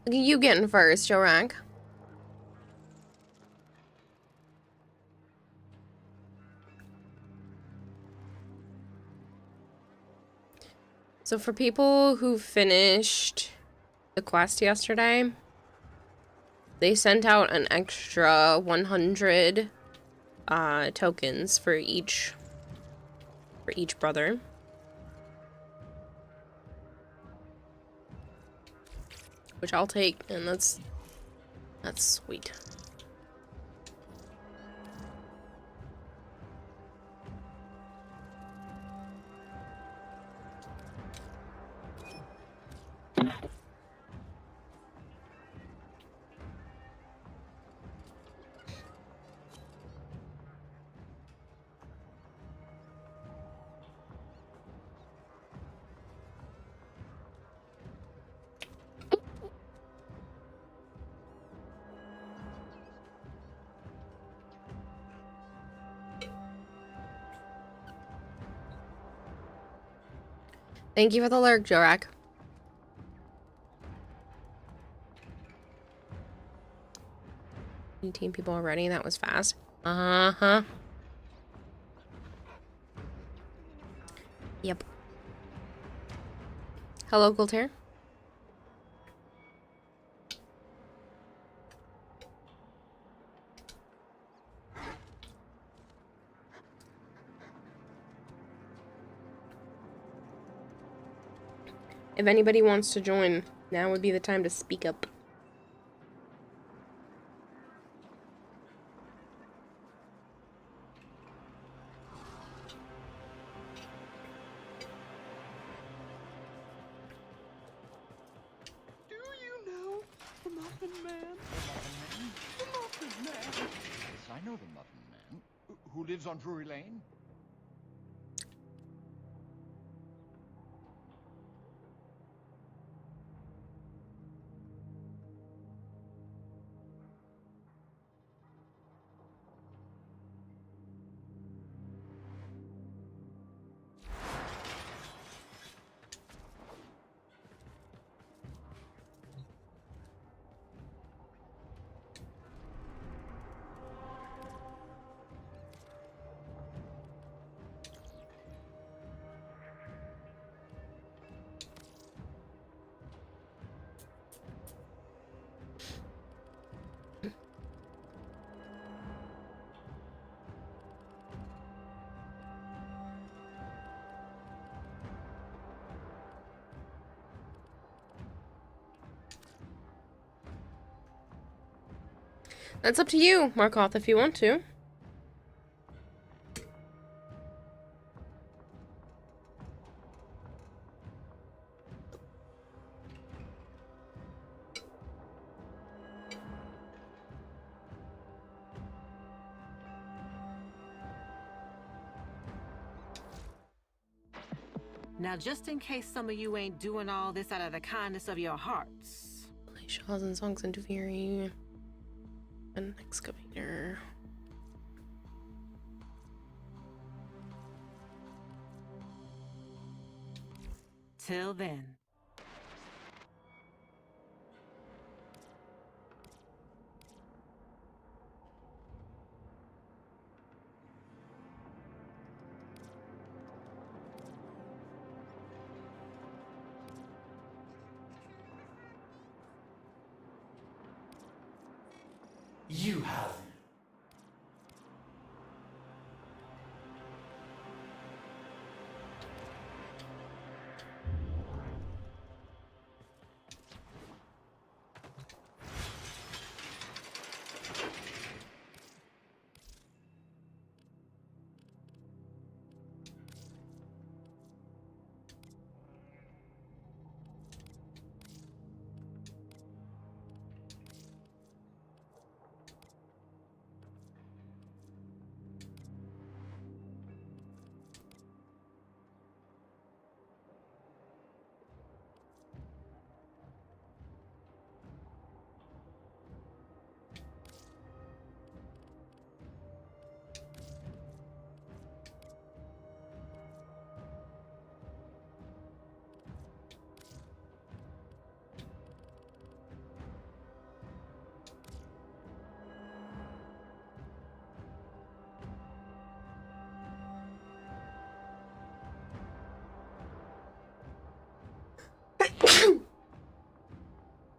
You getting first, Jorak. So for people who finished the quest yesterday, they sent out an extra 100 tokens for each brother. Which I'll take, and that's sweet. Thank you for the lurk, Jorak. Team people already? That was fast. Uh-huh. Yep. Hello, Goltair. If anybody wants to join, now would be the time to speak up. Do you know the Muffin Man? The Muffin Man? Yes, I know the Muffin Man. Who lives on Drury Lane? That's up to you, Markoth, if you want to. Now, just in case some of you ain't doing all this out of the kindness of your hearts. Play shells and songs into Fury. An excavator. Till then. You have.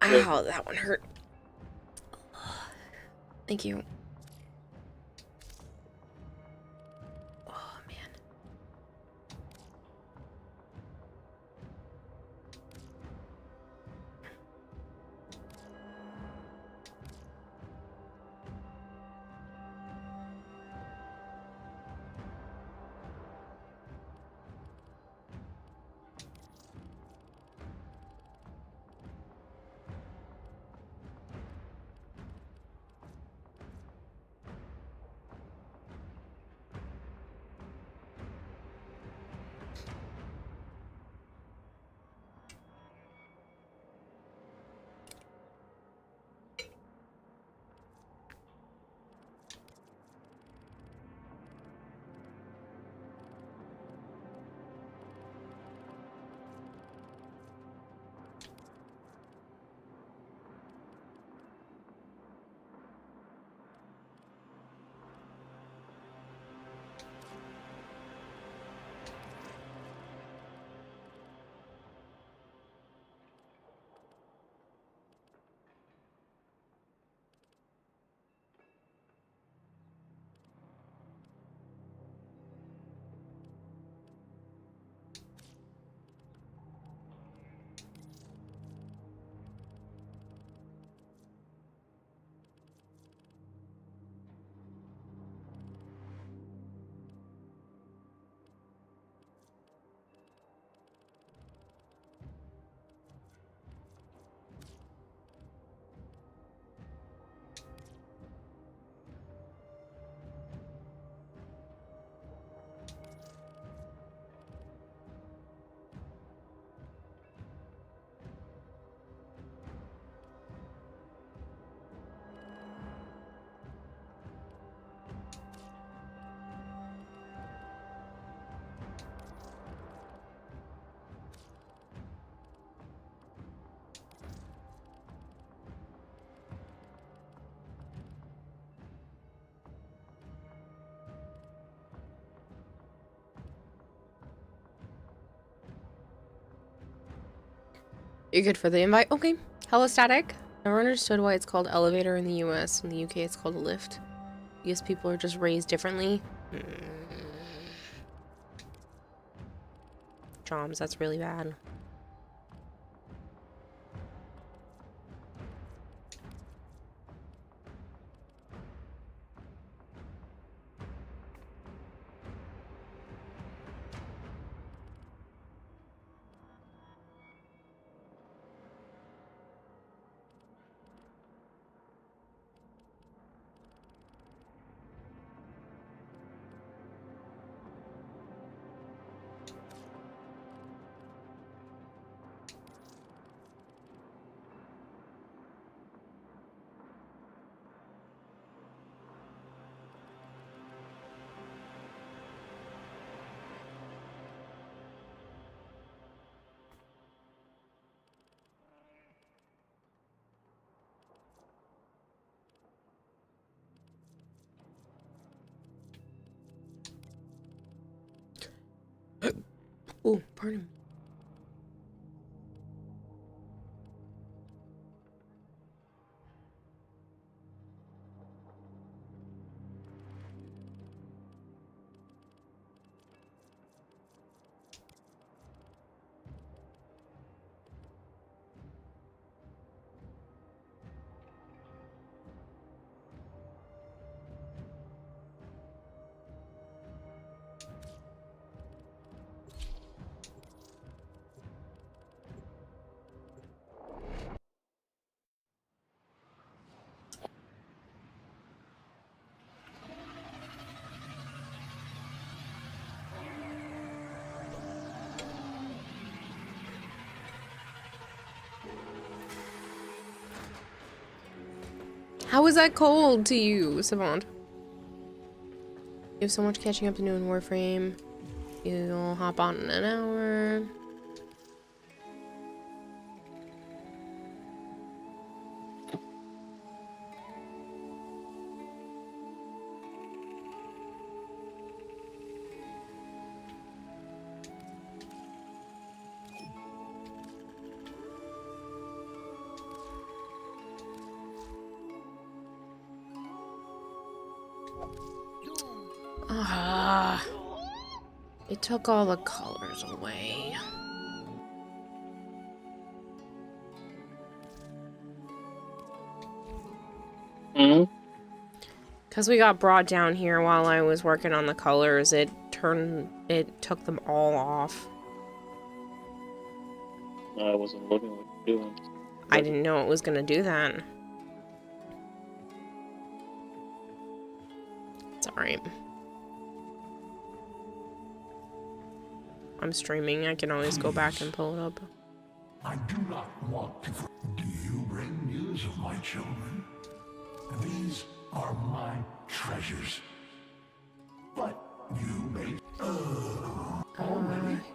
Ow, that one hurt. Thank you. Oh, man. You're good for the invite? Okay. Hello, Static. Never understood why it's called elevator in the US. In the UK, it's called a lift. I guess people are just raised differently. Joms, that's really bad. Oh, pardon me. How is that cold to you, Savant? You have so much catching up to do in Warframe. You'll hop on in an hour. Ah, it took all the colors away. Hmm? Because we got brought down here while I was working on the colors, it took them all off. I wasn't looking what you're doing. I didn't know it was gonna do that. It's alright. I'm streaming, I can always go back and pull it up. I do not want to. Do you bring news of my children? These are my treasures. But you may.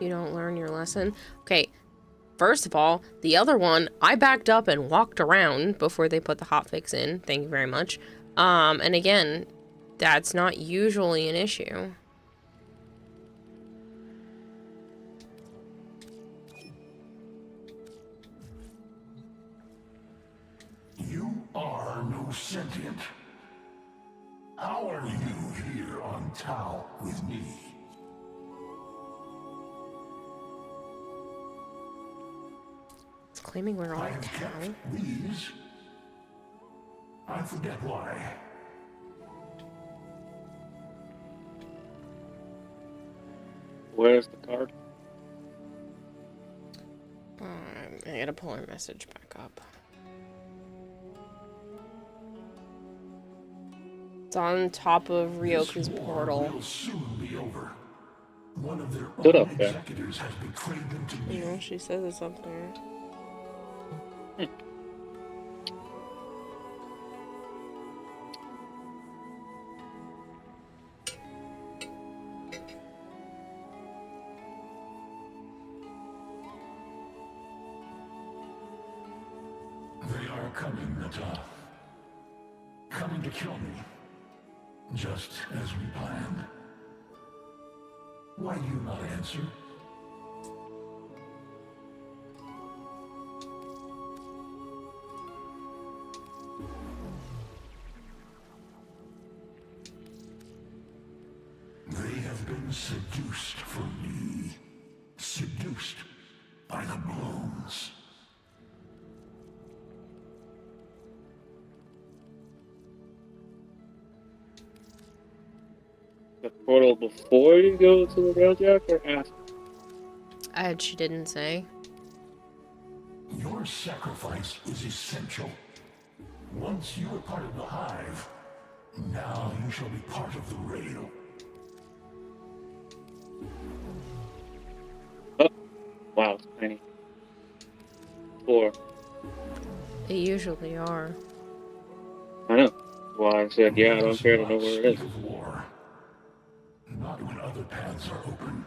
You don't learn your lesson. Okay, first of all, the other one, I backed up and walked around before they put the hotfix in. Thank you very much. And again, that's not usually an issue. You are no sentient. How are you here on Tau with me? It's claiming we're I on have Tau. kept these. I forget why. Where's the card? I gotta pull our message back up. It's on top of Ryoku's This war portal. will soon be over. One of their Stood own up there. executors has betrayed them to You know, me. she says it's up there. They are coming, Nata. Coming to kill me. Just as we planned. Why do you not answer? They have been seduced for me. Seduced by the blooms. The portal before you go to the railjack or after? She didn't say. Your sacrifice is essential. Once you are part of the hive, now you shall be part of the rail. Oh, wow, it's tiny. 4. They usually are. I know. Why I said, yeah, I don't care to know Let us where it is. speak of war. Not when other paths are open.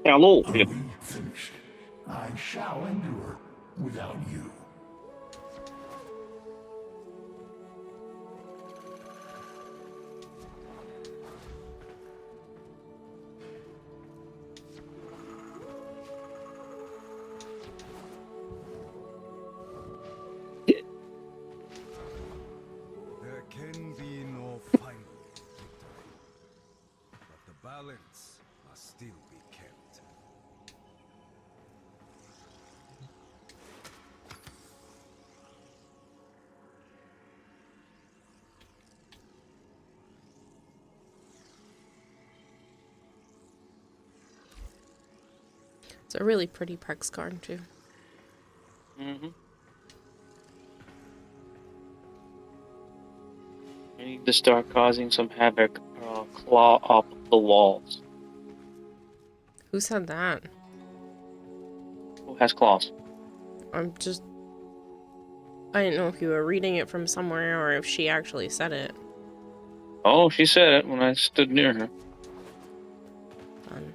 Hello. Are we finished? I shall endure without you. There can be no final victory, but the balance must still be kept. It's a really pretty Prex card, too. Mm-hmm. I need to start causing some havoc. Claw up the walls. Who said that? Who has claws? I didn't know if you were reading it from somewhere or if she actually said it. Oh, she said it when I stood near her. Fun.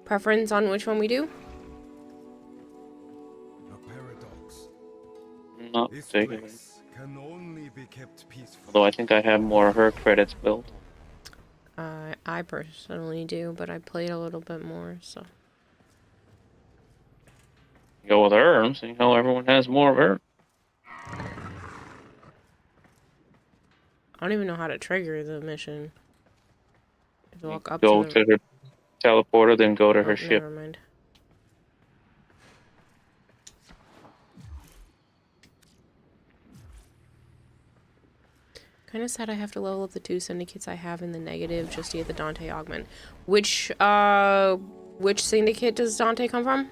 Preference on which one we do? A paradox. Not This particularly. place can only be kept peaceful. Although I think I have more of her credits built. I personally do, but I played a little bit more, so. Go with her and see how everyone has more of her. I don't even know how to trigger the mission. I have to walk up Go to the... to her teleporter, then go to Oh, her ship. never mind. Kind of sad I have to level up the 2 syndicates I have in the negative just to get the Dante augment. Which syndicate does Dante come from?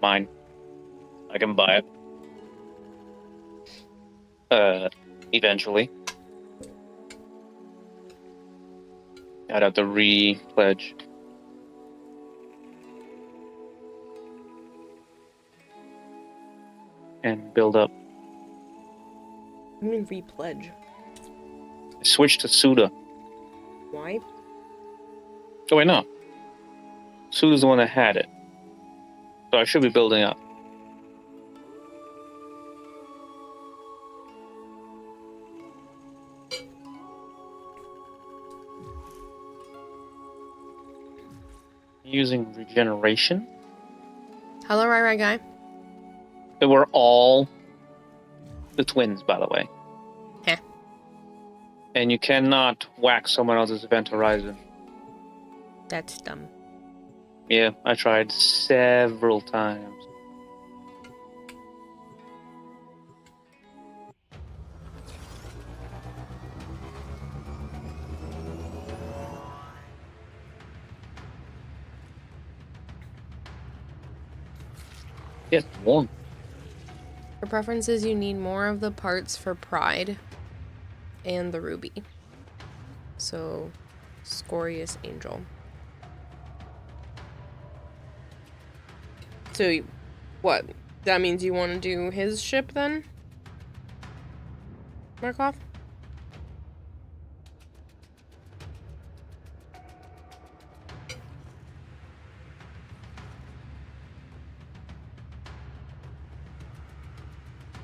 Mine. I can buy it. Eventually. I'd have to re-pledge. And build up. I mean re-pledge. I switched to Suda. Why? Oh wait, no. Suda's the one that had it. So I should be building up. Using regeneration. Hello, right guy. They were all the twins, by the way. Heh. And you cannot whack someone else's event horizon. That's dumb. Yeah, I tried several times. Yes, one. For preferences, you need more of the parts for Pride and the Ruby. So, Scorious Angel. So, what? That means you want to do his ship then? Markov?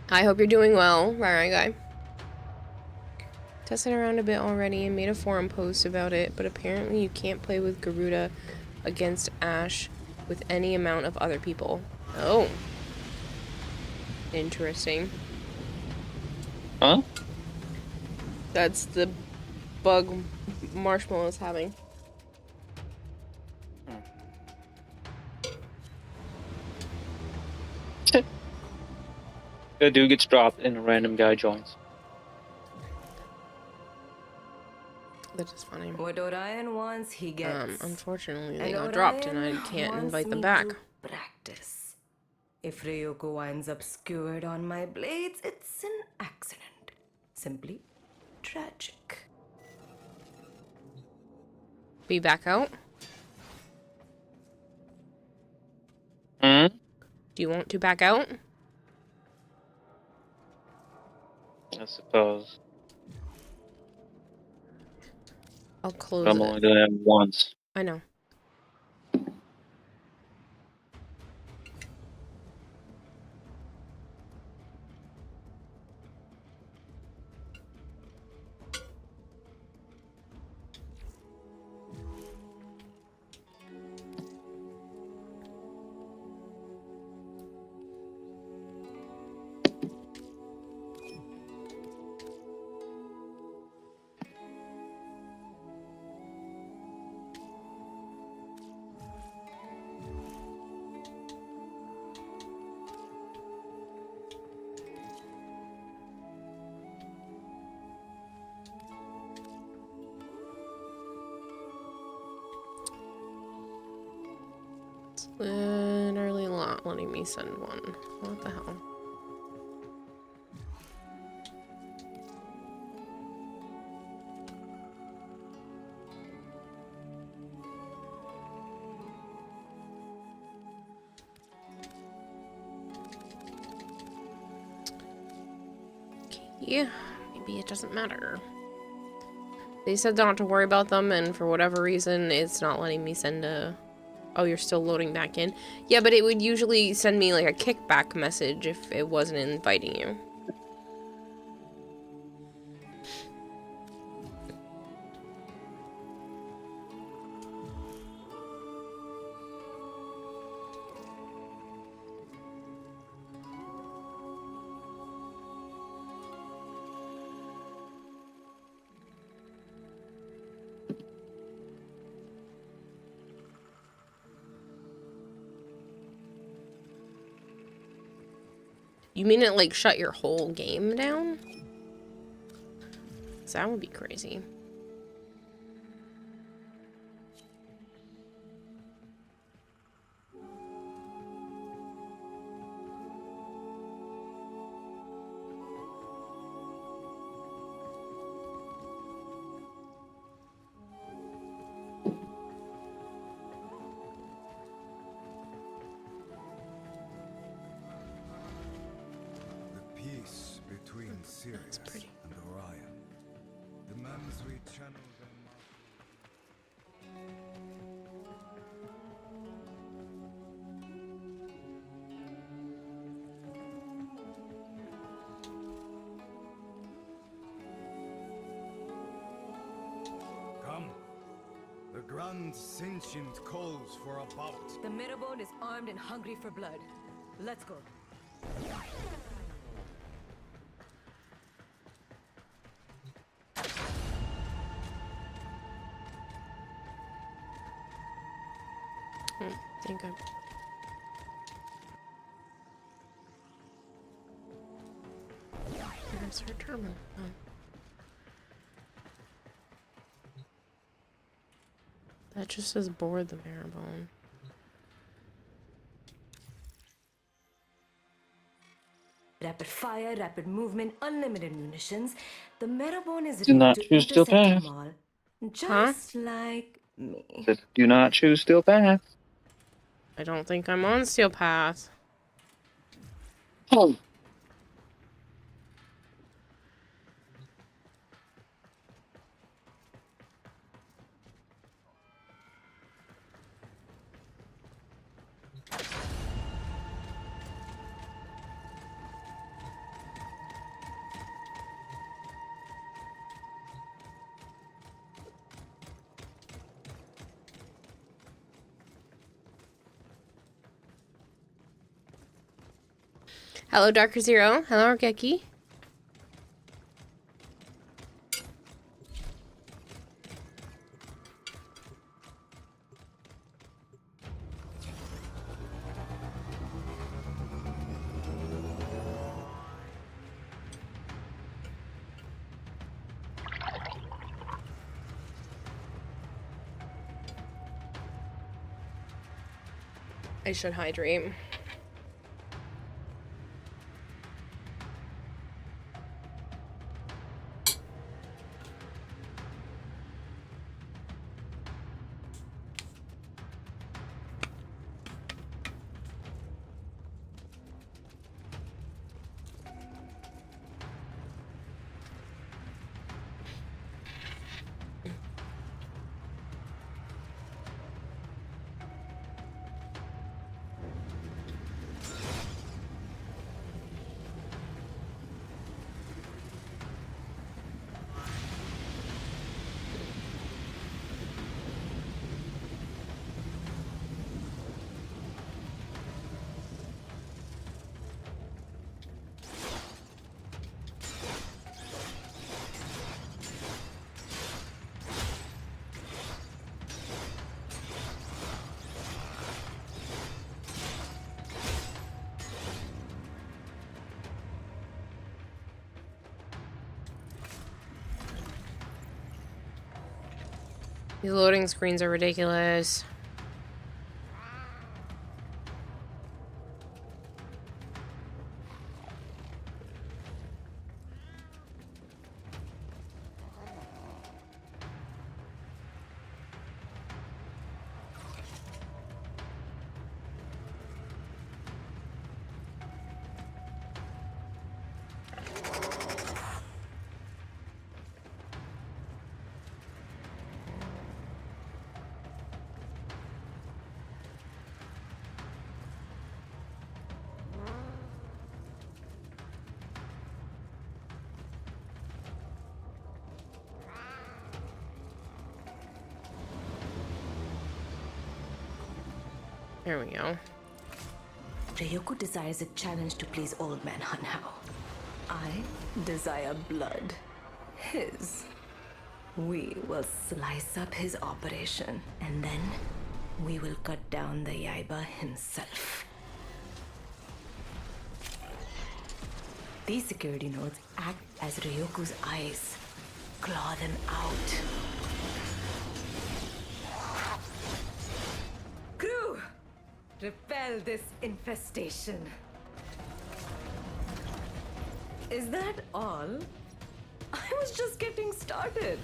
I hope you're doing well, right guy. Tested around a bit already and made a forum post about it, but apparently you can't play with Garuda against Ash with any amount of other people. Oh. Interesting. Huh? That's the bug Marshmallow's having. The dude gets dropped and a random guy joins. That is funny. What Orion wants, he gets. Unfortunately, they And got dropped and I Orion can't wants invite them me back. to practice. If Ryoko winds up skewered on my blades, it's an accident. Simply tragic. Be back out? Hmm? Do you want to back out? I suppose. I'll close I'm it. only doing it once. I know. It's literally not letting me send one. What the hell? Yeah, maybe it doesn't matter. They said not to worry about them, and for whatever reason, it's not letting me send a... Oh, you're still loading back in? Yeah, but it would usually send me, like, a kickback message if it wasn't inviting you. You mean it like shut your whole game down? 'Cause that would be crazy. The peace between Sirius pretty. and Orion demands we channel them. Come. The Grand Sentient calls for a bout. The Mirabone is armed and hungry for blood. Let's go. I think I'm... Where's her terminal? Oh. That just says board the Marabone. Rapid fire, rapid movement, unlimited munitions. The Marabone is Do ready not to choose steel intercept path. them all. Just like me. Says, do not choose steel path. I don't think I'm on Steel Path. Oh. Hello, Darker Zero. Hello, Orgeki. I should hydrate. These loading screens are ridiculous. There we go. Ryoko desires a challenge to please Old Man Hunhao. I desire blood. His. We will slice up his operation, and then we will cut down the Yaiba himself. These security nodes act as Ryoku's eyes. Claw them out. Crew! Repel this infestation. Is that all? I was just getting started.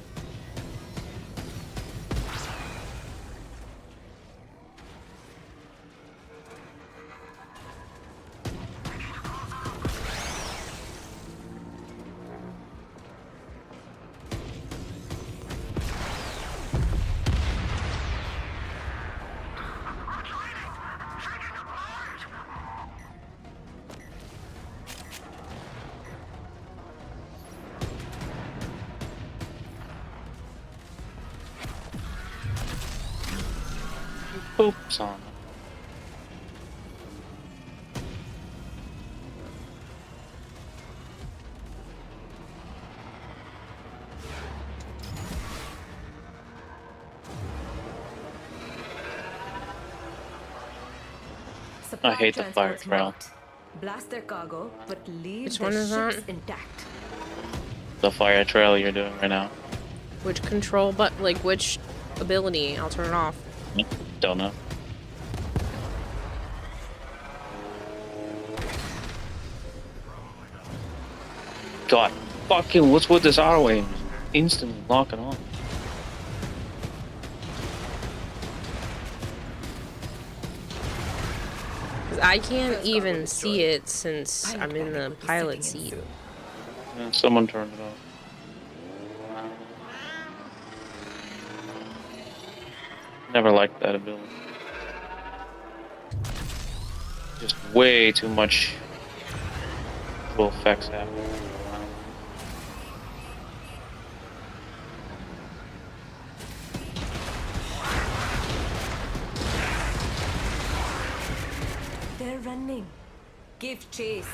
Oops on them. I hate the fire trail. Blast their cargo, but leave Which the one is that? ships intact. The fire trail you're doing right now. Which control, but like which ability? I'll turn it off. Don't know. God, fucking, what's with this auto aim? Instantly lock it on. I can't even see it since I'm in the pilot seat. Yeah, someone turned it off. Never liked that ability. Just way too much little effects happen. They're running. Give chase.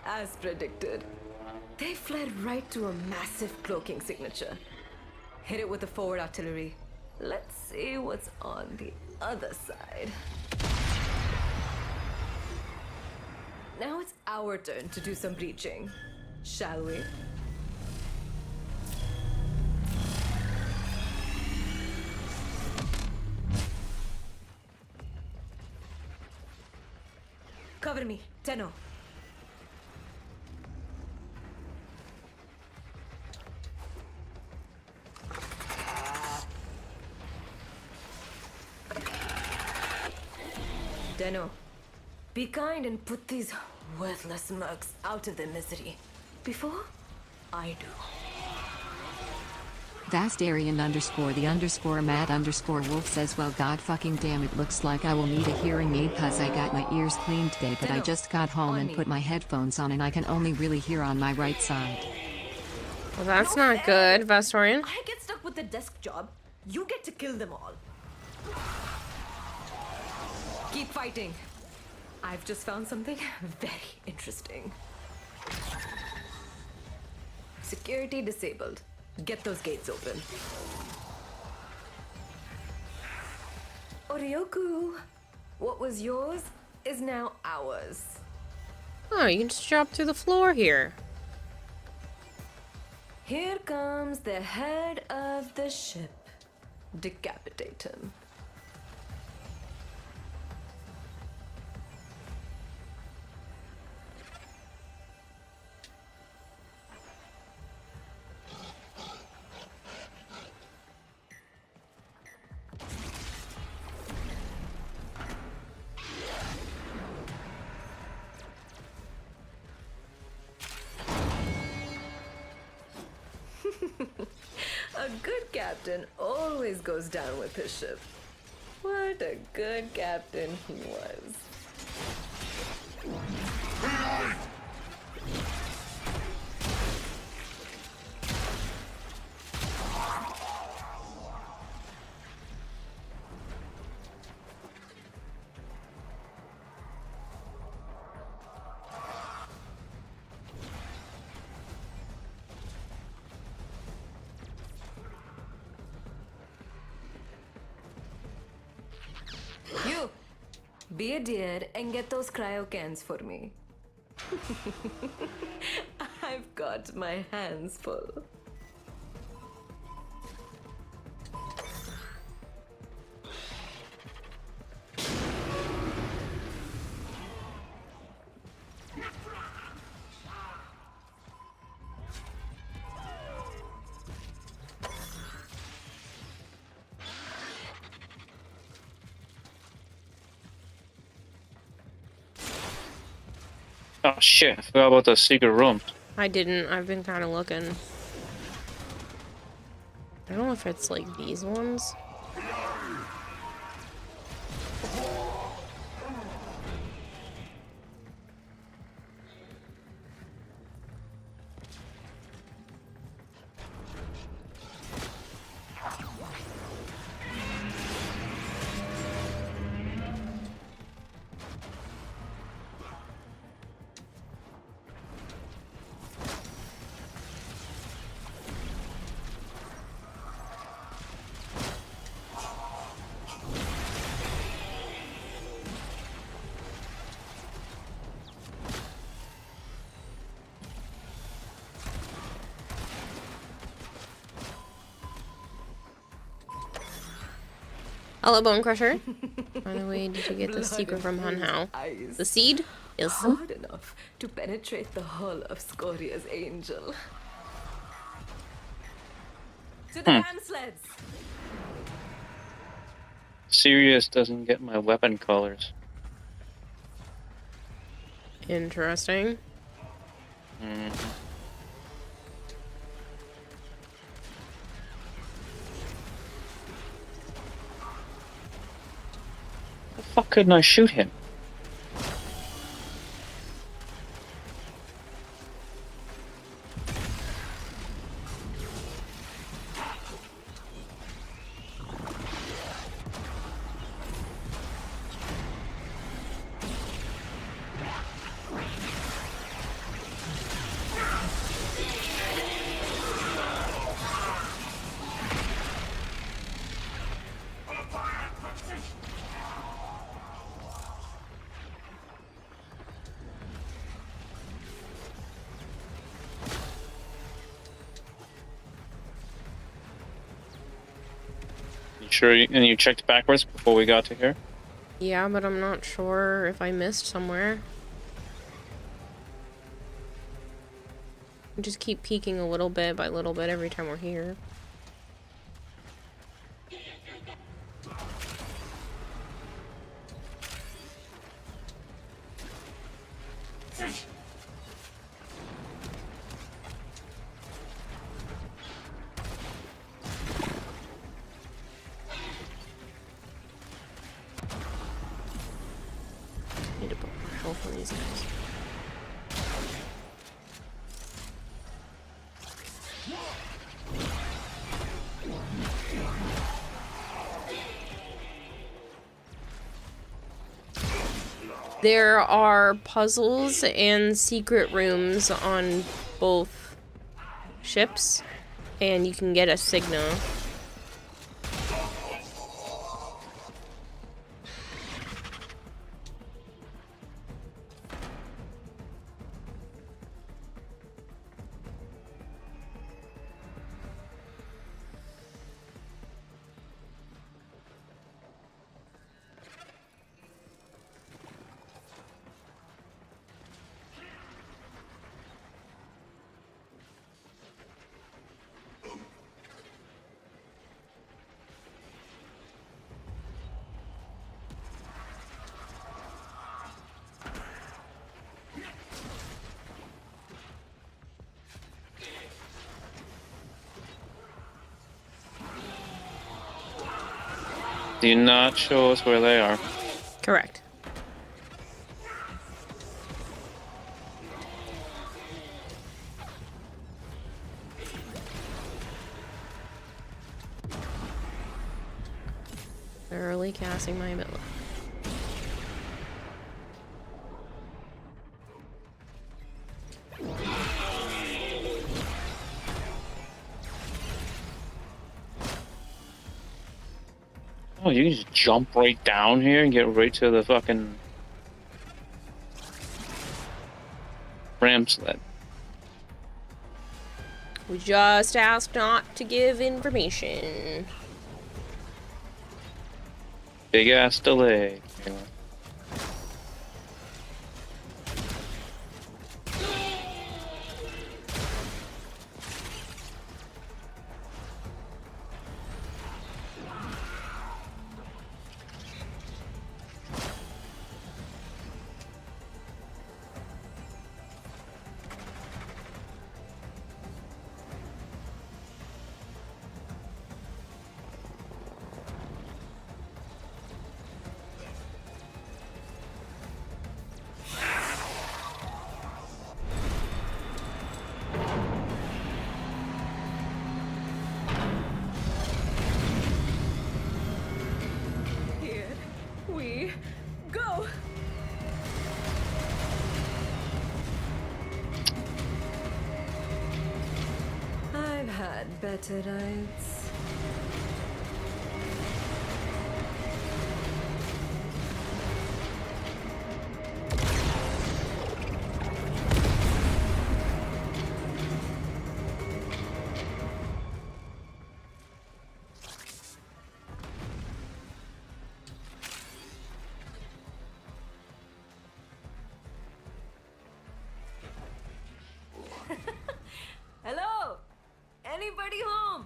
As predicted. They fled right to a massive cloaking signature. Hit it with the forward artillery. Let's see what's on the other side. Now it's our turn to do some breaching. Shall we? Cover me, Tenno. Tenno, be kind and put these worthless mercs out of their misery. Before I do. Vastarian _the _mad _wolf says, well, god fucking damn, it looks like I will need a hearing aid cause I got my ears cleaned today, but I just got home and put my headphones on and I can only really hear on my right side. Well, that's not good, Vestorian. I get stuck with the desk job. You get to kill them all. Keep fighting. I've just found something very interesting. Security disabled. Get those gates open. Oryoku, what was yours is now ours. Oh, you can just drop through the floor here. Here comes the head of the ship. Decapitate him. A good captain always goes down with his ship. What a good captain he was. You, Be a dear and get those cryo cans for me. I've got my hands full. Oh shit, I forgot about the secret room. I didn't. I've been kind of looking. I don't know if it's like these ones. Hello, Bone Crusher. By the way, did you get the secret from Hunhow? The seed? Yes. Hard enough to penetrate the hull of Scoria's angel. To the ram sleds! Sirius doesn't get my weapon colors. Interesting. The fuck couldn't I shoot him? Sure, and you checked backwards before we got to here? Yeah, but I'm not sure if I missed somewhere. Just keep peeking a little bit by little bit every time we're here. Need to put more health on these guys. There are puzzles and secret rooms on both ships, and you can get a signal. Do not show us where they are. Correct. Thoroughly casting my ability. Oh, you can just jump right down here and get right to the fucking ram sled. We just asked not to give information. Big ass delay. Anyway. Here we go. I've had better nights. Hello? Anybody home?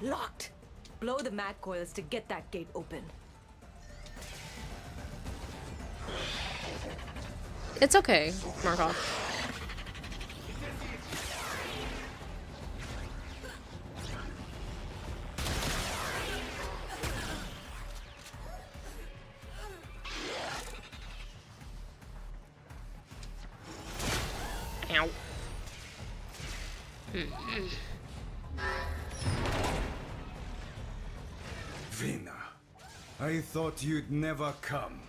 Locked. Blow the mag coils to get that gate open. It's okay, Markov. Ow. Vina, I thought you'd never come.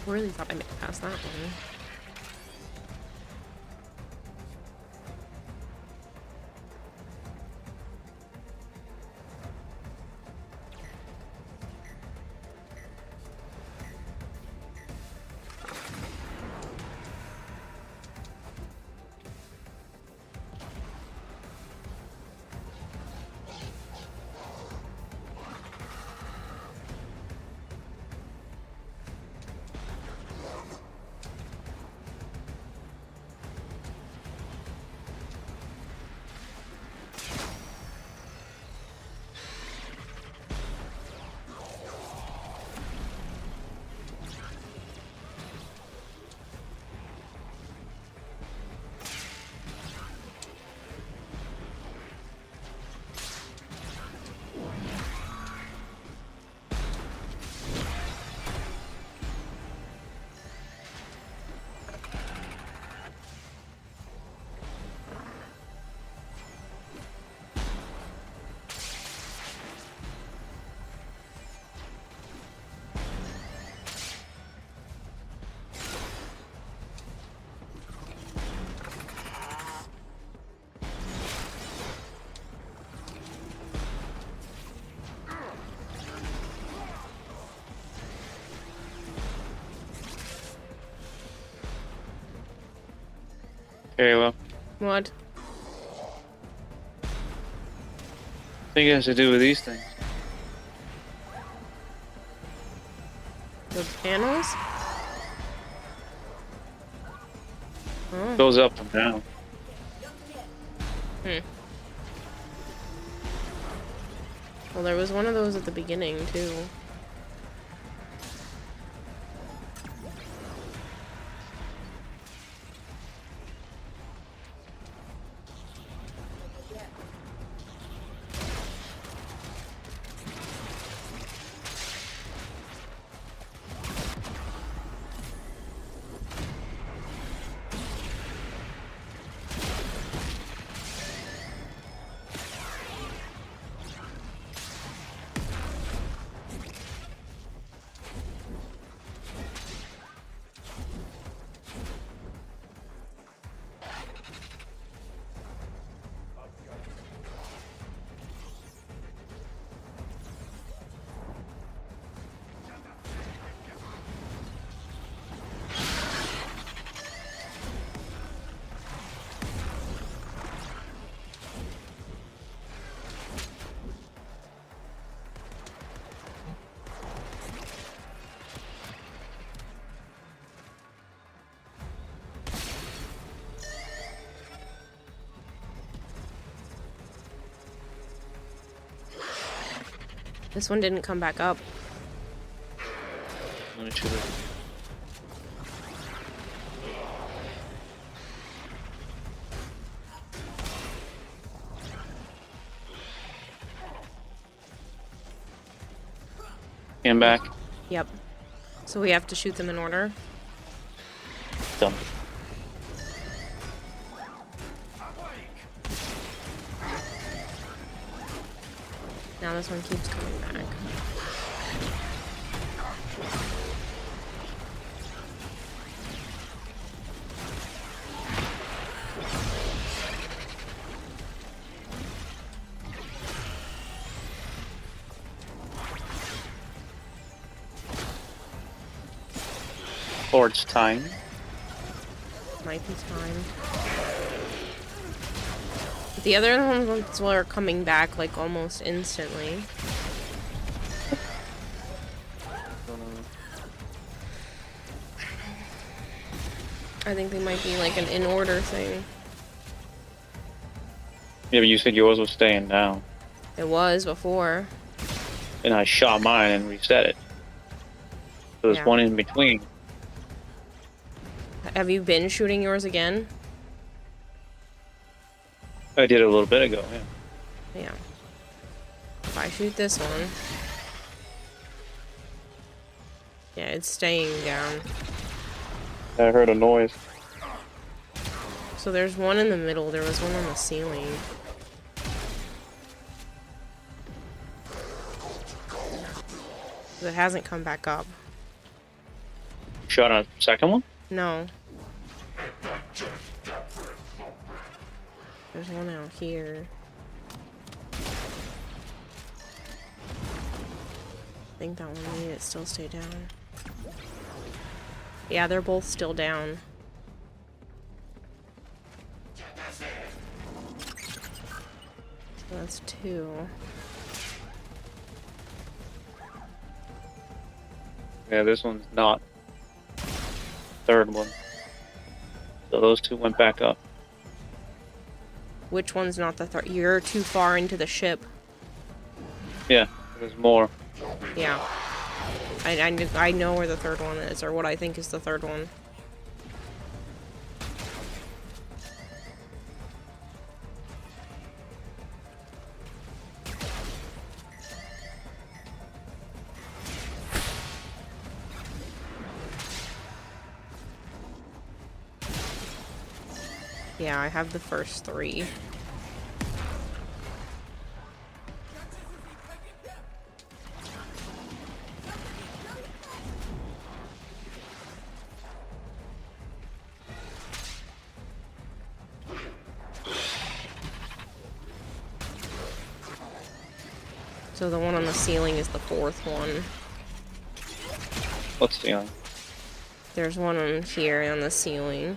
Really thought I made it past that one. Very well. What? I think it has to do with these things. The panels? Oh. Goes up and down. Hmm. Well, there was one of those at the beginning, too. This one didn't come back up. Let me shoot it. Came back. Yep. So we have to shoot them in order. Done. Now this one keeps coming back. Or it's time. Might be time. The other ones were coming back like almost instantly. I think they might be like an in-order thing. Yeah, but you said yours was staying down. It was before. And I shot mine and reset it. So there's Yeah. one in between. Have you been shooting yours again? I did it a little bit ago, yeah. Yeah. If I shoot this one... Yeah, it's staying down. I heard a noise. So there's one in the middle, there was one on the ceiling. It hasn't come back up. Shot a second one? No. There's one out here. I think that one needed to still stay down. Yeah, they're both still down. So that's two. Yeah, this one's not. Third one. So those two went back up. Which one's not the third? You're too far into the ship. Yeah, there's more. Yeah. I know where the third one is, or what I think is the third one. Yeah, I have the first three. So the one on the ceiling is the fourth one. What's the There's one on here on the ceiling.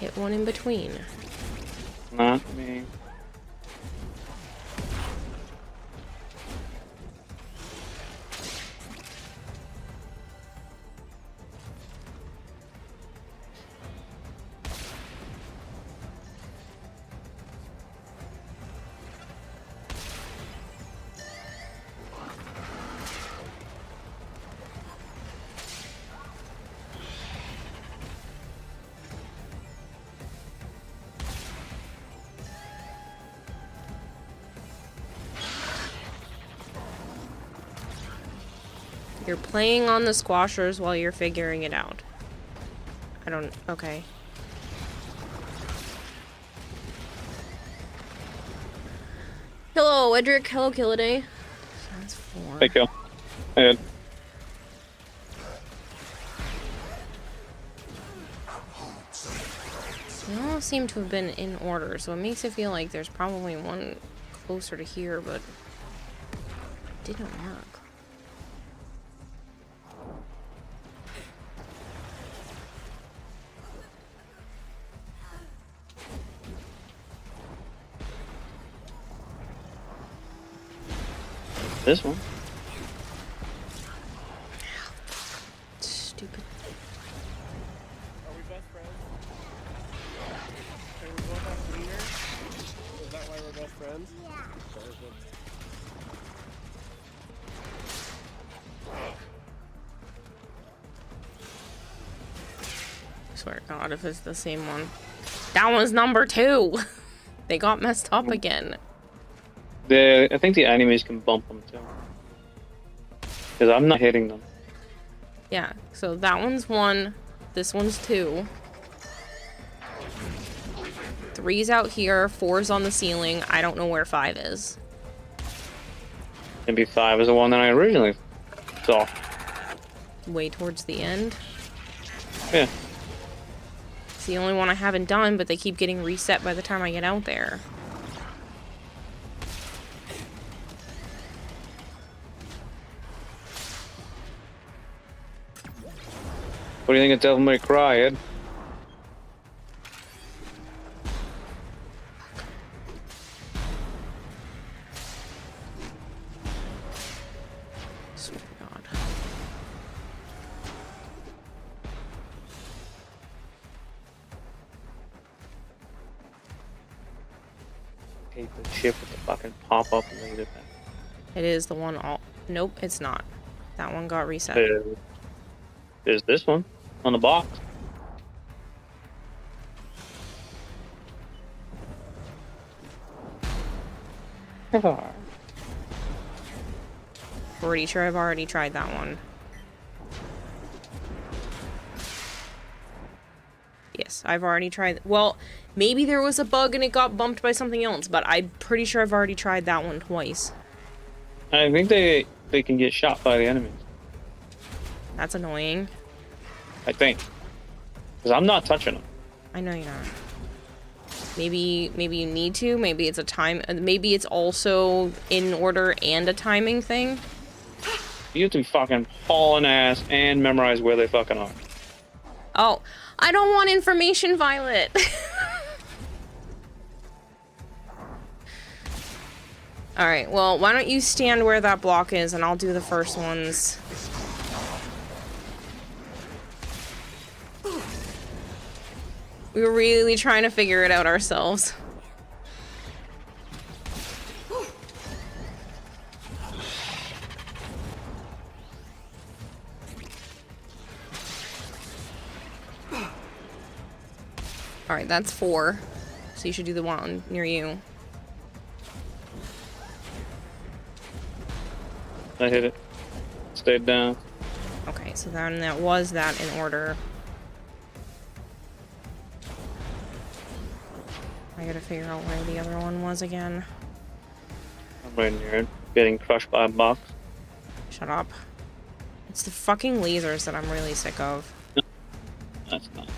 Hit one in between. Not me. You're playing on the squashers while you're figuring it out. I don't... Okay. Hello, Edric. Hello, Killaday. That's 4. Thank you. And They all seem to have been in order, so it makes it feel like there's probably one closer to here, but it didn't work. this one. Stupid. Are we best friends? Can we both have cleaner? Is that why we're best friends? Yeah. I swear to God, if it's the same one. That one's number 2! They got messed up again. I think the enemies can bump them too. Because I'm not hitting them. Yeah, so that one's 1. This one's 2. 3's out here. 4's on the ceiling. I don't know where 5 is. Maybe 5 is the one that I originally saw. Way towards the end. Yeah. It's the only one I haven't done, but they keep getting reset by the time I get out there. What do you think of Devil May Cry, Ed? Swear to God. I hate the shit with the fucking pop-up laser thing. It is the one all... Nope, it's not. That one got reset. There's this one on the box. Pretty sure I've already tried that one. Yes, I've already tried... Well, maybe there was a bug and it got bumped by something else, but I'm pretty sure I've already tried that one twice. I think they can get shot by the enemies. That's annoying. I think. Because I'm not touching them. I know you're not. Maybe you need to. Maybe it's a time... Maybe it's also in order and a timing thing. You have to fucking haul an ass and memorize where they fucking are. Oh, I don't want information, Violet. Alright, well, why don't you stand where that block is and I'll do the first ones. We were really trying to figure it out ourselves. Alright, that's 4. So you should do the one near you. I hit it. Stayed down. Okay, so then that was that in order. I gotta figure out where the other one was again. I'm right near it. Getting crushed by a box. Shut up. It's the fucking lasers that I'm really sick of. That's not.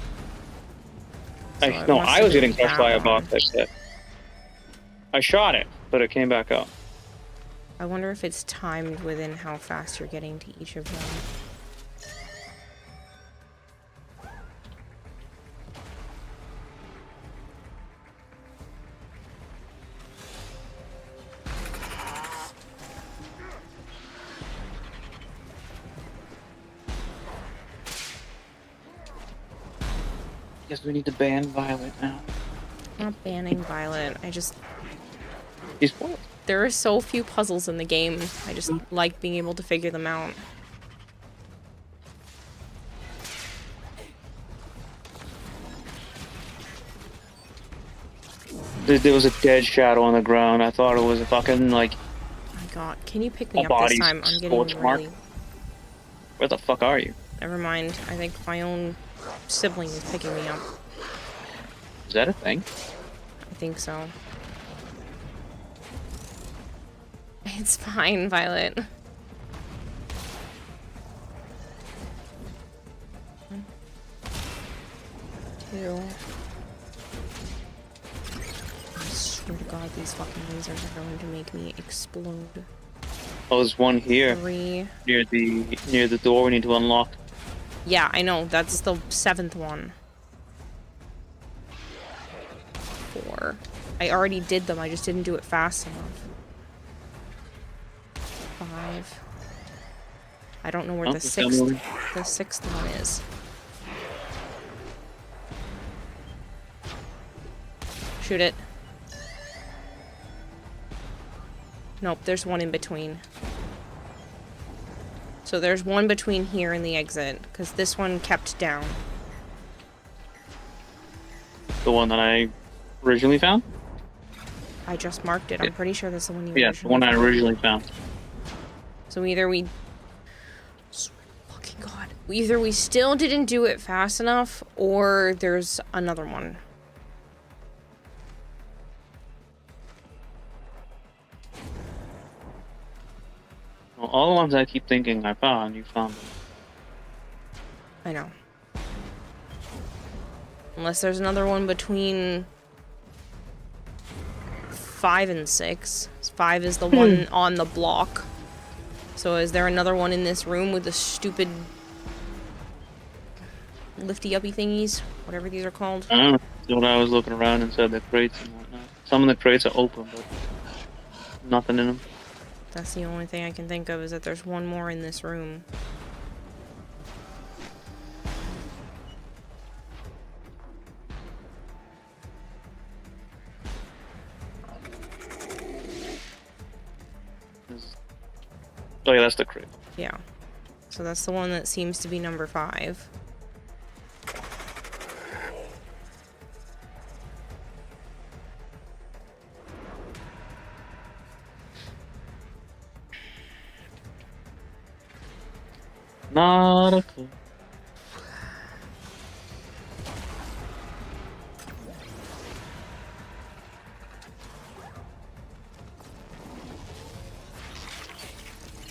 So I was getting crushed by a box, I said. I shot it, but it came back up. I wonder if it's timed within how fast you're getting to each of them. Guess we need to ban Violet now. Not banning Violet. I just... He's spoiled. There are so few puzzles in the game. I just like being able to figure them out. There was a dead shadow on the ground. I thought it was a fucking, like... Oh my god. Can you pick me A up body this time? I'm getting scorch mark? really... Where the fuck are you? Never mind. I think my own sibling is picking me up. Is that a thing? I think so. It's fine, Violet. One, two. I swear to God, these fucking lasers are going to make me explode. Oh, there's one here. 3. Near the door we need to unlock. Yeah, I know. That's the 7th one. 4. I already did them. I just didn't do it fast enough. 5. I don't know where the 6th one is. Shoot it. Nope, there's one in between. So there's one between here and the exit, because this one kept down. The one that I originally found? I just marked it. I'm pretty sure that's the one you Yeah, the one I originally found. So either we... Fucking God. Either we still didn't do it fast enough, or there's another one. Well, all the ones I keep thinking I found, you found them. I know. Unless there's another one between 5 and 6. 5 is the one on the block. So is there another one in this room with the stupid lifty-uppy thingies? Whatever these are called. I don't know. That's what I was looking around inside the crates and whatnot. Some of the crates are open, but nothing in them. That's the only thing I can think of, is that there's one more in this room. Oh yeah, that's the crate. Yeah. So that's the one that seems to be number 5. Not a clue.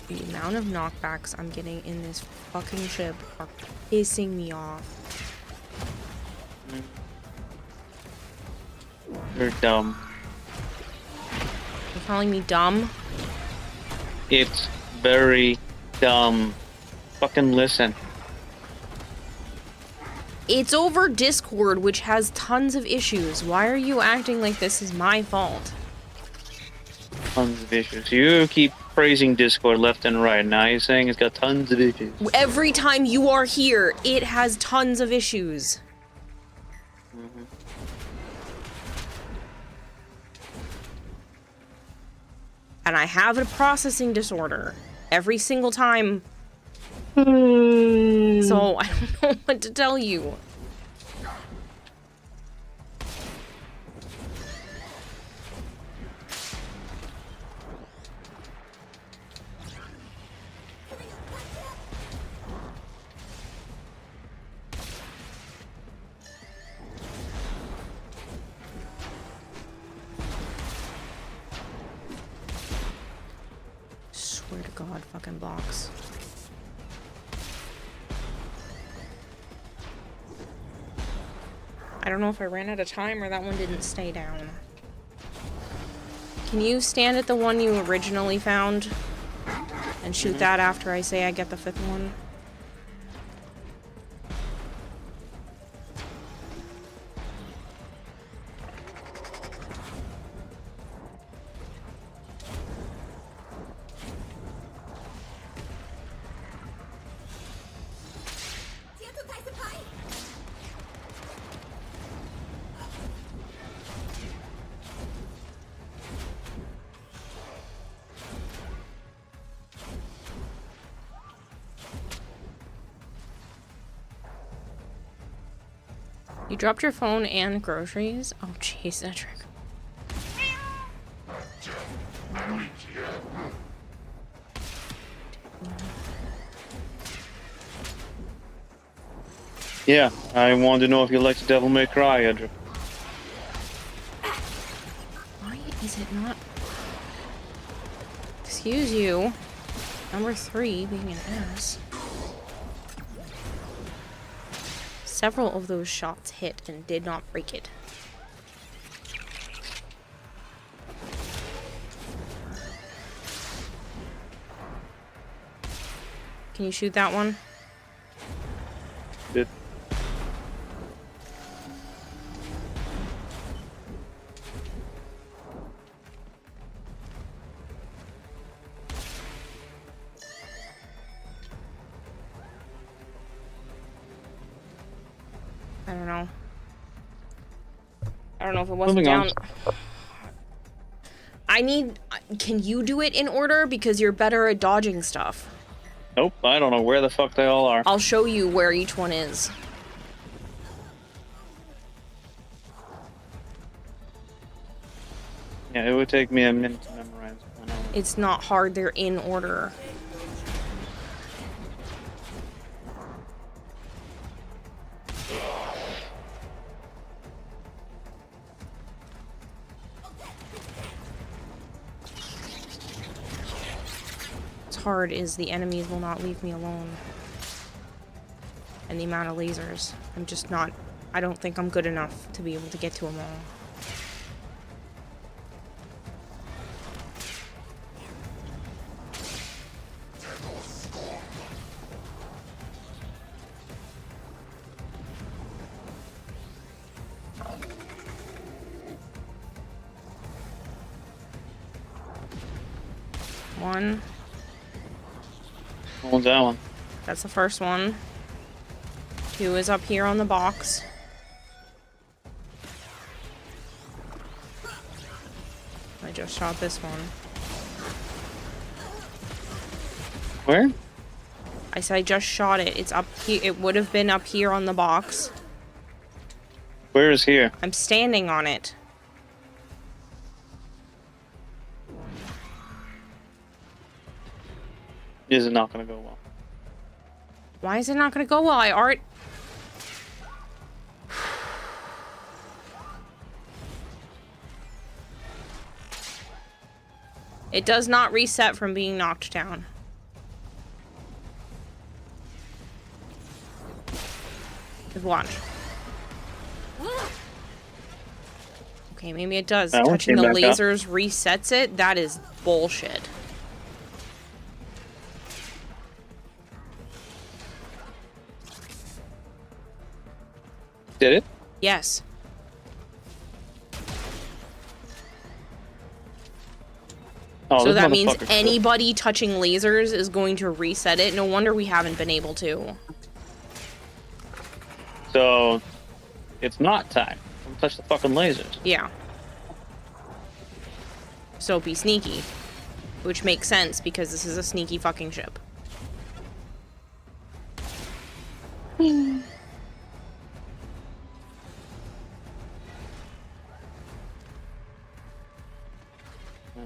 The amount of knockbacks I'm getting in this fucking ship are pissing me off. You're dumb. You're calling me dumb? It's very dumb. Fucking listen. It's over Discord, which has tons of issues. Why are you acting like this is my fault? Tons of issues. You keep praising Discord left and right. Now you're saying it's got tons of issues. Every time you are here, it has tons of issues. Mm-hmm. And I have a processing disorder. Every single time. So I don't know what to tell you. Swear to God, fucking box. I don't know if I ran out of time or that one didn't stay down. Can you stand at the one you originally found and shoot that after I say I get the 5th one? You dropped your phone and groceries? Oh, jeez, Cedric. Yeah, I wanted to know if you liked Devil May Cry, Edric. Why is it not? Excuse you. Number 3 being an ass. Several of those shots hit and did not break it. Can you shoot that one? Did. I don't know. I don't know if it wasn't Moving on. down. I need... Can you do it in order? Because you're better at dodging stuff. Nope, I don't know where the fuck they all are. I'll show you where each one is. Yeah, it would take me a minute to memorize. I know. It's not hard, they're in order. What's hard is the enemies will not leave me alone. And the amount of lasers. I'm just not... I don't think I'm good enough to be able to get to them all. One. What one's that one? That's the first one. 2 is up here on the box. I just shot this one. Where? I said I just shot it. It's up here. It would have been up here on the box. Where is here? I'm standing on it. Is it not gonna go well? Why is it not going to go well? I already... It does not reset from being knocked down. Just watch. Okay, maybe it does. That one Touching the came back up. lasers resets it? That is bullshit. Did it? Yes. Oh, So this that means motherfucker's cool. anybody touching lasers is going to reset it. No wonder we haven't been able to. So, it's not time. Don't touch the fucking lasers. Yeah. So be sneaky. Which makes sense because this is a sneaky fucking ship.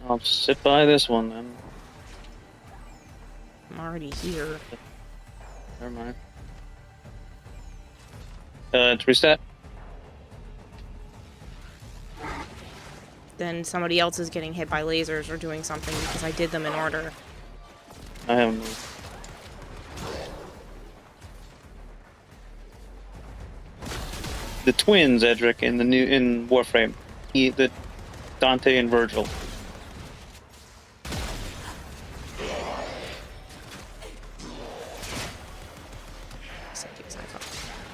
I'll sit by this one then. I'm already here. Never mind. It's reset. Then somebody else is getting hit by lasers or doing something because I did them in order. I haven't moved. The twins, Edric, in Warframe. The Dante and Virgil.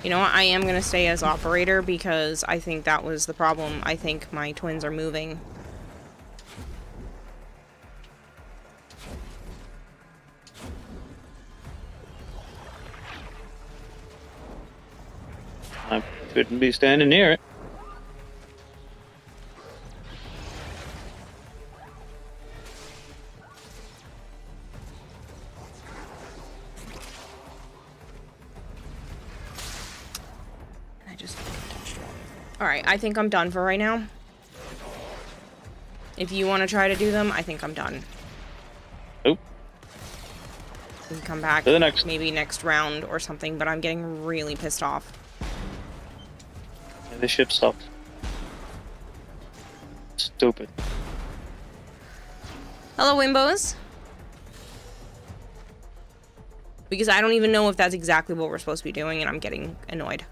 You know what? I am going to stay as operator because I think that was the problem. I think my twins are moving. I couldn't be standing near it. I just keep Alright, I think I'm done for right now. If you want to try to do them, I think I'm done. Oop. We can come back To the next. maybe next round or something, but I'm getting really pissed off. Yeah, this ship sucks. Stupid. Hello, Wimbos. Because I don't even know if that's exactly what we're supposed to be doing, and I'm getting annoyed.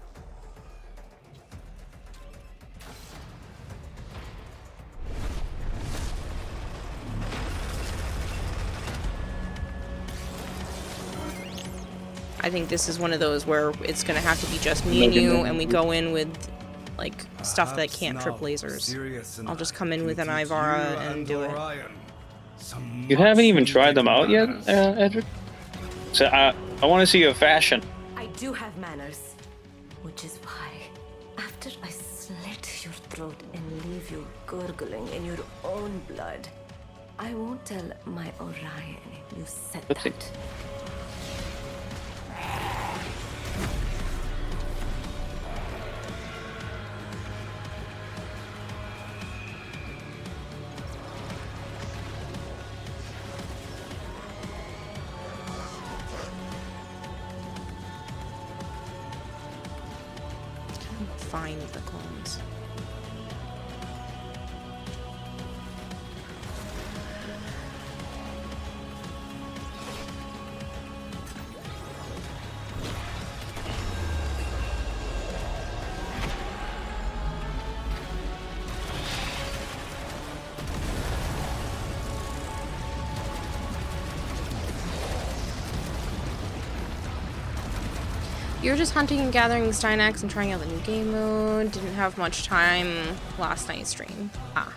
I think this is one of those where it's gonna have to be just me and you, and we go in with, like, stuff that can't trip lasers. I'll just come in with an Ivara and do it. You haven't even tried them out yet, Edric? So I want to see your fashion. I do have manners, which is why, after I slit your throat and leave you gurgling in your own blood, I won't tell my Orion you said Let's see. that. Find the clones. You were just hunting and gathering Steinax and trying out the new game mode. Didn't have much time last night's stream. Ah.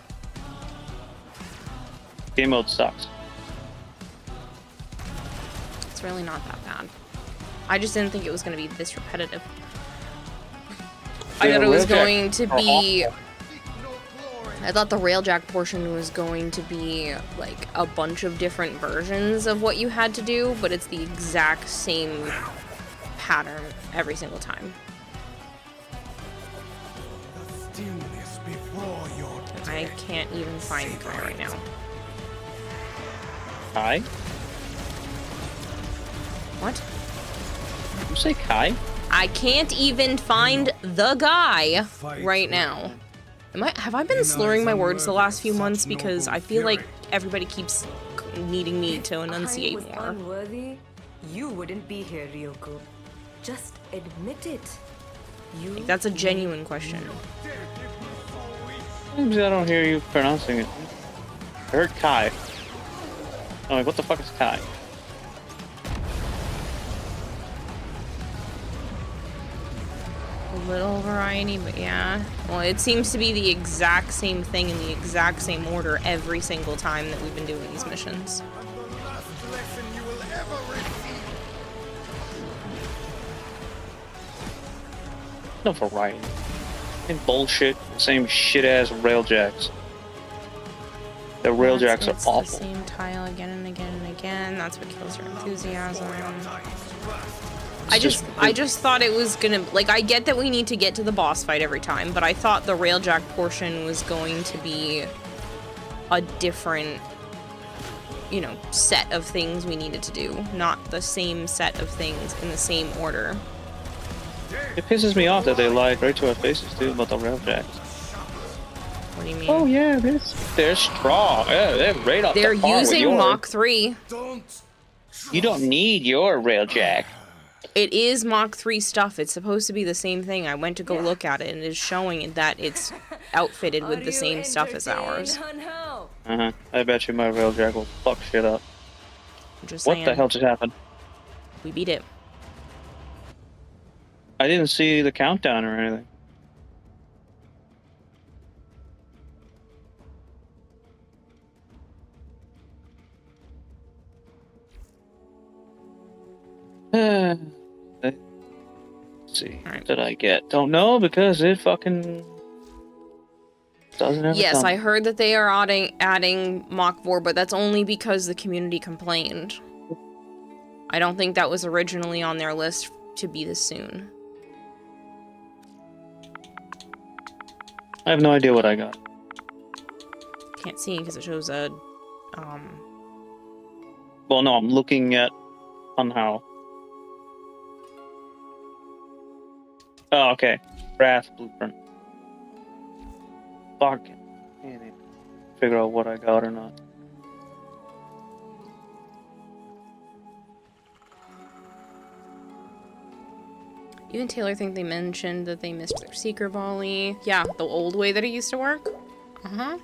Game mode sucks. It's really not that bad. I just didn't think it was going to be this repetitive. I thought it was going to be... I thought the railjack portion was going to be, like, a bunch of different versions of what you had to do, but it's the exact same pattern every single time. I can't even find the guy right now. Kai? What? You say Kai? I can't even find the guy right now. Have I been slurring my words the last few months because I feel like everybody keeps needing me to enunciate If I was more. unworthy, you wouldn't be here, Ryoko. Just admit it. You Like, that's a genuine question. Sometimes I don't hear you pronouncing it. I heard Kai. I'm like, what the fuck is Kai? A little variety, but yeah. Well, it seems to be the exact same thing in the exact same order every single time that we've been doing these missions. No variety. Same bullshit, same shit ass railjacks. The railjacks are It's awful. the same tile again and again and again. That's what kills your enthusiasm. I just thought it was gonna, like, I get that we need to get to the boss fight every time, but I thought the railjack portion was going to be a different, you know, set of things we needed to do, not the same set of things in the same order. It pisses me off that they lied right to our faces too about the railjacks. What do you mean? Oh yeah, they're strong. Yeah, they're right up They're to par with using yours. Mach 3. You don't need your railjack. It is Mach 3 stuff. It's supposed to be the same thing. I went to go look at it, and it is showing that it's outfitted with the same stuff as ours. Uh-huh. I bet you my railjack will fuck shit up. I'm just What saying, the hell just happened? we beat it. I didn't see the countdown or anything. Let's see. Alright. What did I get? Don't know because it fucking doesn't have Yes, I heard that they are adding Mach 4, but that's only because the community complained. I don't think that was originally on their list to be this soon. I have no idea what I got. Can't see because it shows a, Well, no, I'm looking at on how. Oh, okay. Wrath blueprint. Fuck. Can't even figure out what I got or not. You and Taylor think they mentioned that they missed their seeker volley. Yeah, the old way that it used to work. Uh-huh.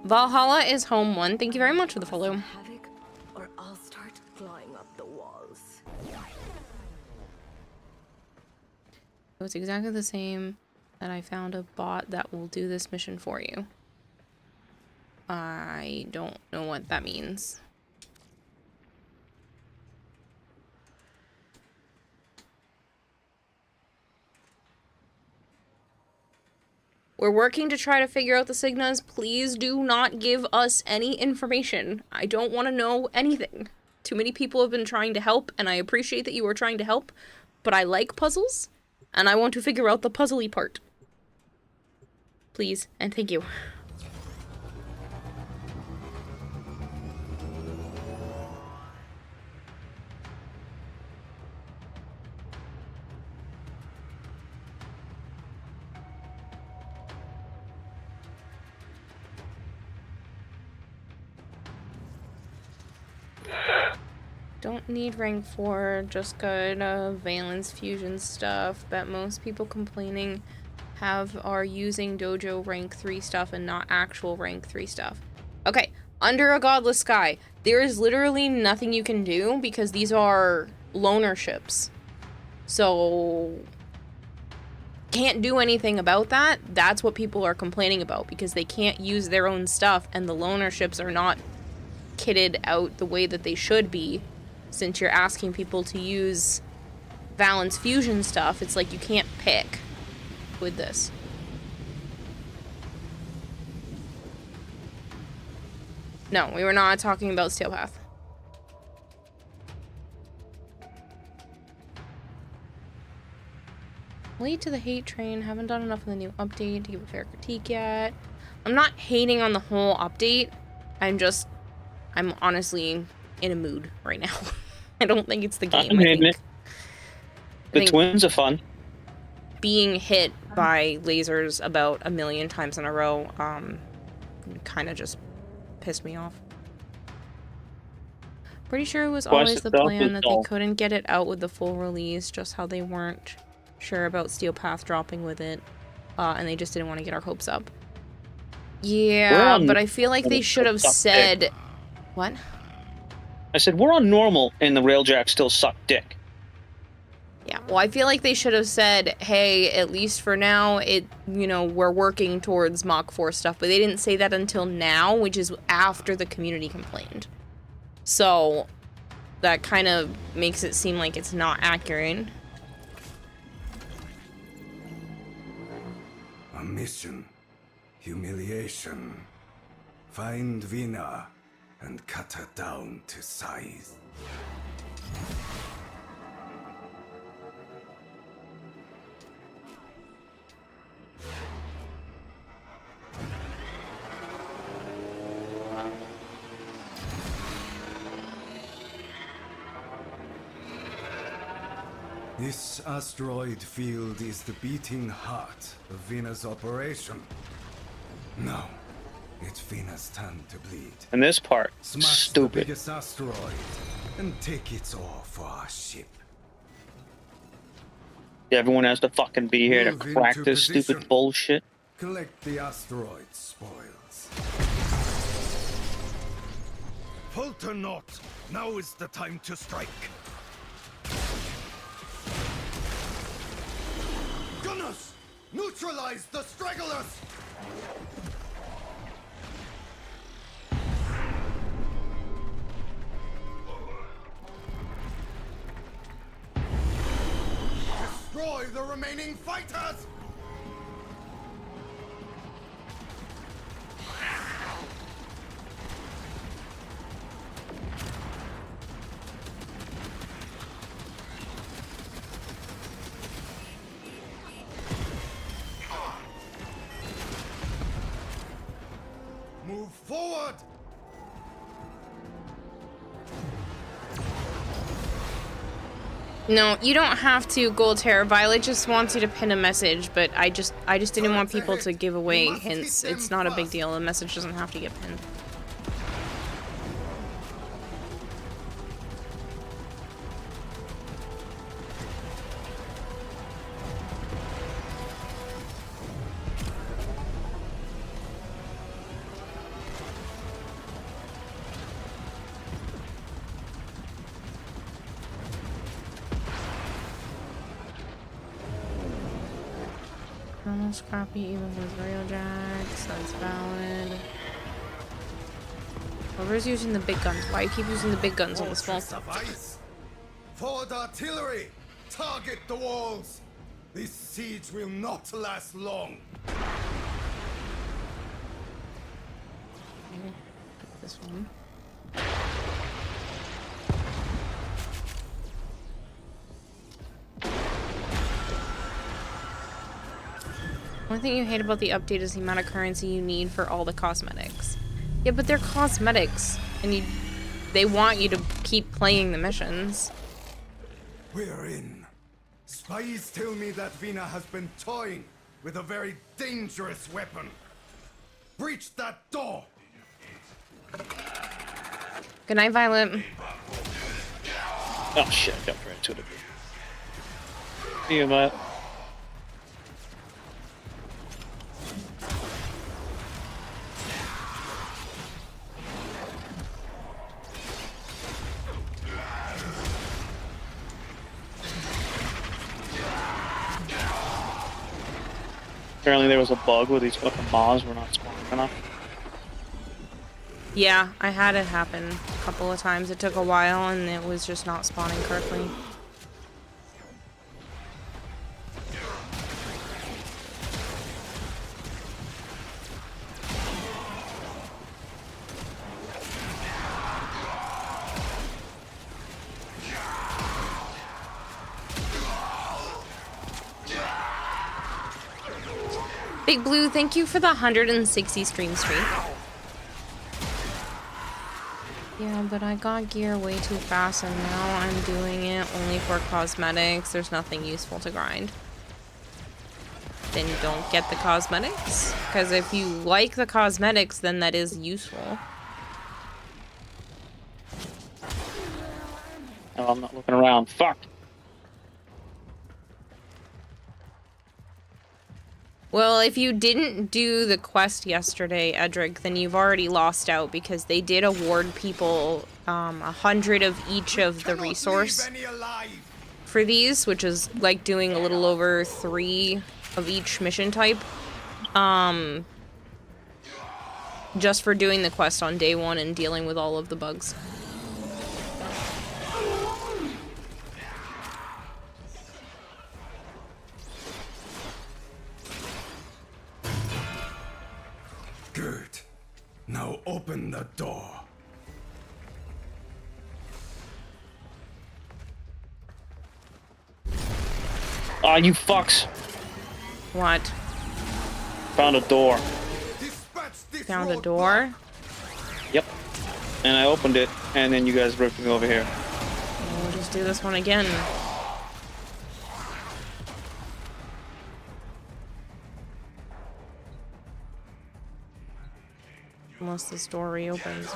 Valhalla is home one. Thank you very much for the follow. Havoc, or I'll start clawing up the walls. So it's exactly the same that I found a bot that will do this mission for you. I don't know what that means. We're working to try to figure out the Signas. Please do not give us any information. I don't want to know anything. Too many people have been trying to help, and I appreciate that you are trying to help, but I like puzzles, and I want to figure out the puzzly part. Please, and thank you. Don't need rank 4, just good valence fusion stuff. Bet most people complaining are using dojo rank 3 stuff and not actual rank 3 stuff. Okay, Under a Godless Sky. There is literally nothing you can do because these are loner ships. So can't do anything about that. That's what people are complaining about because they can't use their own stuff and the loner ships are not kitted out the way that they should be. Since you're asking people to use Valence Fusion stuff, it's like you can't pick with this. No, we were not talking about Steelpath. Late to the hate train. Haven't done enough of the new update to give a fair critique yet. I'm not hating on the whole update. I'm honestly in a mood right now. I don't think it's the game. I think twins are fun. Being hit by lasers about 1 million times in a row, kind of just pissed me off. Pretty sure it was always the plan that they couldn't get it out with the full release, just how they weren't sure about Steelpath dropping with it, and they just didn't want to get our hopes up. Yeah, but I feel like they should have said... What? I said, we're on normal, and the Railjack still suck dick. Yeah, well, I feel like they should have said, hey, at least for now, we're working towards Mach 4 stuff, but they didn't say that until now, which is after the community complained. So, that kind of makes it seem like it's not accurate. A mission. Humiliation. Find Vina and cut her down to size. This asteroid field is the beating heart of Vina's operation. Now, it's Vina's turn to bleed. And this part, Smash stupid. the biggest asteroid and take its ore for our ship. Everyone has to fucking be here to Move crack into this position. stupid bullshit. Collect the asteroid spoils. Falter not. Now is the time to strike. Gunners! Neutralize the stragglers! Destroy the remaining fighters! No, you don't have to, Goldhair. Violet just wants you to pin a message, but I just didn't want people to give away hints. It's not a big deal. The message doesn't have to get pinned. Almost scrappy even with real jacks. That's valid. Whoever's using the big guns, why you keep using the big guns on the small stuff? Forward artillery! Target the walls! This siege will not last long. This one. One thing you hate about the update is the amount of currency you need for all the cosmetics. Yeah, but they're cosmetics, and they want you to keep playing the missions. We're in. Spies tell me that Vina has been toying with a very dangerous weapon. Breach that door! Good night, Violet. Oh shit, I jumped right into it. See you, Matt. Apparently there was a bug where these fucking moths were not spawning enough. Yeah, I had it happen a couple of times. It took a while and it was just not spawning correctly. Big Blue, thank you for the 160 stream streak. Yeah, but I got gear way too fast and now I'm doing it only for cosmetics. There's nothing useful to grind. Then don't get the cosmetics. Because if you like the cosmetics, then that is useful. Oh, I'm not looking around. Fuck! Well, if you didn't do the quest yesterday, Edric, then you've already lost out because they did award people 100 of each of the resource for these, which is like doing a little over 3 of each mission type. Just for doing the quest on day 1 and dealing with all of the bugs. Good. Now open the door. Ah, you fucks! What? Found a door. Found a door? Yep. And I opened it, and then you guys ripped me over here. We'll just do this one again. Unless this door reopens.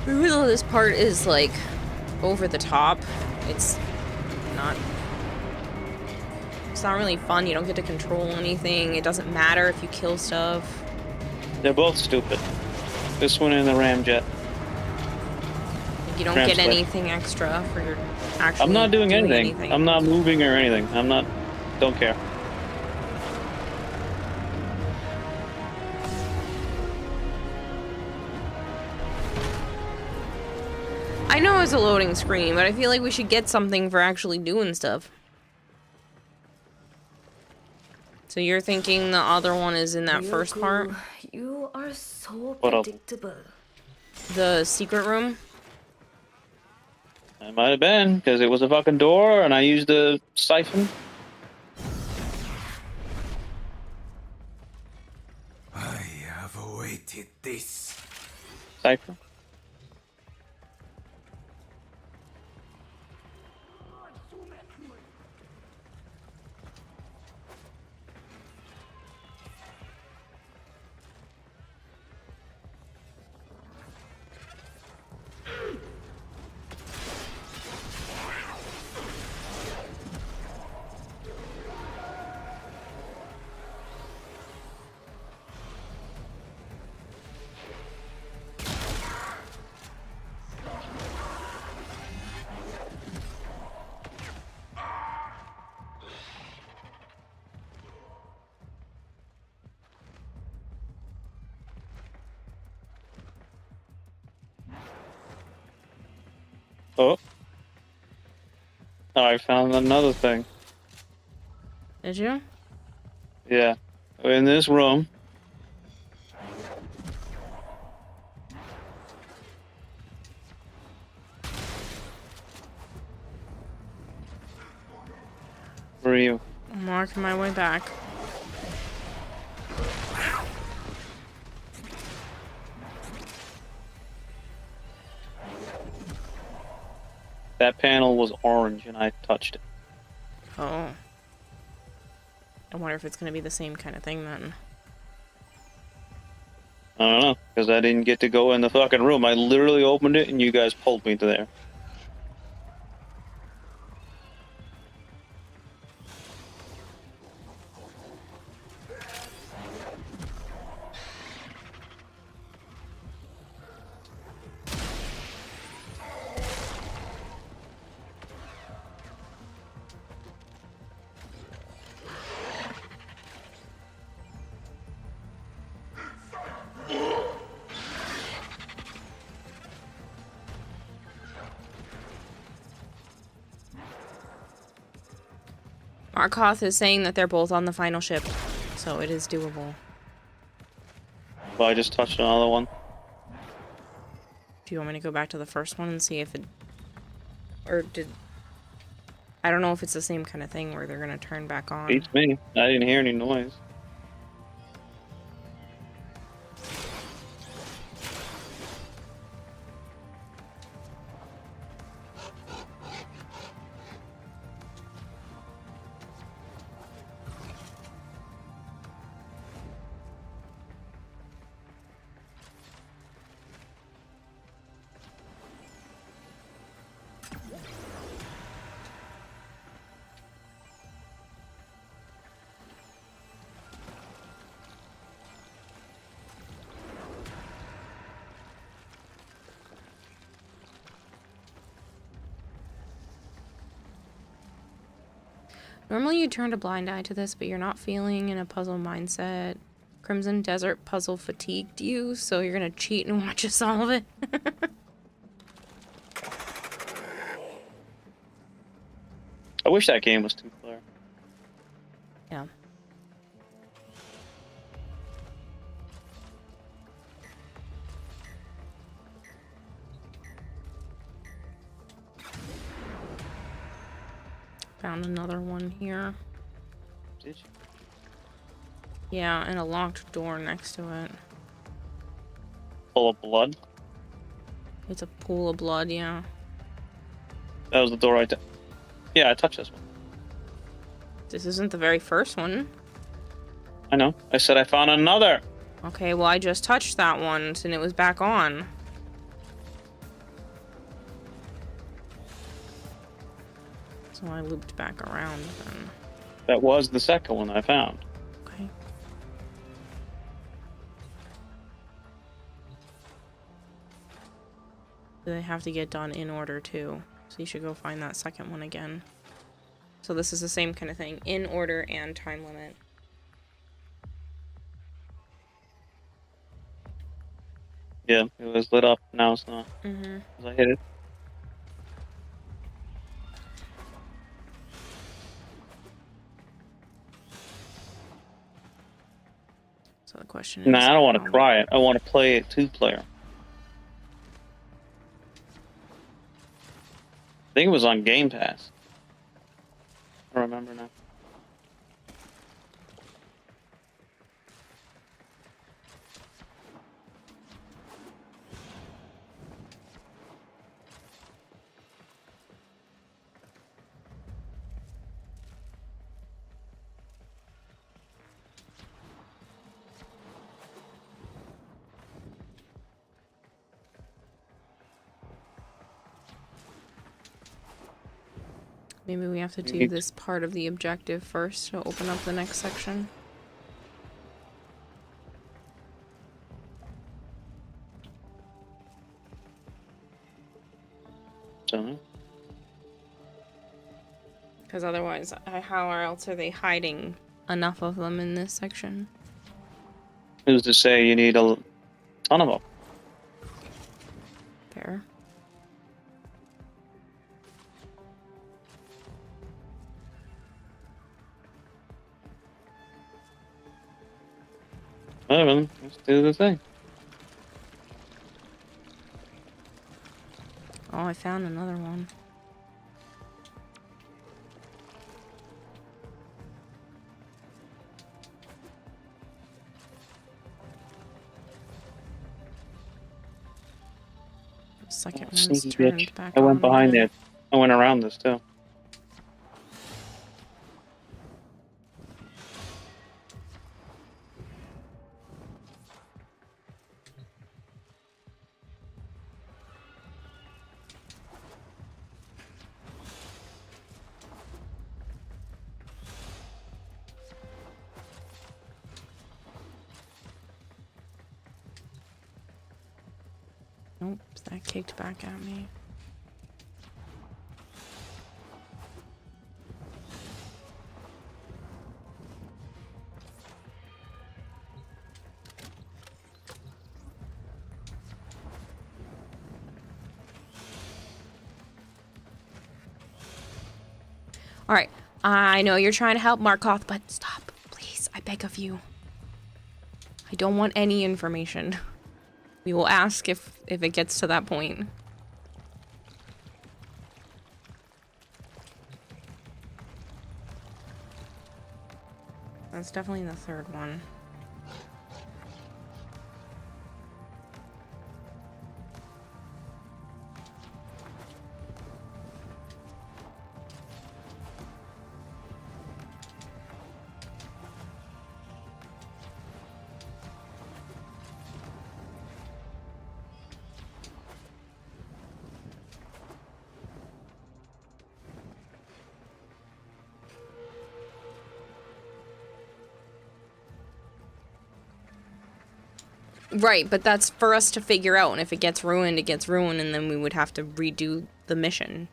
Even though this part is like over the top, it's not really fun. You don't get to control anything. It doesn't matter if you kill stuff. They're both stupid. This one and the ramjet. You don't get anything extra for your actually I'm not doing anything. I'm not moving or anything. Don't care. I know it's a loading screen, but I feel like we should get something for actually doing stuff. So you're thinking the other one is in that first part? Ryoko, you are so What else? predictable. The secret room? It might have been, because it was a fucking door, and I used a siphon. I have awaited this. Siphon? Oh. I found another thing. Did you? Yeah. In this room. Where are you? I'm marking my way back. That panel was orange and I touched it. Oh. I wonder if it's going to be the same kind of thing then. I don't know, because I didn't get to go in the fucking room. I literally opened it and you guys pulled me to there. Markoth is saying that they're both on the final ship, so it is doable. Well, I just touched another one. Do you want me to go back to the first one and see if it... Or did... I don't know if it's the same kind of thing where they're gonna turn back on. Beats me. I didn't hear any noise. Normally you turn a blind eye to this, but you're not feeling in a puzzle mindset. Crimson Desert puzzle fatigued you, so you're gonna cheat and watch us solve it. I wish that game was 2-player. Yeah. Found another one here. Did you? Yeah, and a locked door next to it. Full of blood? It's a pool of blood, yeah. That was the door right there. Yeah, I touched this one. This isn't the very first one. I know. I said I found another. Okay, well I just touched that one and it was back on. So I looped back around then. That was the second one I found. Okay. They have to get done in order too. So you should go find that second one again. So this is the same kind of thing. In order and time limit. Yeah, it was lit up. Now it's not. Mm-hmm. 'Cause I hit it. So the question is... Nah, I don't want to how- try it. I want to play it 2-player. I think it was on Game Pass. I don't remember now. Maybe we have to do Neat. this part of the objective first to open up the next section. So, Because otherwise, how else are they hiding enough of them in this section? who's to say you need a ton of them? Fair. Well, let's do the thing. Oh, I found another one. The second one's Sneaky turned bitch. back I went on behind again. it. I went around this too. Nope, that kicked back at me. Alright, I know you're trying to help Markoth, but stop, please, I beg of you. I don't want any information. We will ask if it gets to that point. That's definitely the third one. Right, but that's for us to figure out, and if it gets ruined, it gets ruined, and then we would have to redo the mission.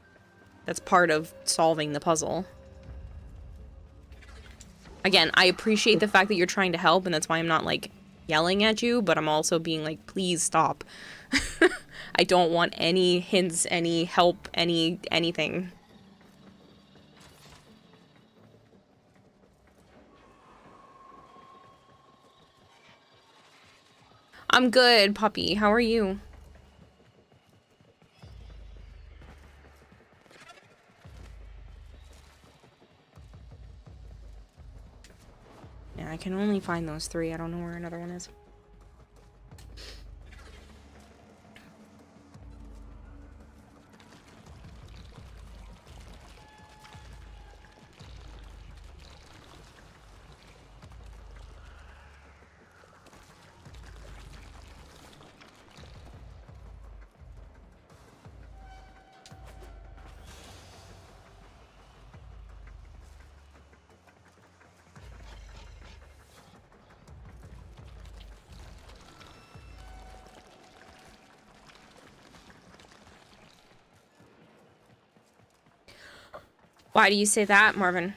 That's part of solving the puzzle. Again, I appreciate the fact that you're trying to help, and that's why I'm not, like, yelling at you, but I'm also being like, please stop. I don't want any hints, any help, anything. I'm good, puppy. How are you? Yeah, I can only find those three. I don't know where another one is. Why do you say that, Marvin?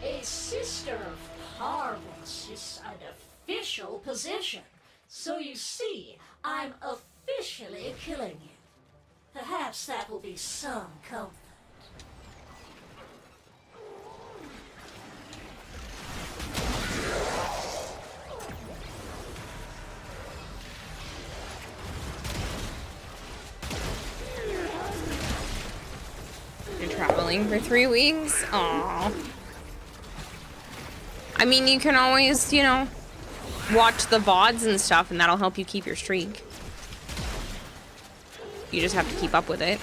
A sister of harvest is an official position. So you see, I'm officially killing you. Perhaps that will be some comfort. You're traveling for 3 weeks? Aww. I mean, you can always, you know, watch the VODs and stuff, and that'll help you keep your streak. You just have to keep up with it.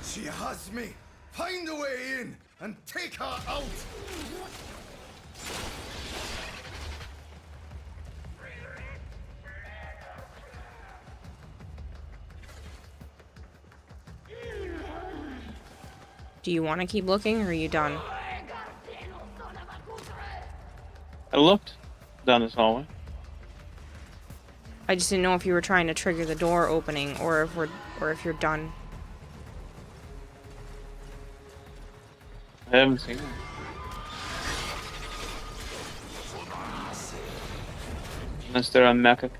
She has me. Find a way in and take her out. Do you want to keep looking, or are you done? I looked down this hallway. I just didn't know if you were trying to trigger the door opening, or if you're done. I haven't seen it. Unless they're on mecha.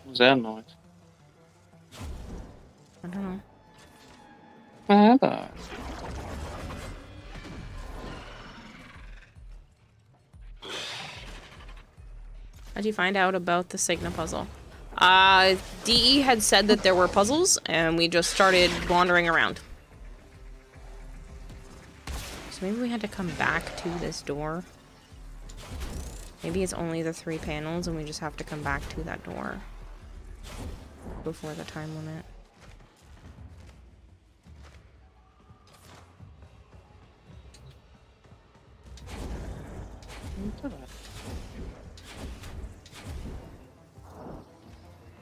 What was that noise? I don't know. How'd you find out about the Signa puzzle? DE had said that there were puzzles, and we just started wandering around. So maybe we had to come back to this door. Maybe it's only the 3 panels, and we just have to come back to that door before the time limit.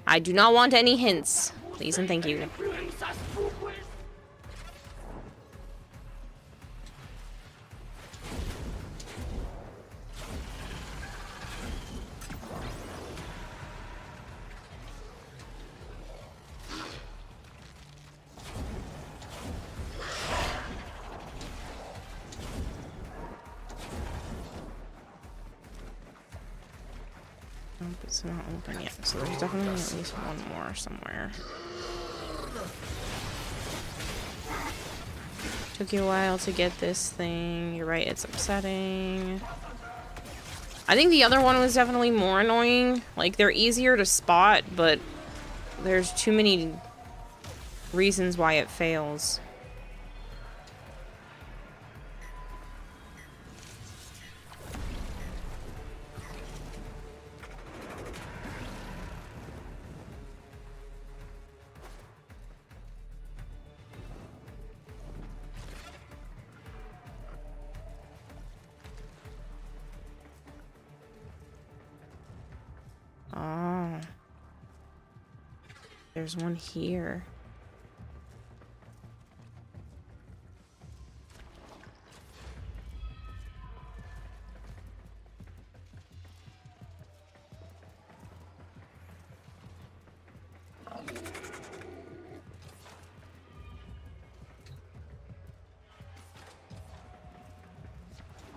I do not want any hints. Please and thank you. Nope, it's not open yet, so there's definitely at least one more somewhere. Took you a while to get this thing. You're right, it's upsetting. I think the other one was definitely more annoying. Like, they're easier to spot, but there's too many reasons why it fails. Oh. There's one here.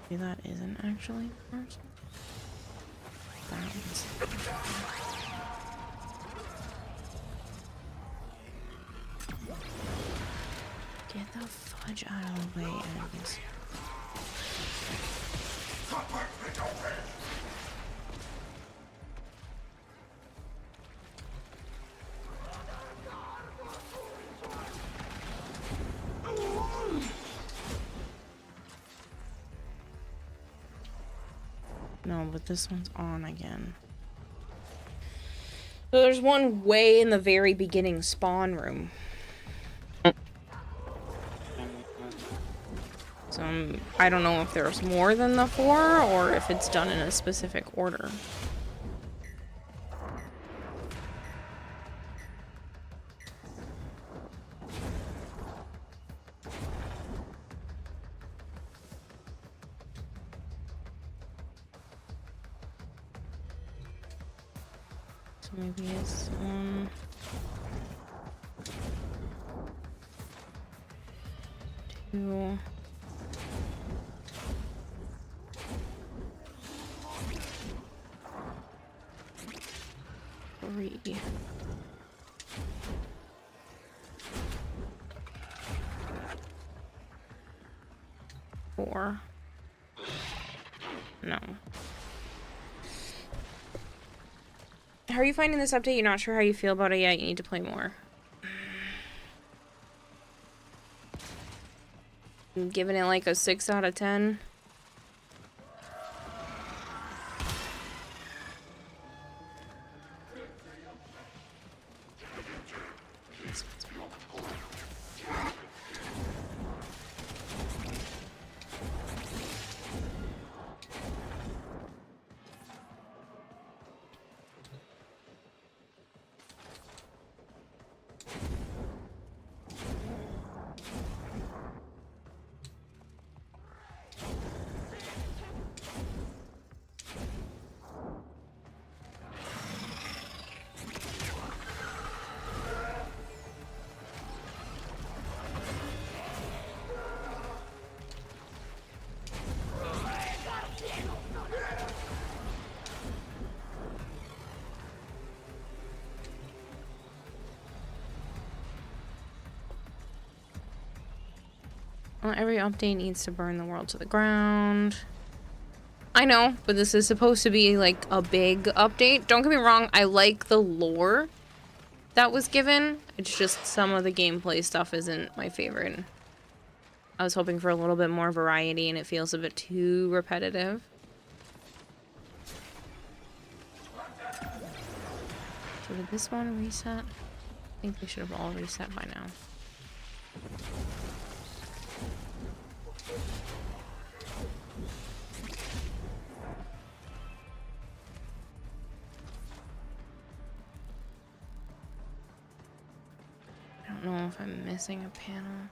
Maybe that isn't actually the first one. Get the fudge out of the way, enemies. No, but this one's on again. So there's one way in the very beginning spawn room. So I don't know if there's more than the 4 or if it's done in a specific order. So maybe it's 1, 2, 3. 4. No. How are you finding this update? You're not sure how you feel about it yet. You need to play more. I'm giving it like a 6 out of 10. Well, every update needs to burn the world to the ground. I know, but this is supposed to be like a big update. Don't get me wrong, I like the lore that was given. It's just some of the gameplay stuff isn't my favorite. I was hoping for a little bit more variety and it feels a bit too repetitive. So did this one reset? I think they should have all reset by now. I don't know if I'm missing a panel.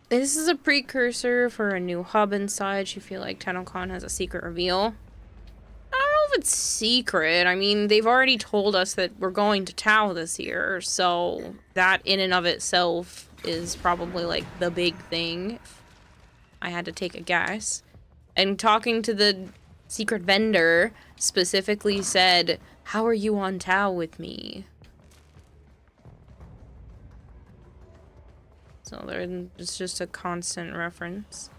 This is a precursor for a new hub inside. You feel like TennoCon has a secret reveal. I don't know if it's secret. I mean, they've already told us that we're going to Tau this year, so that in and of itself is probably like the big thing. I had to take a guess. And talking to the secret vendor specifically said, "How are you on Tau with me?" So it's just a constant reference.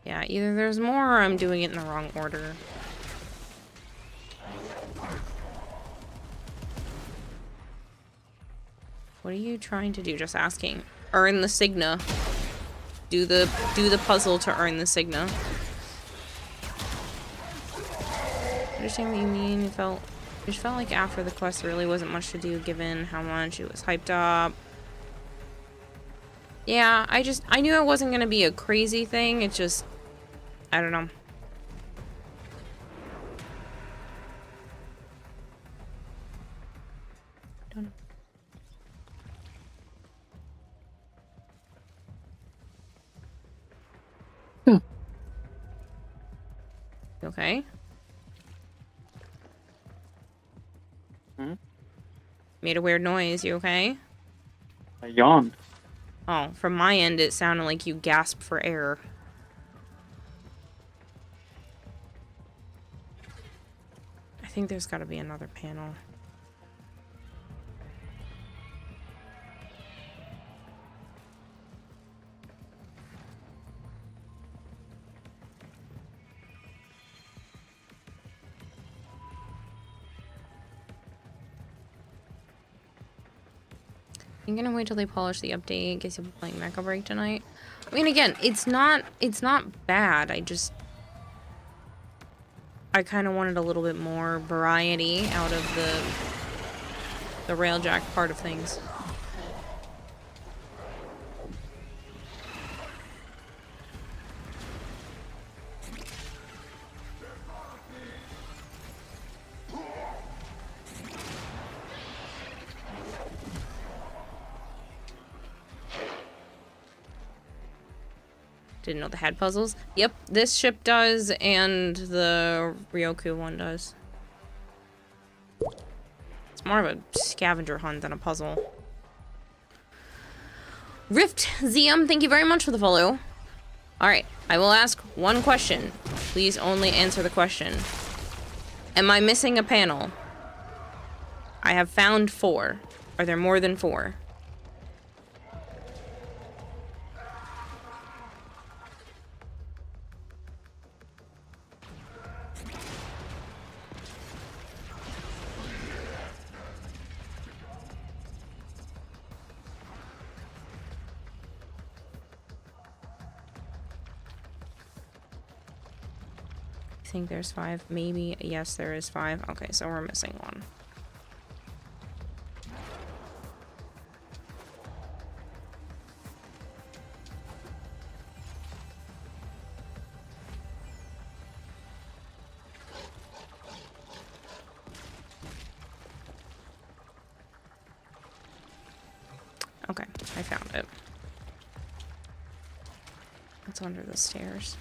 Yeah, either there's more or I'm doing it in the wrong order. What are you trying to do? Just asking. Earn the Signa. Do the puzzle to earn the Signa. Understand what you mean. It just felt like after the quest there really wasn't much to do given how much it was hyped up. Yeah, I knew it wasn't gonna be a crazy thing. It just, I don't know. Okay. Hmm? Made a weird noise. You okay? I yawned. Oh, from my end, it sounded like you gasped for air. I think there's got to be another panel. I'm gonna wait till they polish the update in case you'll be playing Mecha Break tonight. I mean, again, it's not bad. I kind of wanted a little bit more variety out of the railjack part of things. Didn't know they had puzzles. Yep, this ship does, and the Ryoku one does. It's more of a scavenger hunt than a puzzle. Rift Zium, thank you very much for the follow. Alright, I will ask one question. Please only answer the question. Am I missing a panel? I have found 4. Are there more than 4? I think there's 5. Maybe. Yes, there is 5. Okay, so we're missing 1. Okay, I found it. It's under the stairs.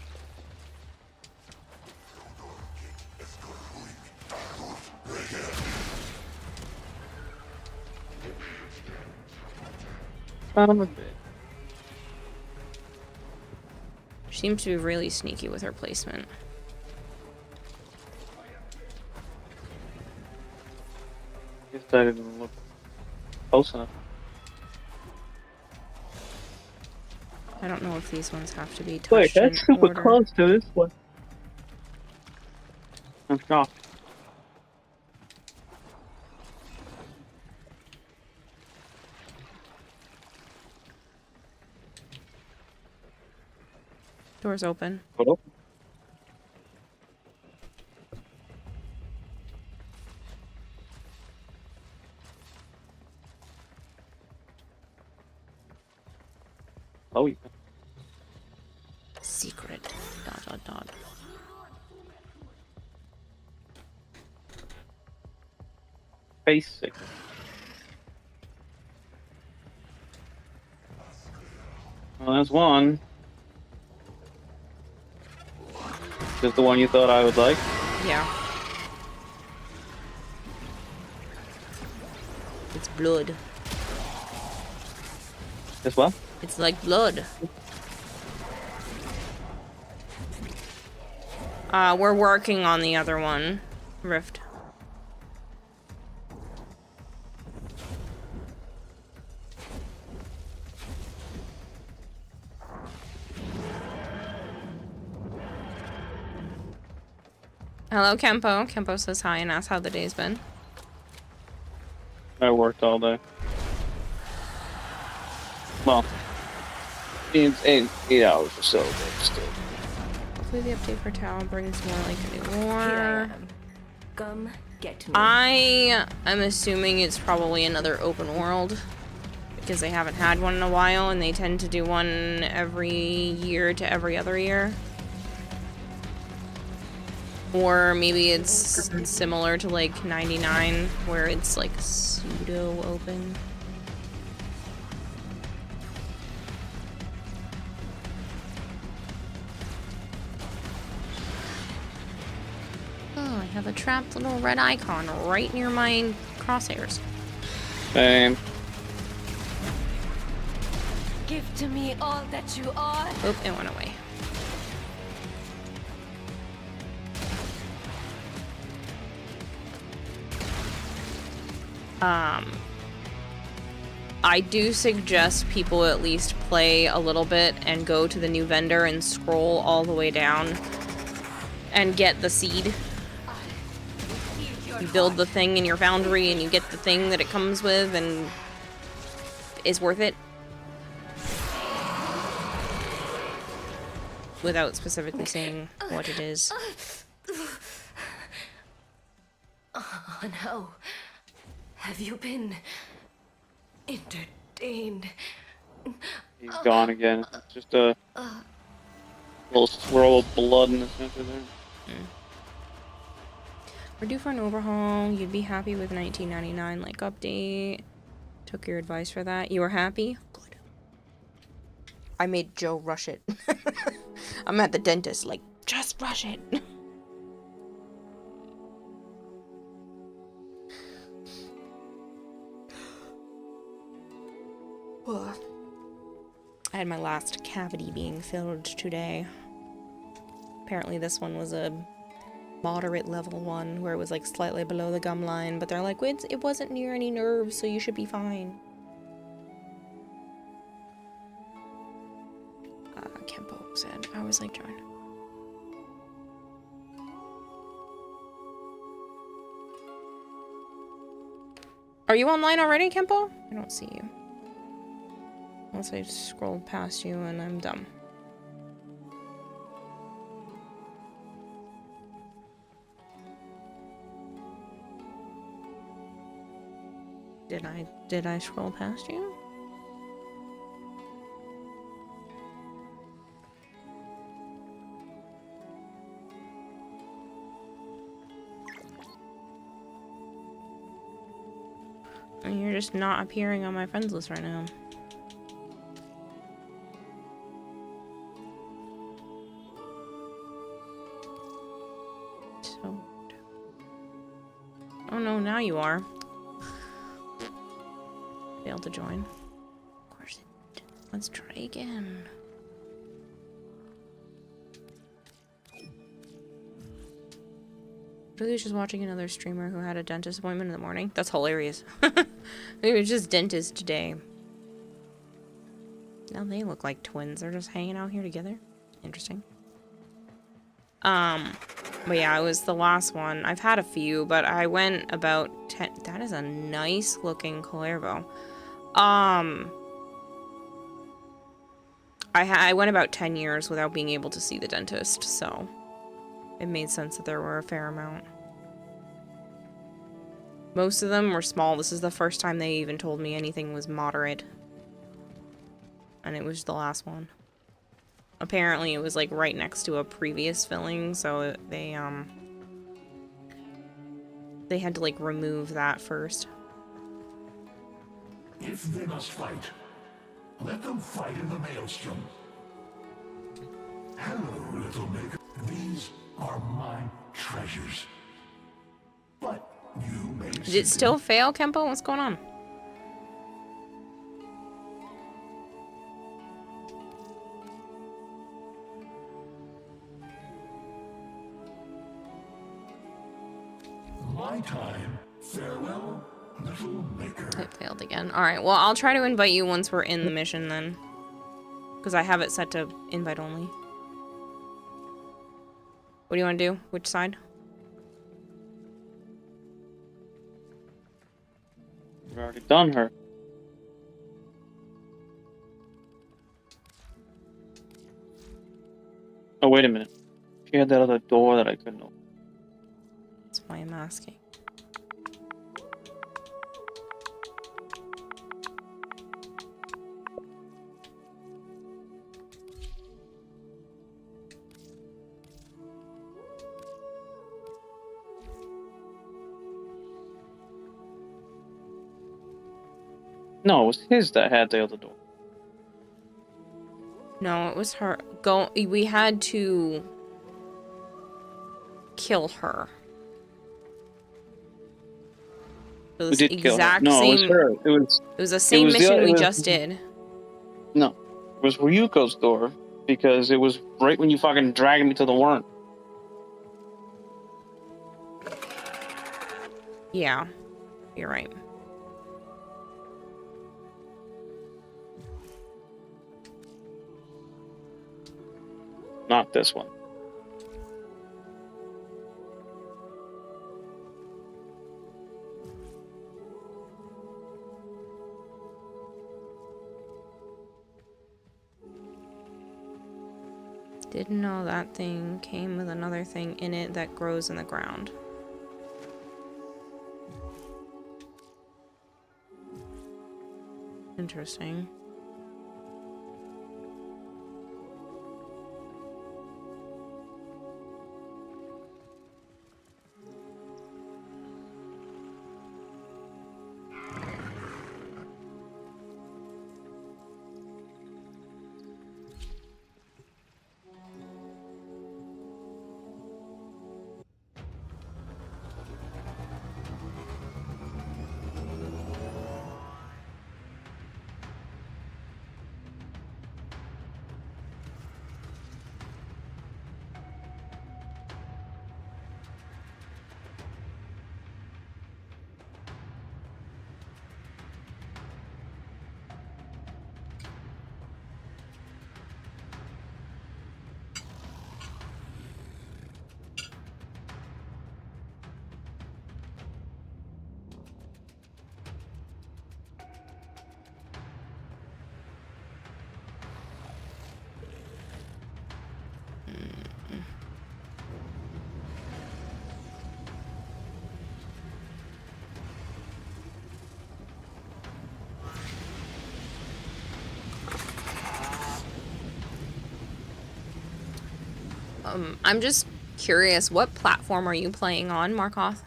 She seems to be really sneaky with her placement. Guess I didn't look close enough. I don't know if these ones have to be touched. Wait, that's super order. close to this one. I'm shocked. Doors open. Hold up. Oh, yeah. Secret. ... Basic. Well, there's one. Just the one you thought I would like? Yeah. It's blood. This one? It's like blood. We're working on the other one. Rift. Hello, Kempo. Kempo says hi and asks how the day's been. I worked all day. Well, it's 8 hours or so, but still. Hopefully the update for Tau brings more like a new war. Here I am. Come get me. I am assuming it's probably another open world. Because they haven't had one in a while and they tend to do one every year to every other year. Or maybe it's similar to like 99 where it's like pseudo open. Oh, I have a trapped little red icon right near my crosshairs. Same. Give to me all that you are. Oop, it went away. I do suggest people at least play a little bit and go to the new vendor and scroll all the way down and get the seed. You build the thing in your foundry and you get the thing that it comes with and is worth it. Without specifically saying what it is. Oh no. Have you been entertained? He's gone again. It's just a little swirl of blood in the center there. We're due for an overhaul. You'd be happy with 1999 like update. Took your advice for that. You were happy? Good. I made Joe rush it. I'm at the dentist, like, just rush it. I had my last cavity being filled today. Apparently this one was a moderate level one where it was like slightly below the gum line, but they're like, it wasn't near any nerves, so you should be fine. Kempo said, I was like, join. Are you online already, Kempo? I don't see you. Unless I scrolled past you and I'm dumb. Did I scroll past you? And you're just not appearing on my friends list right now. So. Oh no, now you are. Failed to join. Of course it did. Let's try again. Really was just watching another streamer who had a dentist appointment in the morning. That's hilarious. It was just dentist today. Now they look like twins. They're just hanging out here together. Interesting. But yeah, it was the last one. I've had a few, but I went about 10. That is a nice looking Calervo. I went about 10 years without being able to see the dentist, so it made sense that there were a fair amount. Most of them were small. This is the first time they even told me anything was moderate. And it was the last one. Apparently it was like right next to a previous filling, so they had to like remove that first. If they must fight, let them fight in the maelstrom. Hello, little maker. These are my treasures. But you may. Did it still fail, Kempo? What's going on? My time. Farewell, little maker. It failed again. Alright, well, I'll try to invite you once we're in the mission then. Because I have it set to invite only. What do you want to do? Which side? We've already done her. Oh, wait a minute. She had that other door that I couldn't open. That's why I'm asking. No, it was his that had the other door. No, it was her. We had to kill her. It was We did kill her. exact No, same. it was her. It was the same mission we just did. No, was Ryuko's door, because it was right when you fucking dragged me to the worm. Yeah, you're right. Not this one. Didn't know that thing came with another thing in it that grows in the ground. Interesting. I'm just curious, what platform are you playing on, Markoth?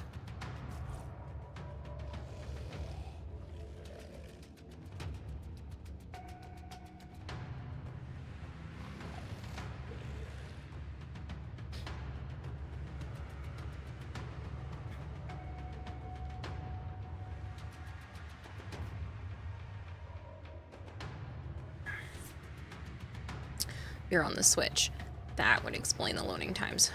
You're on the Switch. That would explain the loading times.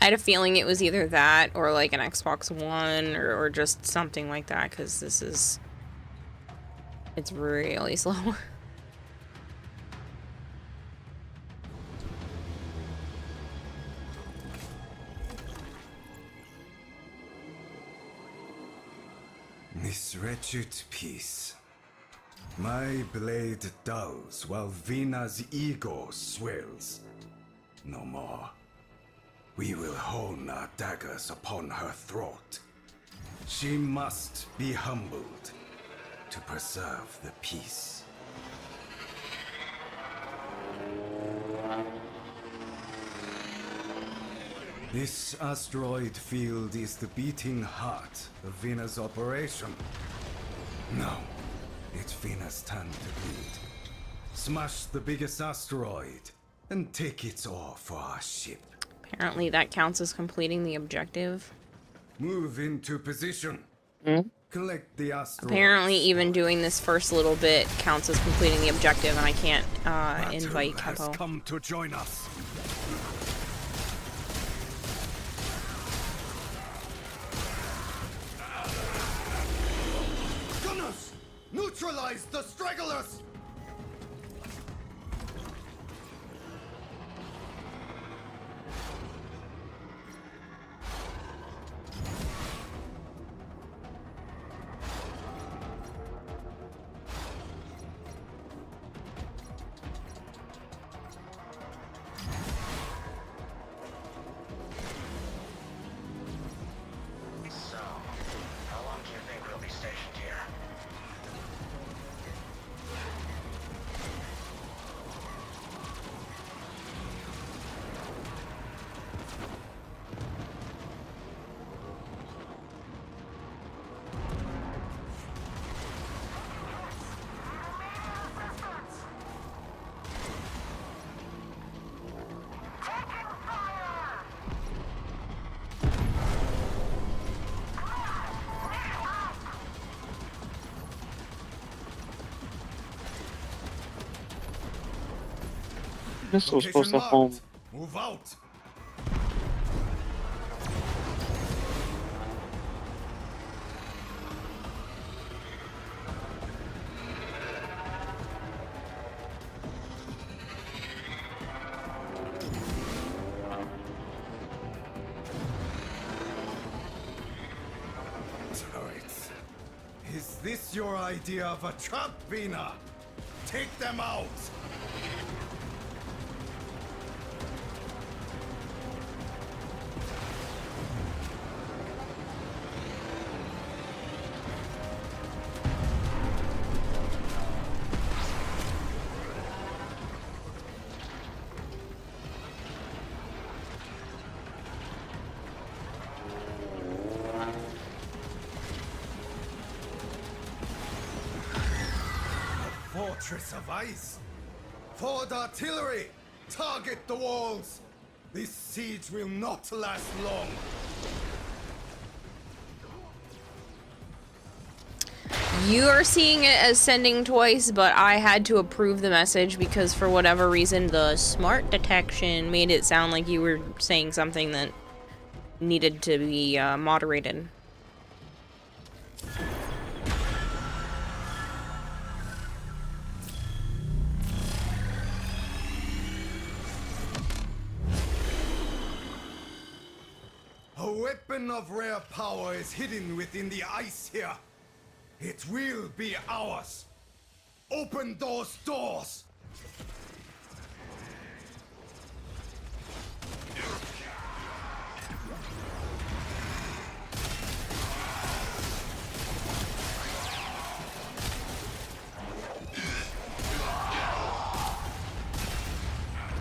I had a feeling it was either that or like an Xbox One or just something like that, because it's really slow. This wretched piece. My blade dulls while Vina's ego swells. No more. We will hone our daggers upon her throat. She must be humbled to preserve the peace. This asteroid field is the beating heart of Vina's operation. No, it's Vina's turn to bleed. Smash the biggest asteroid and take its ore for our ship. Apparently that counts as completing the objective. Move into position. Collect the asteroid. Apparently even doing this first little bit counts as completing the objective, and I can't invite Kempo. Come to join us. Gunners, neutralize the stragglers. This was supposed Location to home. marked. Move out. Turrets. Is this your idea of a trap, Vina? Take them out. Fortress of ice. Ford artillery. Target the walls. This siege will not last long. You are seeing it as sending twice, but I had to approve the message because for whatever reason the smart detection made it sound like you were saying something that needed to be moderated. A weapon of rare power is hidden within the ice here. It will be ours. Open those doors.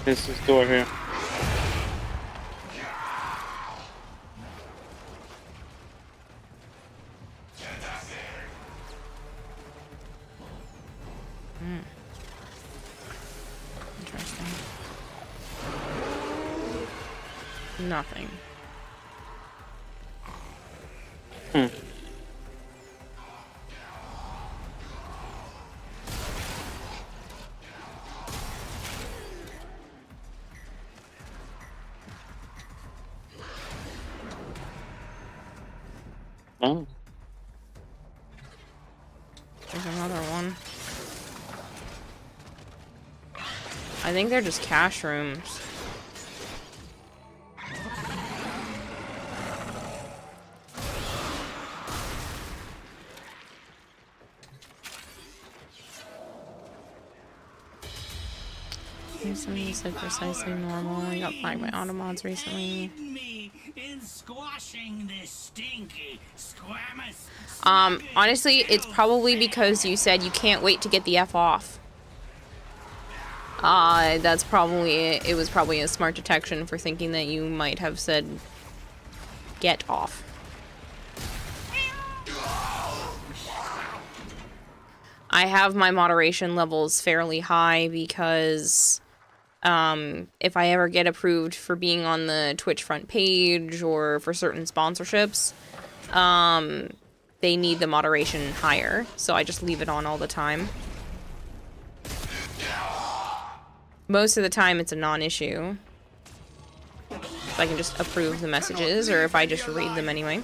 This is door here. Interesting. Nothing. Oh. There's another one. I think they're just cash rooms. Somebody said precisely normal. I got flagged by automods recently. Honestly, it's probably because you said you can't wait to get the F off. That's probably it. It was probably a smart detection for thinking that you might have said get off. I have my moderation levels fairly high because if I ever get approved for being on the Twitch front page or for certain sponsorships, they need the moderation higher, so I just leave it on all the time. Most of the time it's a non-issue. If I can just approve the messages, or if I just read them anyway.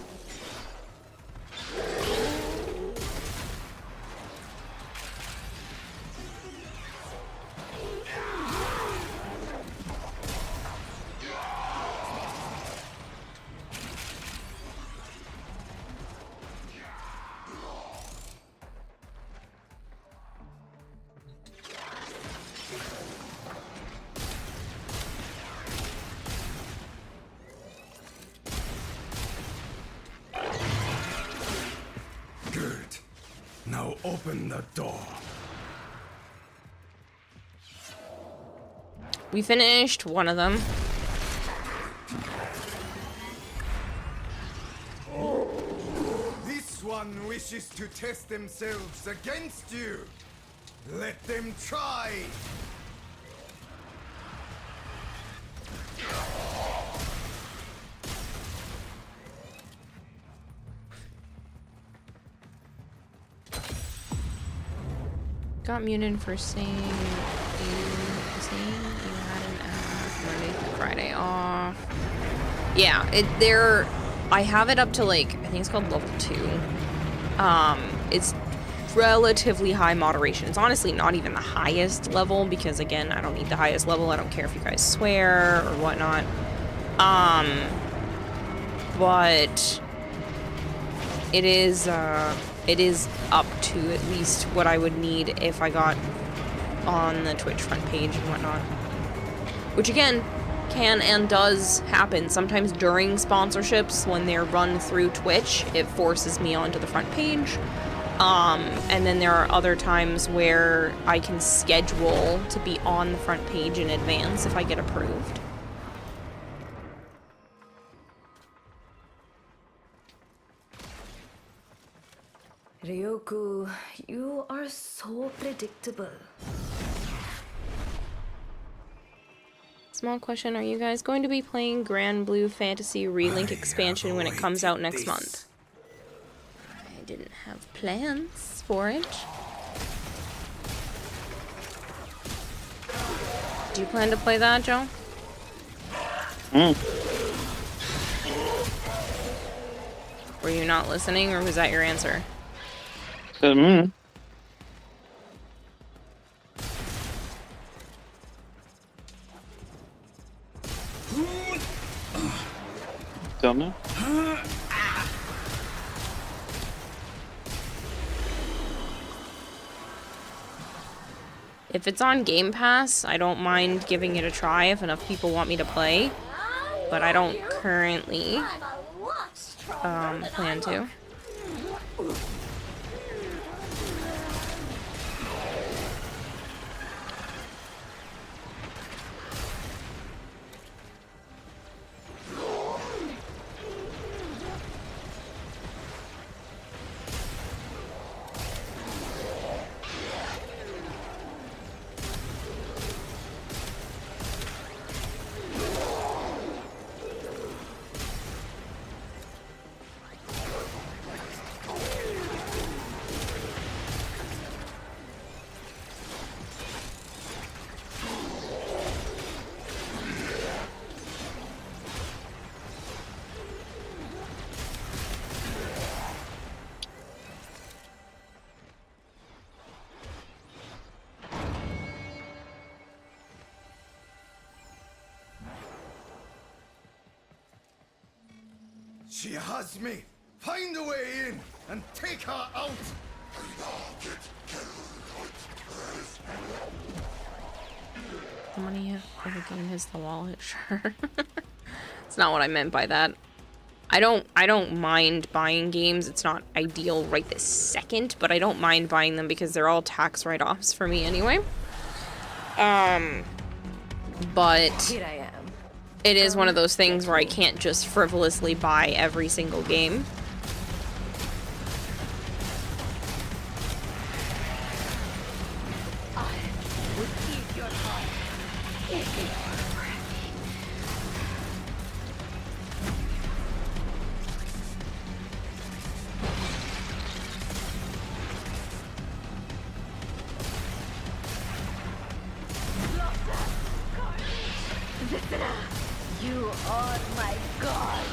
Now open the door. We finished one of them. This one wishes to test themselves against you. Let them try. Got muted for saying you had off. Yeah, I have it up to like, I think it's called level 2. It's relatively high moderation. It's honestly not even the highest level because again, I don't need the highest level. I don't care if you guys swear or whatnot. But it is up to at least what I would need if I got on the Twitch front page and whatnot. Which again, can and does happen. Sometimes during sponsorships, when they're run through Twitch, it forces me onto the front page. And then there are other times where I can schedule to be on the front page in advance if I get approved. Ryoku, you are so predictable. Small question, are you guys going to be playing Grand Blue Fantasy Relink expansion when it comes out next month? I didn't have plans for it. Do you plan to play that, Joe? Were you not listening, or was that your answer? Don't know. If it's on Game Pass, I don't mind giving it a try if enough people want me to play, but I don't currently plan to. She has me. Find a way in and take her out. The money of the game is the wallet, sure. It's not what I meant by that. I don't mind buying games. It's not ideal right this second, but I don't mind buying them because they're all tax write-offs for me anyway. But Here I am. it is one of those things where I can't just frivolously buy every single game. You are my god.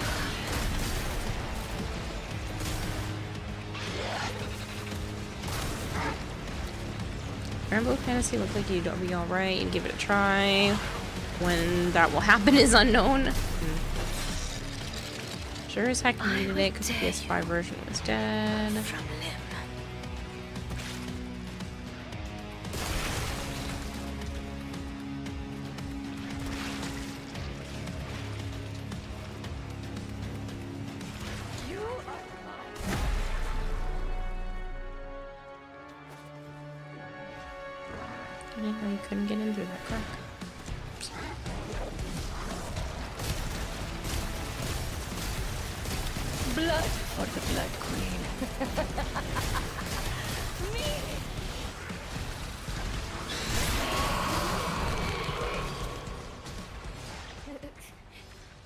Rainbow Fantasy looked like you'd be alright and give it a try. When that will happen is unknown. Sure as heck needed it because the PS5 version was dead. I didn't know you couldn't get into that crack. Blood for the Blood Queen. Me.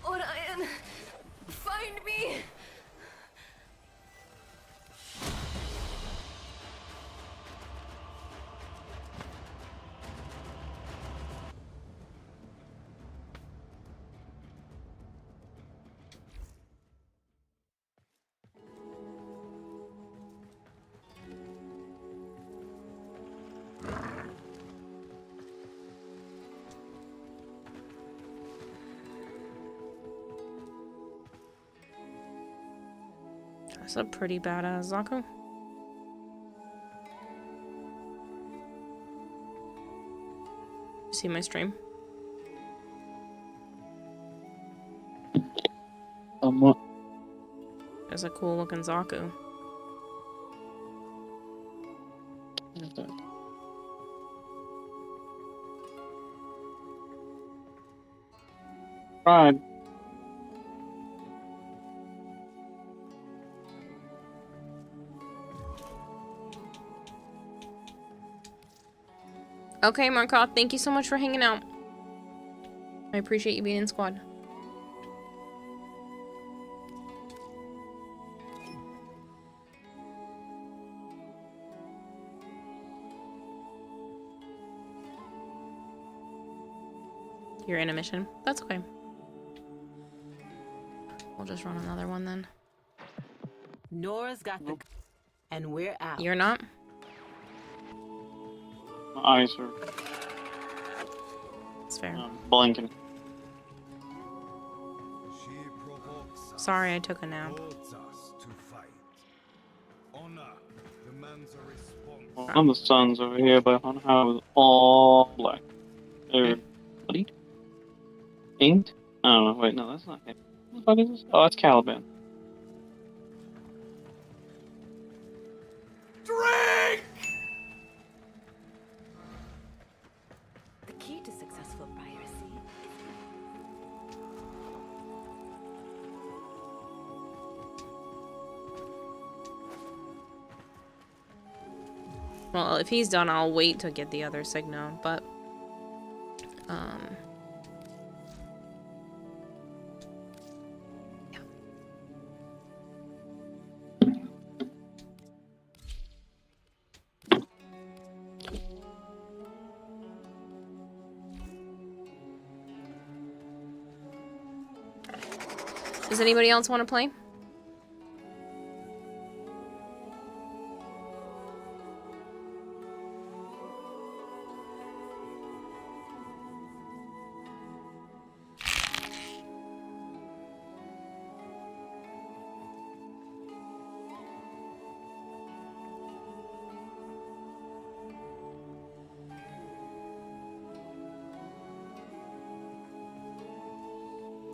Orion, find me. That's a pretty badass Zaku. See my stream? What? There's a cool looking Zaku. Pride. Okay, Markov, thank you so much for hanging out. I appreciate you being in squad. You're in a mission? That's okay. We'll just run another one then. Nora's got the... And we're out. You're not? My eyes are It's fair. blinking. She provokes us, Sorry I took a nap. holds us to fight. Honor demands a response. Well, I'm the suns over here, but on how is all black. They're bloodied? Inked? I don't know. Wait, no, that's not him. What the fuck is this? Oh, it's Caliban. Drink! The key to successful piracy Well, if he's done, I'll wait to get the other signal, but... yeah. Does anybody else want to play?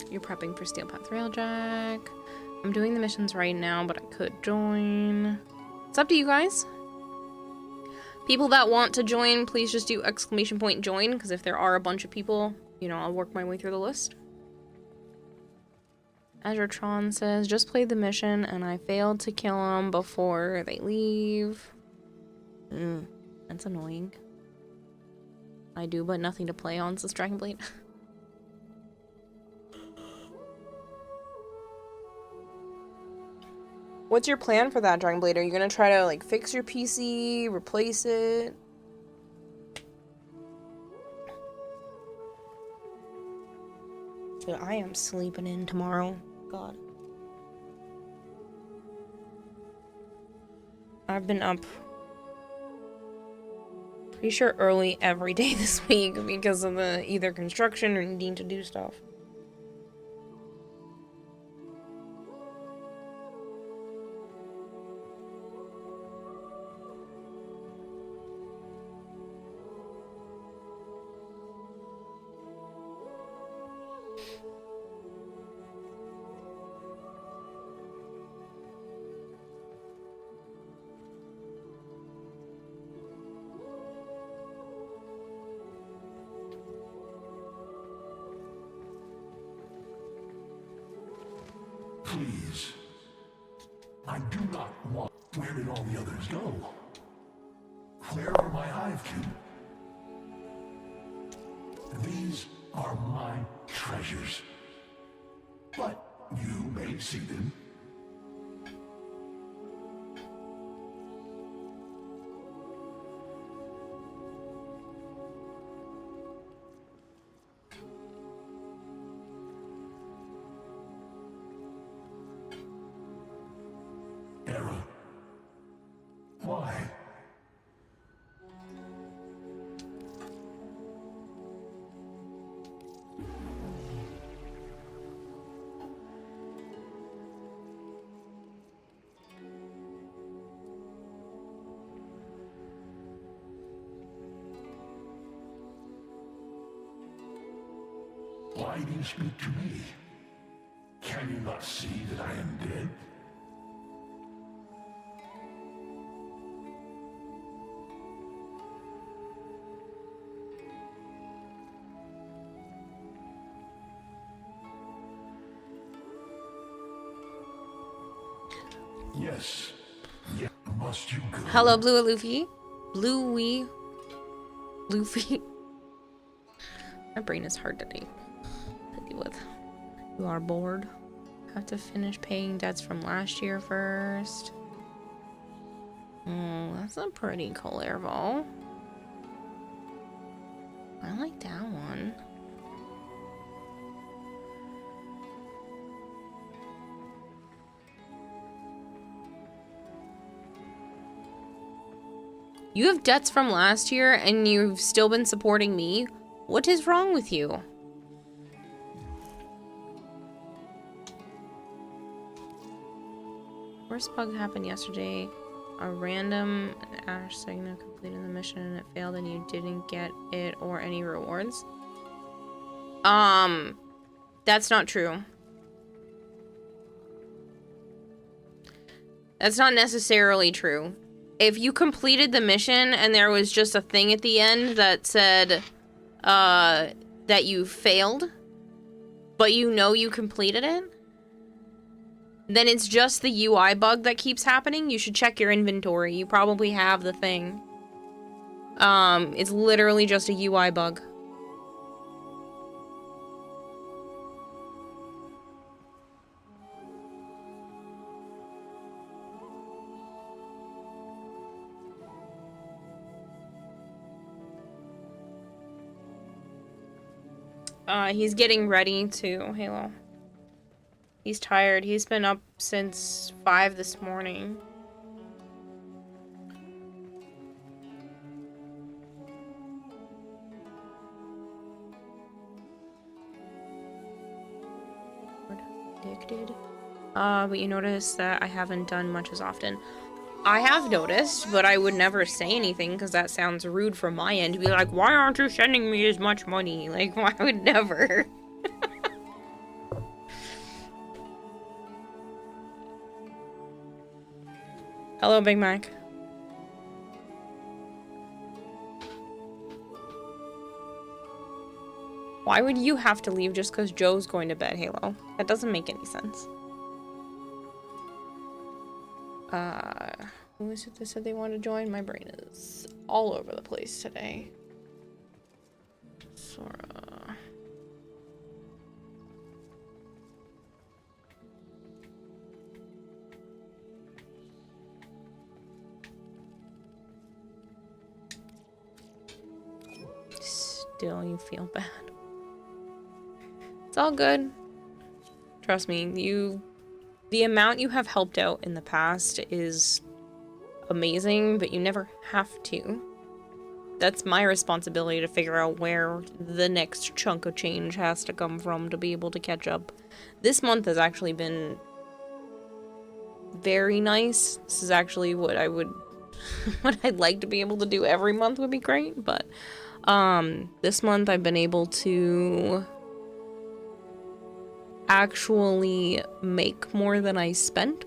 You're prepping for Steel Path Railjack. I'm doing the missions right now, but I could join. It's up to you guys. People that want to join, please just do ! Join, because if there are a bunch of people, you know, I'll work my way through the list. Azure says, just played the mission and I failed to kill them before they leave. That's annoying. I do, but nothing to play on, says Dragonblade. What's your plan for that, Dragonblade? Are you gonna try to, like, fix your PC, replace it? Dude, I am sleeping in tomorrow. God. I've been up pretty sure early every day this week because of the either construction or needing to do stuff. Please. I do not want... Where did all the others go? Where are my hive cube? These are my treasures. But you may see them. Error. Why? Why do you speak to me? Can you not see that I am dead? Yes. Yeah. Must you go? Hello, Blue Luffy. Bluey. Luffy. My brain is hard to deal with. You are bored. Have to finish paying debts from last year first. Oh, that's a pretty cool air ball. I like that one. You have debts from last year and you've still been supporting me? What is wrong with you? Worst bug happened yesterday. A random Ash signal completed the mission and it failed and you didn't get it or any rewards. That's not true. That's not necessarily true. If you completed the mission and there was just a thing at the end that said that you failed, but you know you completed it, then it's just the UI bug that keeps happening. You should check your inventory. You probably have the thing. It's literally just a UI bug. He's getting ready to Halo. He's tired. He's been up since 5 this morning. Addicted. But you notice that I haven't done much as often. I have noticed, but I would never say anything because that sounds rude from my end to be like, why aren't you sending me as much money? Like, I would never. Hello, Big Mac. Why would you have to leave just because Joe's going to bed, Halo? That doesn't make any sense. Who is it that said they want to join? My brain is all over the place today. Sora. Still, you feel bad. It's all good. Trust me, the amount you have helped out in the past is amazing, but you never have to. That's my responsibility to figure out where the next chunk of change has to come from to be able to catch up. This month has actually been very nice. This is actually what I would what I'd like to be able to do every month would be great, but this month I've been able to actually make more than I spent,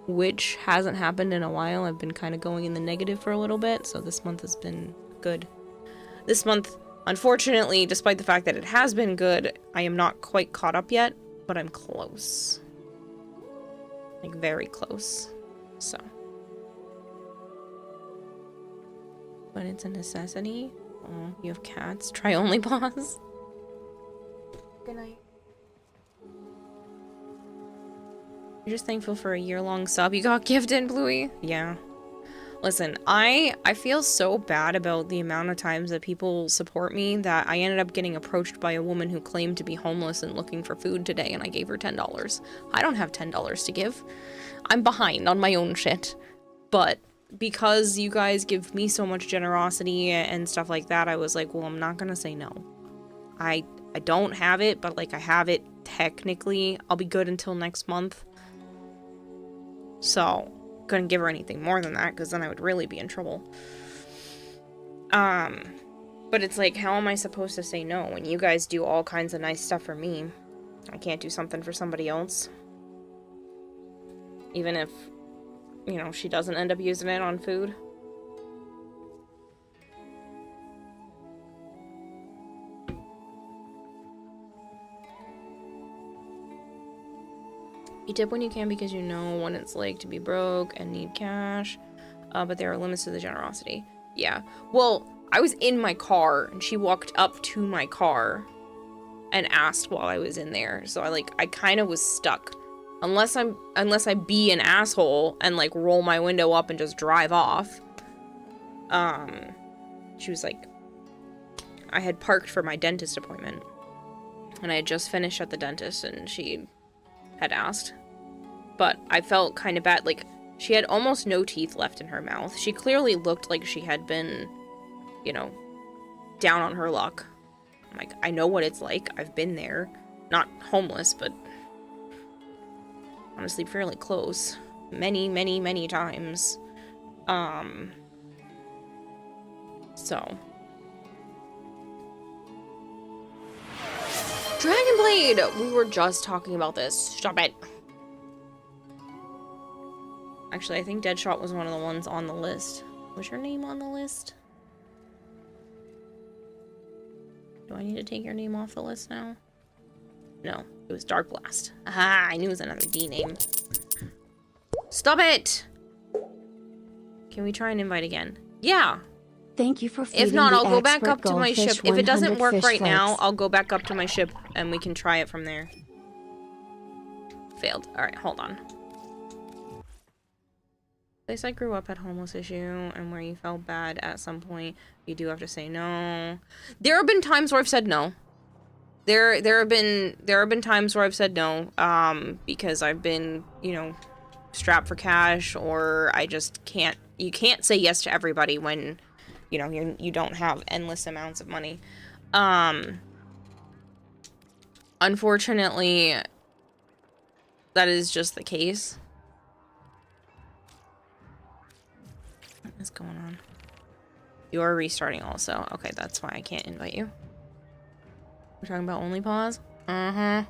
which hasn't happened in a while. I've been kind of going in the negative for a little bit, so this month has been good. This month, unfortunately, despite the fact that it has been good, I am not quite caught up yet, but I'm close. Like, very close. So. But it's a necessity. Oh, you have cats. Try only pause. Good night. You're just thankful for a year-long sub you got gifted, Bluey? Yeah. Listen, I feel so bad about the amount of times that people support me that I ended up getting approached by a woman who claimed to be homeless and looking for food today, and I gave her $10. I don't have $10 to give. I'm behind on my own shit. But because you guys give me so much generosity and stuff like that, I was like, well, I'm not gonna say no. I don't have it, but like I have it technically. I'll be good until next month. So, couldn't give her anything more than that because then I would really be in trouble. But But it's like, how am I supposed to say no when you guys do all kinds of nice stuff for me? I can't do something for somebody else. Even if, you know, she doesn't end up using it on food. You tip when you can because you know what it's like to be broke and need cash. But there are limits to the generosity. Yeah. Well, I was in my car and she walked up to my car and asked while I was in there. So I kind of was stuck. Unless I be an asshole and like roll my window up and just drive off. She was like, I had parked for my dentist appointment. And I had just finished at the dentist and she had asked. But I felt kind of bad. Like, she had almost no teeth left in her mouth. She clearly looked like she had been, you know, down on her luck. I'm like, I know what it's like. I've been there. Not homeless, but honestly fairly close. Many, many, many times. So. Dragonblade! We were just talking about this. Stop it. Actually, I think Deadshot was one of the ones on the list. Was your name on the list? Do I need to take your name off the list now? No, it was Dark Blast. Aha, I knew it was another D name. Stop it! Can we try and invite again? Yeah. Thank you for feeding If not, the I'll go back expert up to my goldfish ship. If it doesn't 100 work fish right now, flakes. I'll go back up to my ship and we can try it from there. Failed. Alright, hold on. Place I grew up had homeless issue, and where you felt bad at some point, you do have to say no. There have been times where I've said no. There have been times where I've said no, because I've been, you know, strapped for cash, or I just can't. You can't say yes to everybody when, you know, you don't have endless amounts of money. Unfortunately, that is just the case. What's going on? You are restarting also. Okay, that's why I can't invite you. We're talking about only pause? Uh-huh.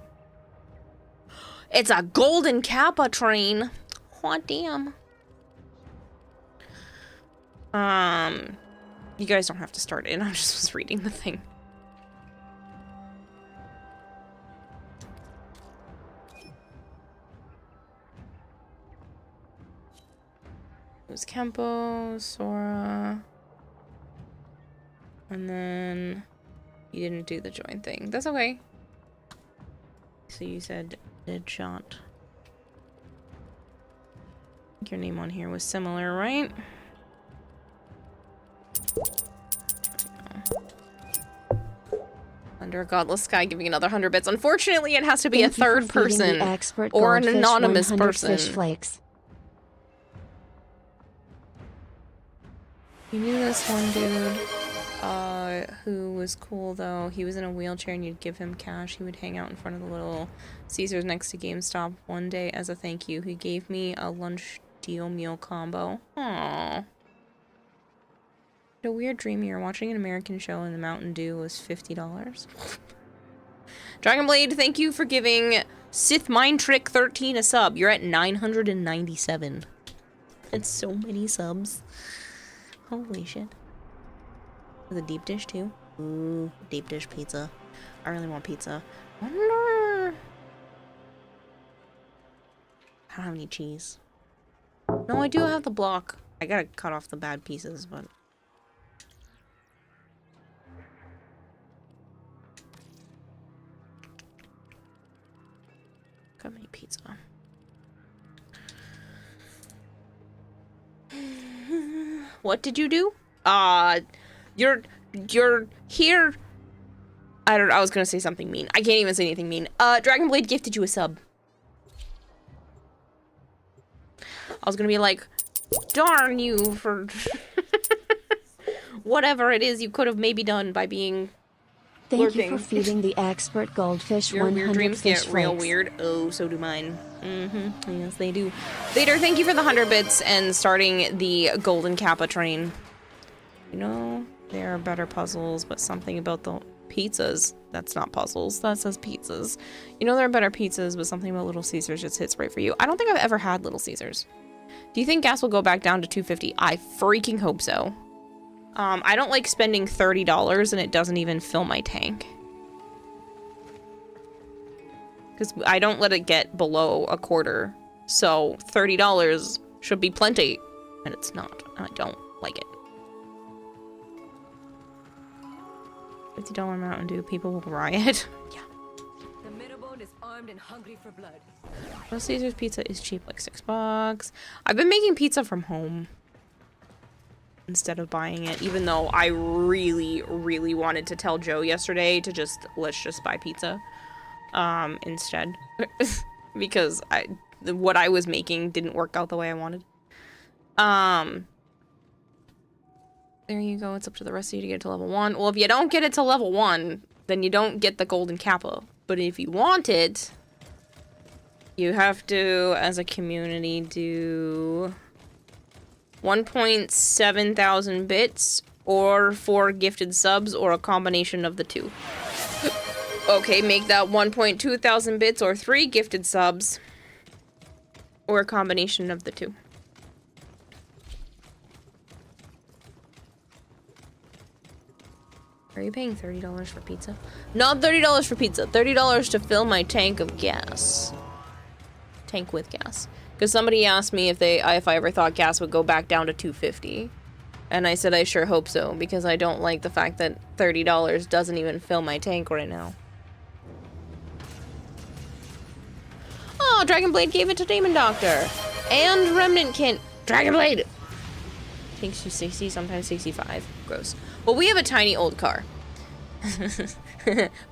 It's a golden Kappa train. Hot damn. You guys don't have to start it. I just was reading the thing. It was Kempo, Sora, and then you didn't do the join thing. That's okay. So you said Deadshot. I think your name on here was similar, right? Under a godless sky, giving another 100 bits. Unfortunately, it has to be a third person or an anonymous person. Fish flakes. You knew this one dude, who was cool though. He was in a wheelchair and you'd give him cash. He would hang out in front of the Little Caesars next to GameStop. One day, as a thank you, he gave me a lunch deal meal combo. Aww. A weird dream. You're watching an American show and the Mountain Dew was $50. Dragonblade, thank you for giving Sith Mind Trick 13 a sub. You're at 997. That's so many subs. Holy shit. With a deep dish too. Ooh, deep dish pizza. I really want pizza. Wonder. I don't have any cheese. No, I do have the block. I gotta cut off the bad pieces, but. Got me pizza. What did you do? You're here. I was gonna say something mean. I can't even say anything mean. Dragonblade gifted you a sub. I was gonna be like, darn you for whatever it is you could have maybe done by being Thank you for feeding the expert goldfish Your 100 weird dreams fish get real flakes. weird. Oh, so do mine. Yes, they do. Vader, thank you for the 100 bits and starting the golden Kappa train. You know, There are better puzzles, but something about the pizzas. That's not puzzles. That says pizzas. You know there are better pizzas, but something about Little Caesars just hits right for you. I don't think I've ever had Little Caesars. Do you think gas will go back down to $2.50? I freaking hope so. I don't like spending $30 and it doesn't even fill my tank. Because I don't let it get below a quarter. So $30 should be plenty. And it's not. I don't like it. $50 Mountain Dew, people will riot. Yeah. The Middlebone is armed and hungry for blood. Little Caesars pizza is cheap, like $6. I've been making pizza from home instead of buying it, even though I really, really wanted to tell Joe yesterday to let's just buy pizza instead. Because what I was making didn't work out the way I wanted. There you go. It's up to the rest of you to get to level 1. Well, if you don't get it to level 1, then you don't get the golden kappa. But if you want it, you have to, as a community, do 1.7 thousand bits or 4 gifted subs or a combination of the two. Okay, make that 1.2 thousand bits or 3 gifted subs or a combination of the two. Are you paying $30 for pizza? Not $30 for pizza. $30 to fill my tank of gas. Tank with gas. Because somebody asked me if I ever thought gas would go back down to $2.50. And I said I sure hope so, because I don't like the fact that $30 doesn't even fill my tank right now. Oh, Dragonblade gave it to Demon Doctor. And Remnant Kint. Dragonblade! Takes you 60, sometimes 65. Gross. Well, we have a tiny old car.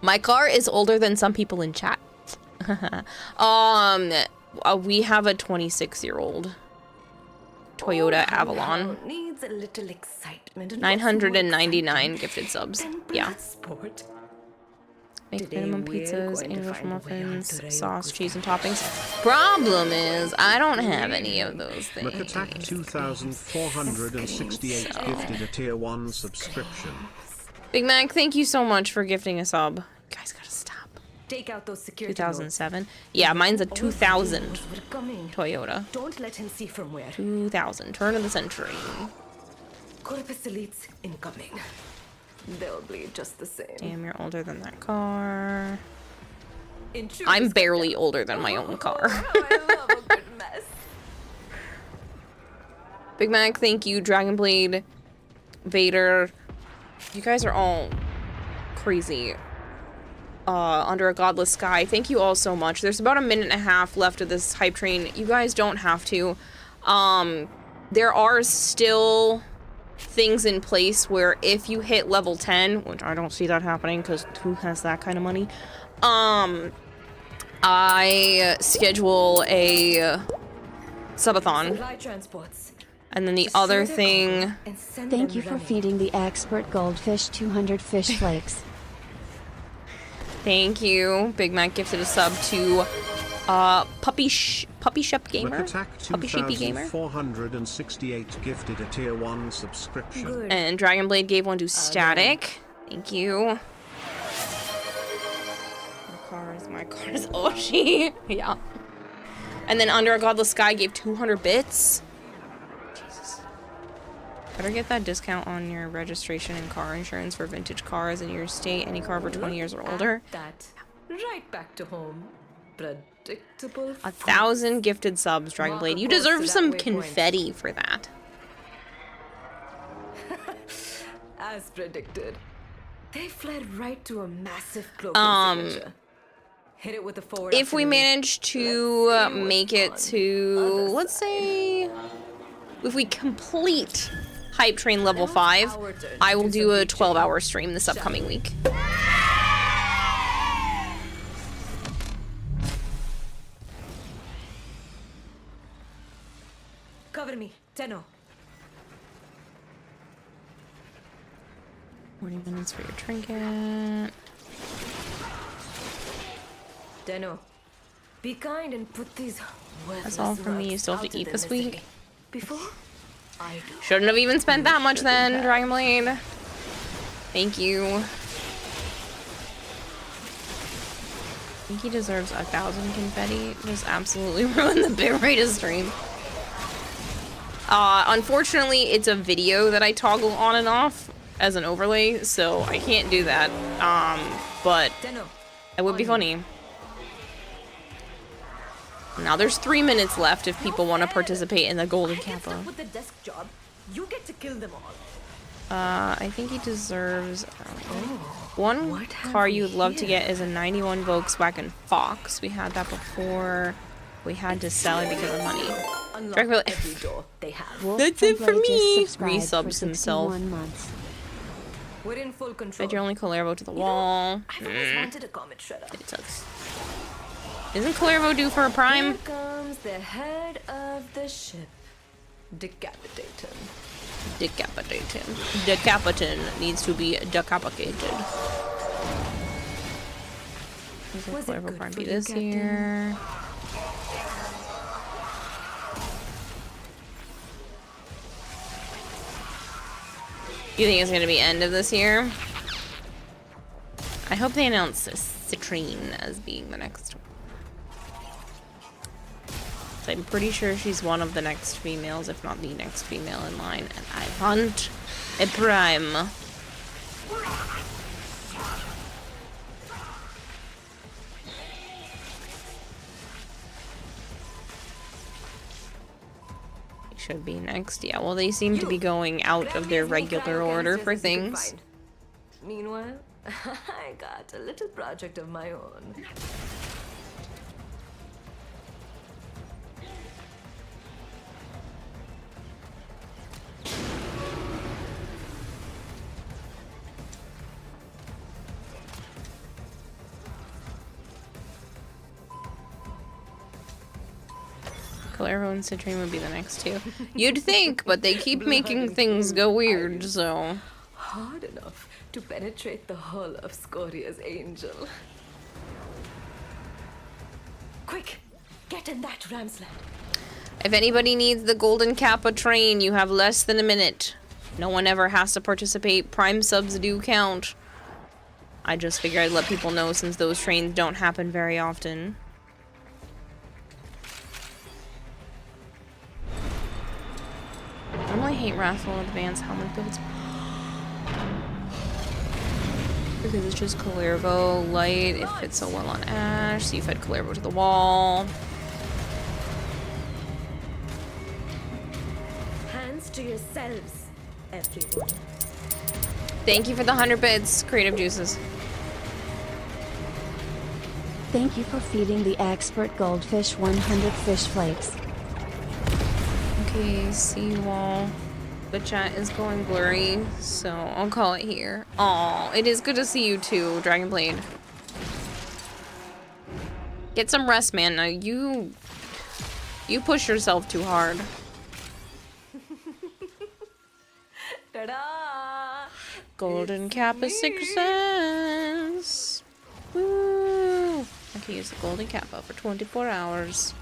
My car is older than some people in chat. We have a 26-year-old Toyota Avalon. Needs a little excitement. 999 gifted subs. Yeah. Sport. Make minimum pizzas, English muffins, sauce, cheese, and toppings. Problem is, I don't have any of those things. McAttack 2468 gifted a tier 1 subscription. Big Mac, thank you so much for gifting a sub. You guys gotta stop. Take out those security 2007. Yeah, mine's a 2000 Toyota. Don't let him see from where. 2000, turn of the century. Corpus Elites incoming. They'll bleed just the same. Damn, you're older than that car. I'm barely older than my own car. I love a good mess. Big Mac, thank you. Dragonblade, Vader. You guys are all crazy. Under a Godless Sky. Thank you all so much. There's about a minute and a half left of this hype train. You guys don't have to. There are still things in place where if you hit level 10, which I don't see that happening because who has that kind of money, I schedule a subathon. And then the other thing... Thank you for feeding the expert goldfish 200 fish flakes. Thank you. Big Mac gifted a sub to Puppy Shep Gamer. Puppy Sheepy Gamer. 468 gifted a tier 1 subscription. Good. And Dragonblade gave one to Static. Thank you. My car is Oshi. Yeah. And then Under a Godless Sky gave 200 bits. Jesus. Better get that discount on your registration and car insurance for vintage cars in your state. Any car over 20 years or older. That right back to home. Predictable. 1,000 gifted subs, Dragonblade. You deserve some confetti for that. As predicted, they fled right to a massive cloaking signature. Hit it with the forward. If we manage to make it to, let's say, if we complete Hype Train level 5, I will do a 12-hour stream this upcoming week. Cover me, Tenno. 40 minutes for your trinket. Tenno, be kind and put these. That's all for me. You still have to eat this week. Before I do. Shouldn't have even spent that much then, Dragonblade. Thank you. I think he deserves 1,000 confetti. Just absolutely ruined the bit rate of stream. Unfortunately, it's a video that I toggle on and off as an overlay, so I can't do that. But it would be funny. Now there's 3 minutes left if people want to participate in the golden kappa. With the desk job, you get to kill them all. I think he deserves one car you'd love to get is a 91 Volkswagen Fox. We had that before. We had to sell it because of money. Every door they have. That's it for me. Resubs himself. We're in full control. Bet you're only Calervo to the wall. I've always wanted a comet shredder. It sucks. Isn't Calervo due for a prime? Here comes the head of the ship. Decapitate him. Decapitate him. Decapitin needs to be decapitated. Was it good Prime for be you, this Captain? year. You think it's gonna be end of this year? I hope they announce Citrine as being the next one. So I'm pretty sure she's one of the next females, if not the next female in line, and I want a prime. It should be next, yeah. Well, they seem to be going out of their regular order for things. Meanwhile, I got a little project of my own. Calervo and Citrine would be the next two. You'd think, but they keep making things go weird, so... Hard enough to penetrate the hull of Scoria's angel. Quick, get in that ram sled. If anybody needs the Golden Kappa train, you have less than a minute. No one ever has to participate. Prime subs do count. I just figured I'd let people know since those trains don't happen very often. I normally hate Wrathful Advanced helmet builds. Because it's just Calervo light. It fits so well on Ash. So you fed Calervo to the wall. Hands to yourselves, everyone. Thank you for the 100 bits, Creative Juices. Thank you for feeding the expert goldfish 100 fish flakes. Okay, seawall. The chat is going blurry, so I'll call it here. Aw, it is good to see you too, Dragonblade. Get some rest, man. Now you push yourself too hard. Ta-da! Golden Kappa success. Woo! I can use the Golden Kappa for 24 hours.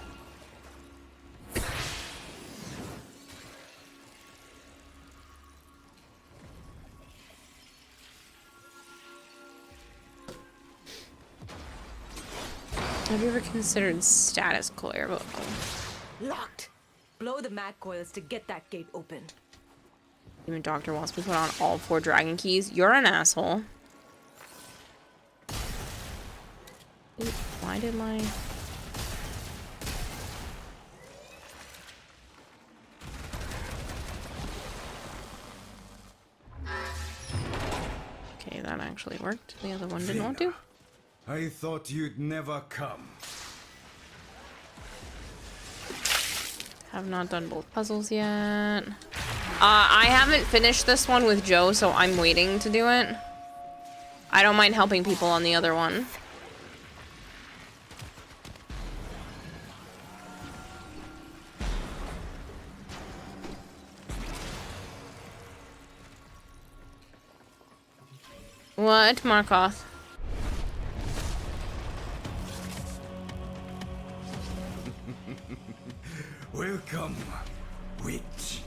Have you ever considered status Calervo? Locked. Blow the mag coils to get that gate open. Even Doctor wants me to put on all 4 dragon keys. You're an asshole. Why did my... Okay, that actually worked. The other one didn't want to. I thought you'd never come. Have not done both puzzles yet. I haven't finished this one with Joe, so I'm waiting to do it. I don't mind helping people on the other one. What, Markoth? Welcome, witch.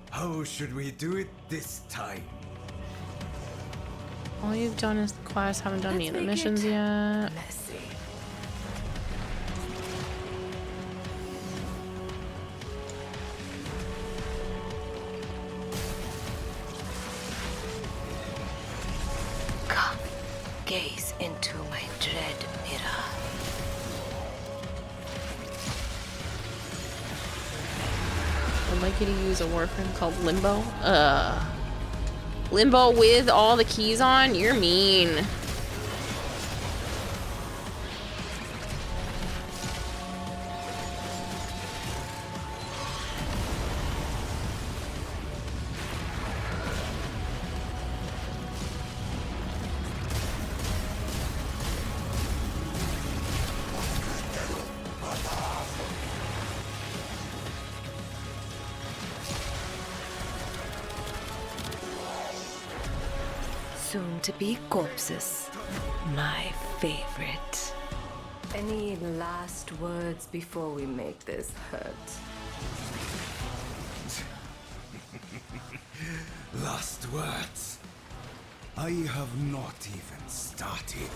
How should we do it this time? All you've done is the quest, haven't done any of the missions yet. Messy. Come, gaze into my dread mirror. I'd like you to use a Warframe called Limbo. Limbo with all the keys on? You're mean. Soon to be corpses. My favorite. Any last words before we make this hurt? Last words. I have not even started.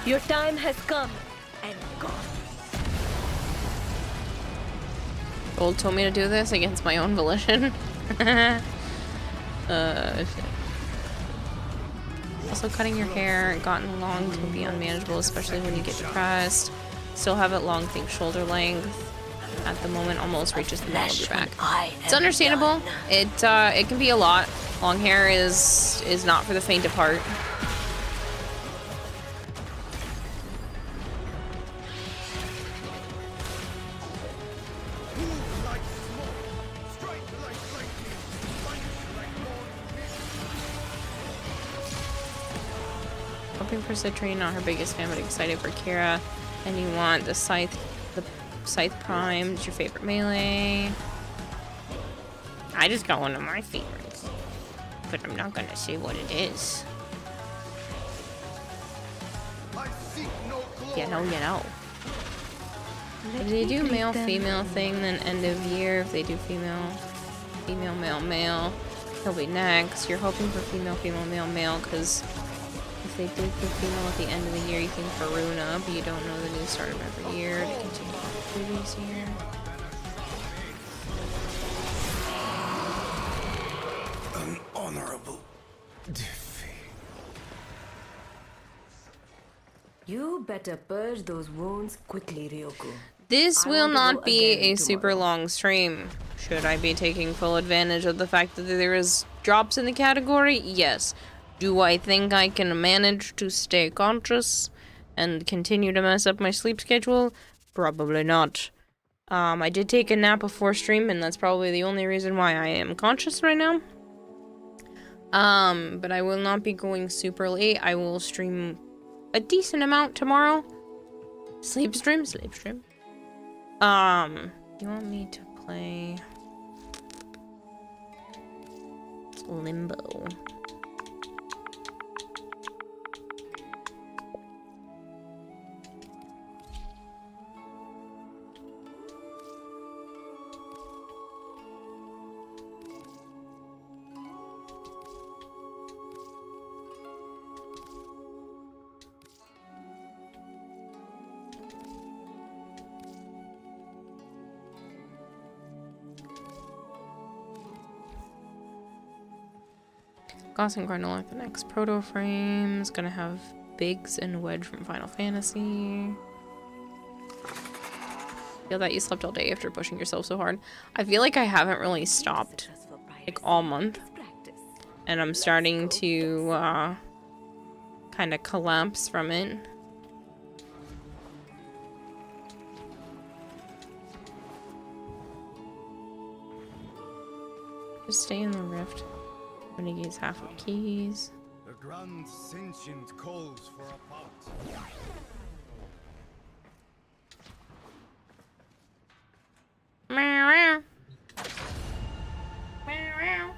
Your time has come and gone. Gold told me to do this against my own volition. Shit. Also, cutting your hair gotten long can be unmanageable, especially when you get depressed. Still have it long, think shoulder length. At the moment, almost reaches the middle of your back. It's understandable. It can be a lot. Long hair is not for the faint of heart. Hoping for Citrine, not her biggest fan, but excited for Kira. And you want the Scythe Prime. It's your favorite melee. I just got one of my favorites, but I'm not gonna say what it is. You know. If they do male female thing, then end of year. If they do female male male, he'll be next. You're hoping for female male male because if they did the female at the end of the year, you think Faruna, but you don't know the new start of every year to continue the previous year. An honorable defeat. You better purge those wounds quickly, Ryoku. This will not be a super long stream. Should I be taking full advantage of the fact that there is drops in the category? Yes. Do I think I can manage to stay conscious and continue to mess up my sleep schedule? Probably not. I did take a nap before stream, and that's probably the only reason why I am conscious right now. But I will not be going super late. I will stream a decent amount tomorrow. Sleep stream. You want me to play Limbo? Goss and Grendel the next proto frame is gonna have Biggs and Wedge from Final Fantasy. Feel that you slept all day after pushing yourself so hard. I feel like I haven't really stopped like all month, and I'm starting to kind of collapse from it. Just stay in the rift. Renegades half of keys. The grand sentient calls for a pot. Meow. Meow. Meow.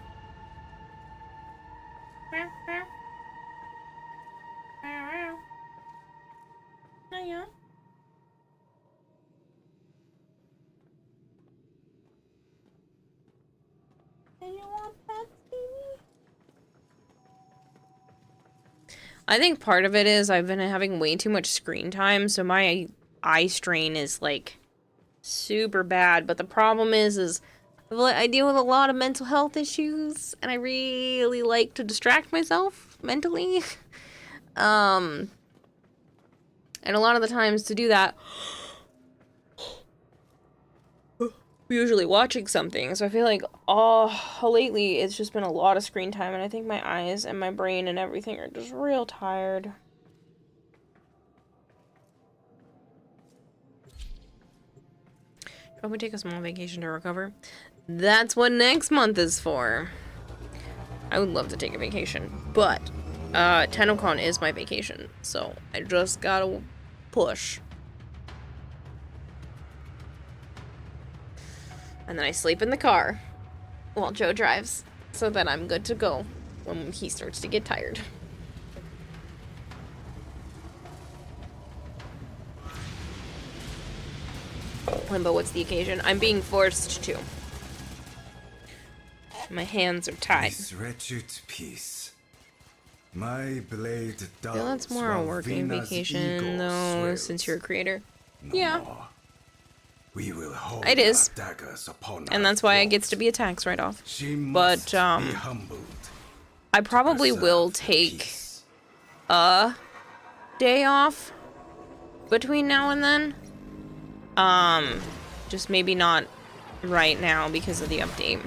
Meow. Hiya. you want pets, baby? I think part of it is I've been having way too much screen time, so my eye strain is like super bad. But the problem is I deal with a lot of mental health issues, and I really like to distract myself mentally. And a lot of the times to do that, I'm usually watching something. So I feel like, lately it's just been a lot of screen time, and I think my eyes and my brain and everything are just real tired. Probably take a small vacation to recover. That's what next month is for. I would love to take a vacation, but TennoCon is my vacation, so I just gotta push. And then I sleep in the car while Joe drives, so that I'm good to go when he starts to get tired. Limbo, what's the occasion? I'm being forced to. My hands are tied. This wretched piece. My blade I feel that's more a working vacation, though, since you're a creator. Yeah. We will hold it is. Daggers upon and that's why it gets to be a tax write-off. But, I probably will take a day off between now and then. Just maybe not right now because of the update.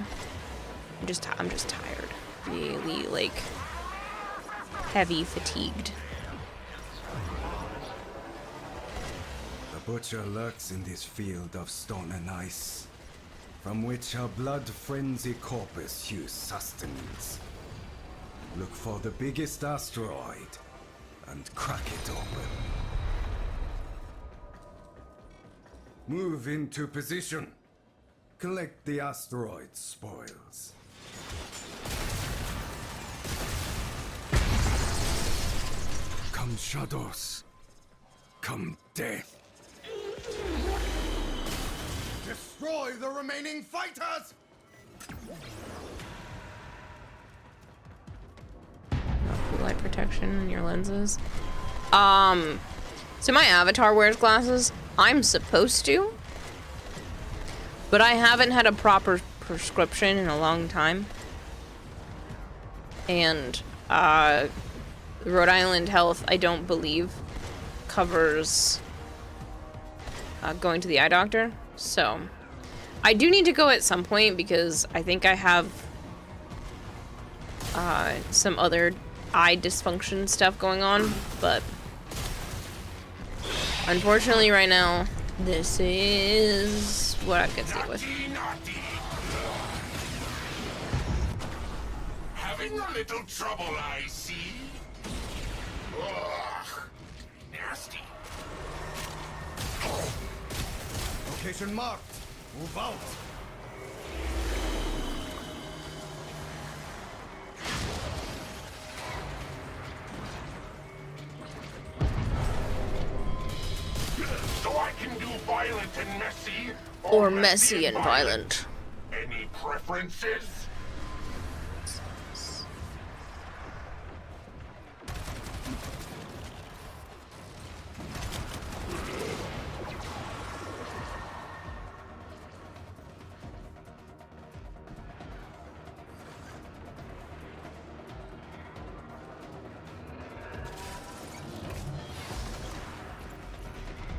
I'm just tired. Really, like, heavy fatigued. The butcher lurks in this field of stone and ice, from which her blood-frenzy corpus hews sustenance. Look for the biggest asteroid and crack it open. Move into position. Collect the asteroid spoils. Come shadows. Come death. Destroy the remaining fighters! Light protection in your lenses. So my avatar wears glasses. I'm supposed to, but I haven't had a proper prescription in a long time. And Rhode Island Health, I don't believe, covers going to the eye doctor. So I do need to go at some point because I think I have some other eye dysfunction stuff going on, but unfortunately right now this is what I can deal with. Having a little trouble, I see. Ugh, nasty. Location marked. Move out. So I can do violent and messy, or messy and violent. Any preferences?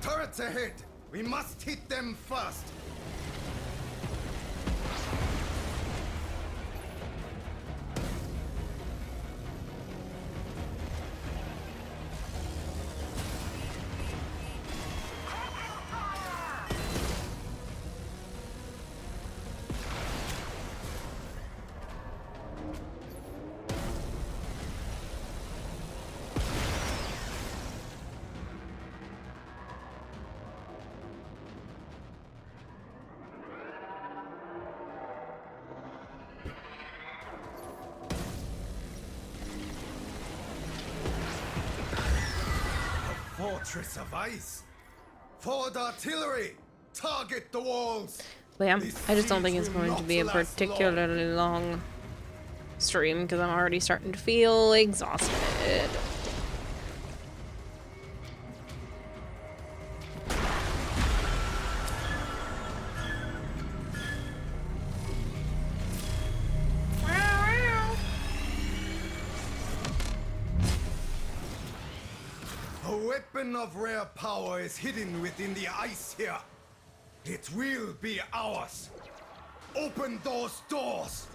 Turrets ahead! We must hit them first! Fortress of ice! Forward artillery! Target the walls! But yeah, I just don't think it's going to be a particularly long stream because I'm already starting to feel exhausted. A weapon of rare power is hidden within the ice here. It will be ours. Open those doors.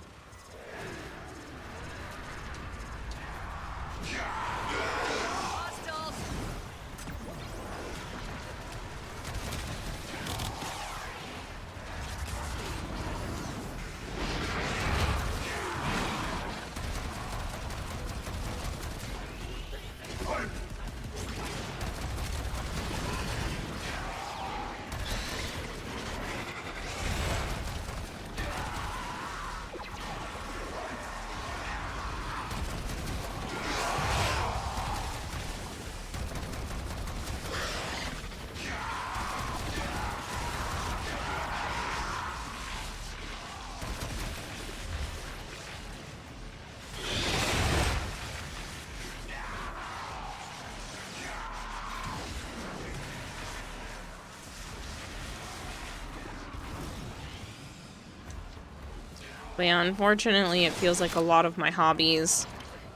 But yeah, unfortunately, it feels like a lot of my hobbies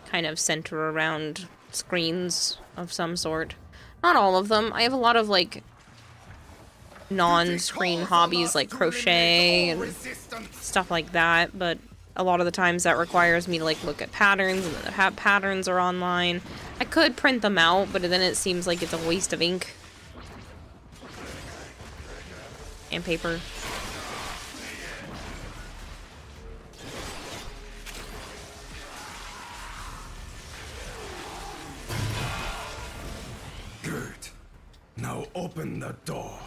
kind of center around screens of some sort. Not all of them. I have a lot of, like, non-screen hobbies like crochet and stuff like that, but a lot of the times that requires me to, like, look at patterns, and the patterns are online. I could print them out, but then it seems like it's a waste of ink and paper. Now open the door.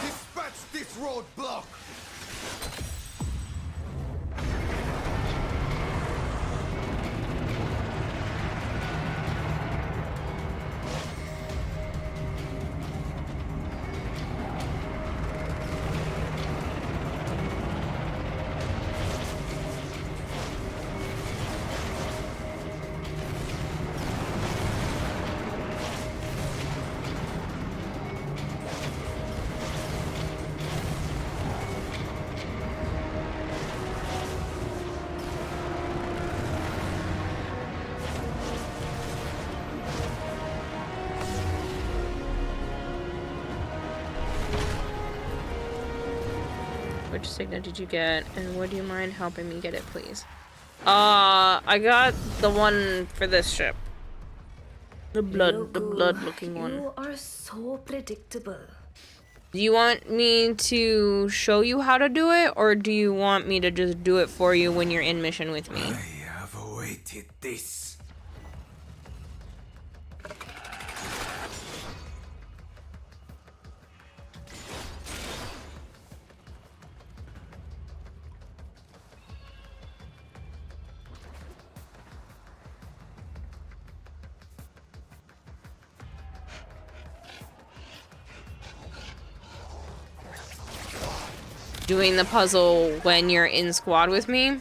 Dispatch this roadblock. Which signet did you get, and would you mind helping me get it, please? I got the one for this ship. The blood-looking one. You are so predictable. Do you want me to show you how to do it, or do you want me to just do it for you when you're in mission with me? I have awaited this. Doing the puzzle when you're in squad with me?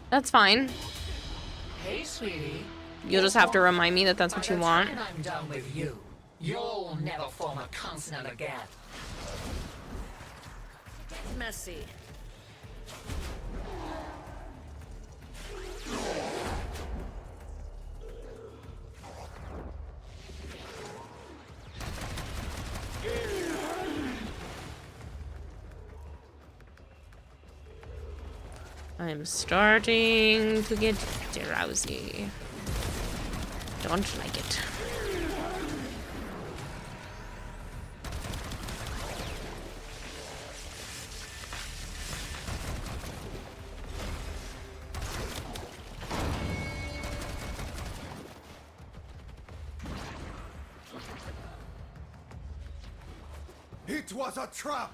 That's fine. Hey, sweetie. You'll just have to remind me that that's what you want. I'm done with you. You'll never form a consonant again. It's messy. I'm starting to get drowsy. Don't like it. It was a trap!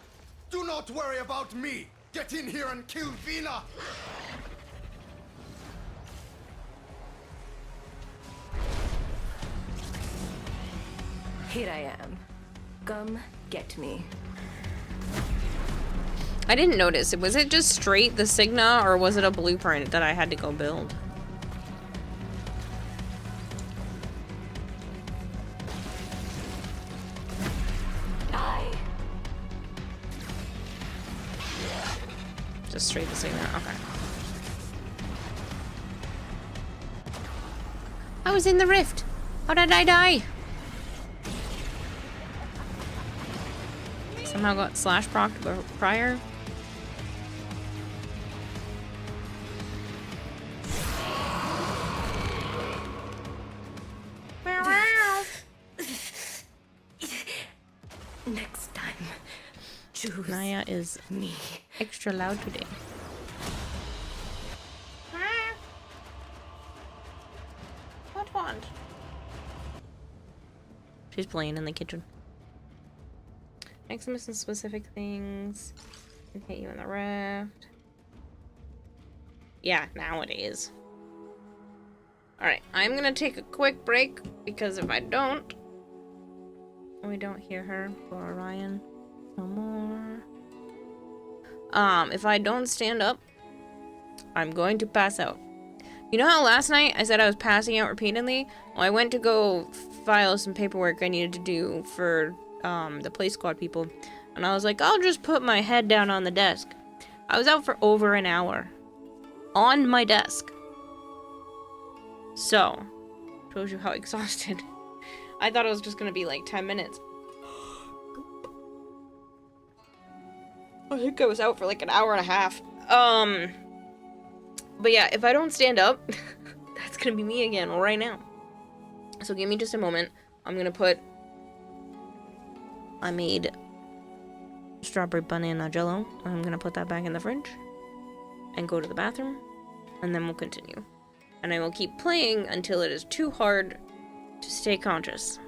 Do not worry about me! Get in here and kill Vina! Here I am. Come get me. I didn't notice. Was it just straight the Signa, or was it a blueprint that I had to go build? Die. Just straight the Signa. Okay. I was in the rift. How did I die? Somehow got slash procced prior. Next time, choose Naya is me. Extra loud today. What one? She's playing in the kitchen. Next, missing specific things. Can hit you in the rift. Yeah, nowadays. Alright, I'm gonna take a quick break because if I don't, we don't hear her for Orion no more. If I don't stand up, I'm going to pass out. You know how last night I said I was passing out repeatedly? Well, I went to go file some paperwork I needed to do for the play squad people, and I was like, I'll just put my head down on the desk. I was out for over an hour on my desk. So, shows you how exhausted. I thought it was just gonna be like 10 minutes. I think I was out for like an hour and a half. But yeah, if I don't stand up, that's gonna be me again right now. So give me just a moment. I'm gonna put... I made strawberry banana jello. I'm gonna put that back in the fridge and go to the bathroom, and then we'll continue. And I will keep playing until it is too hard to stay conscious.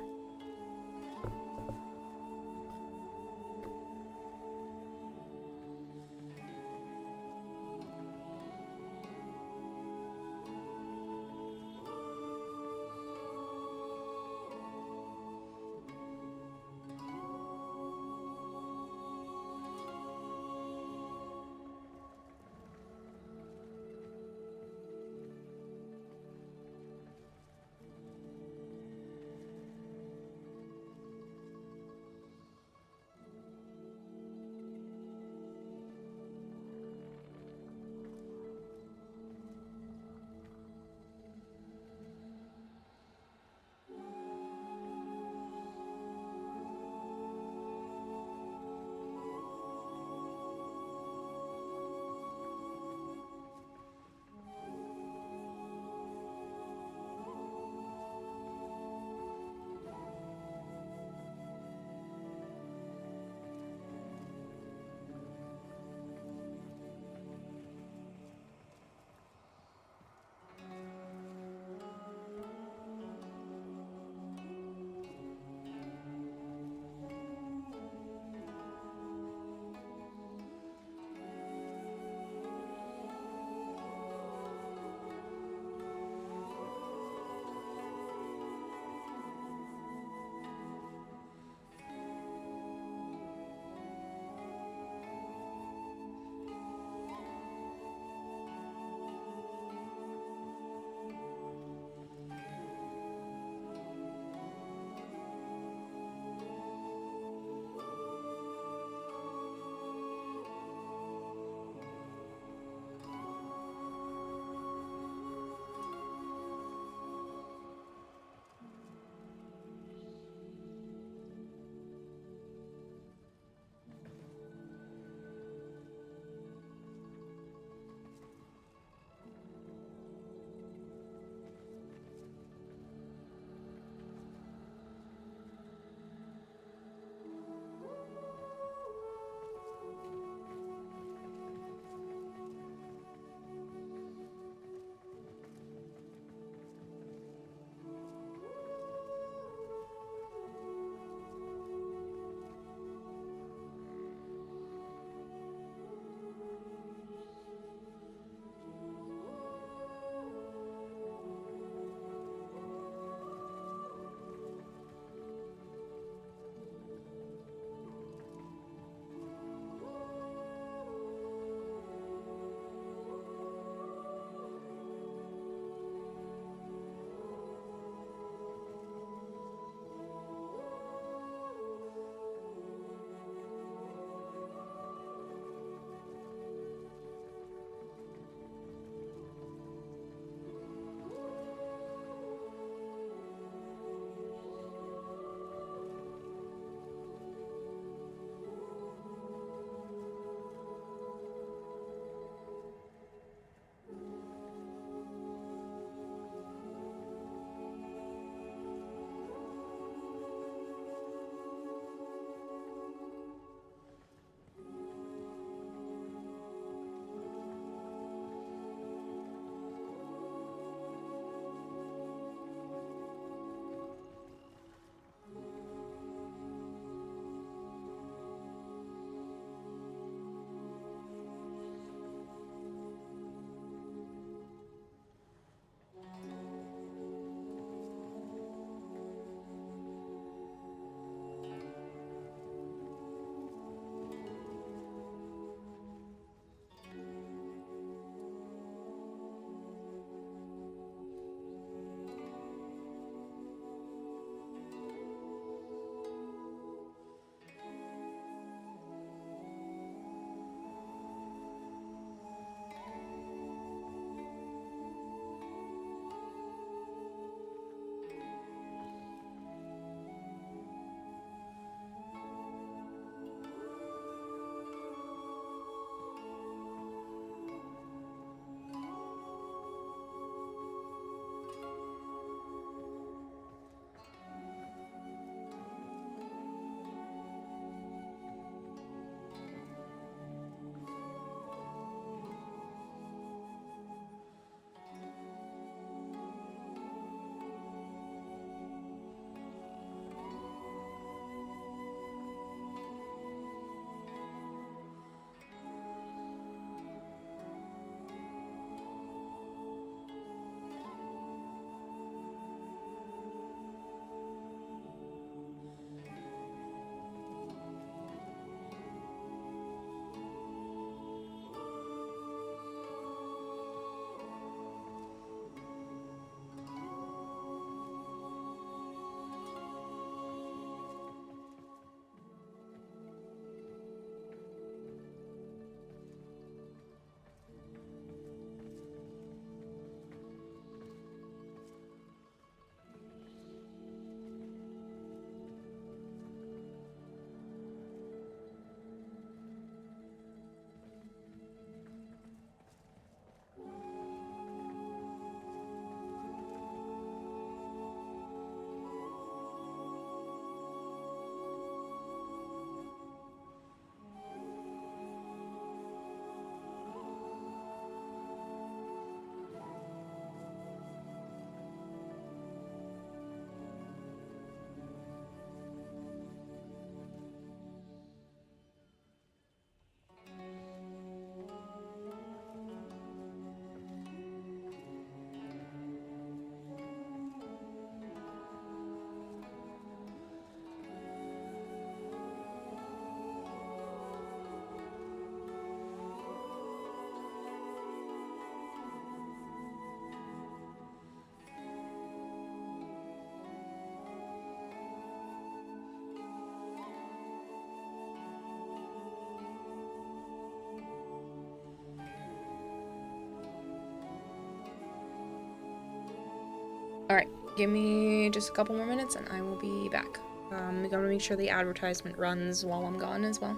Alright, give me just a couple more minutes and I will be back. We gotta make sure the advertisement runs while I'm gone as well.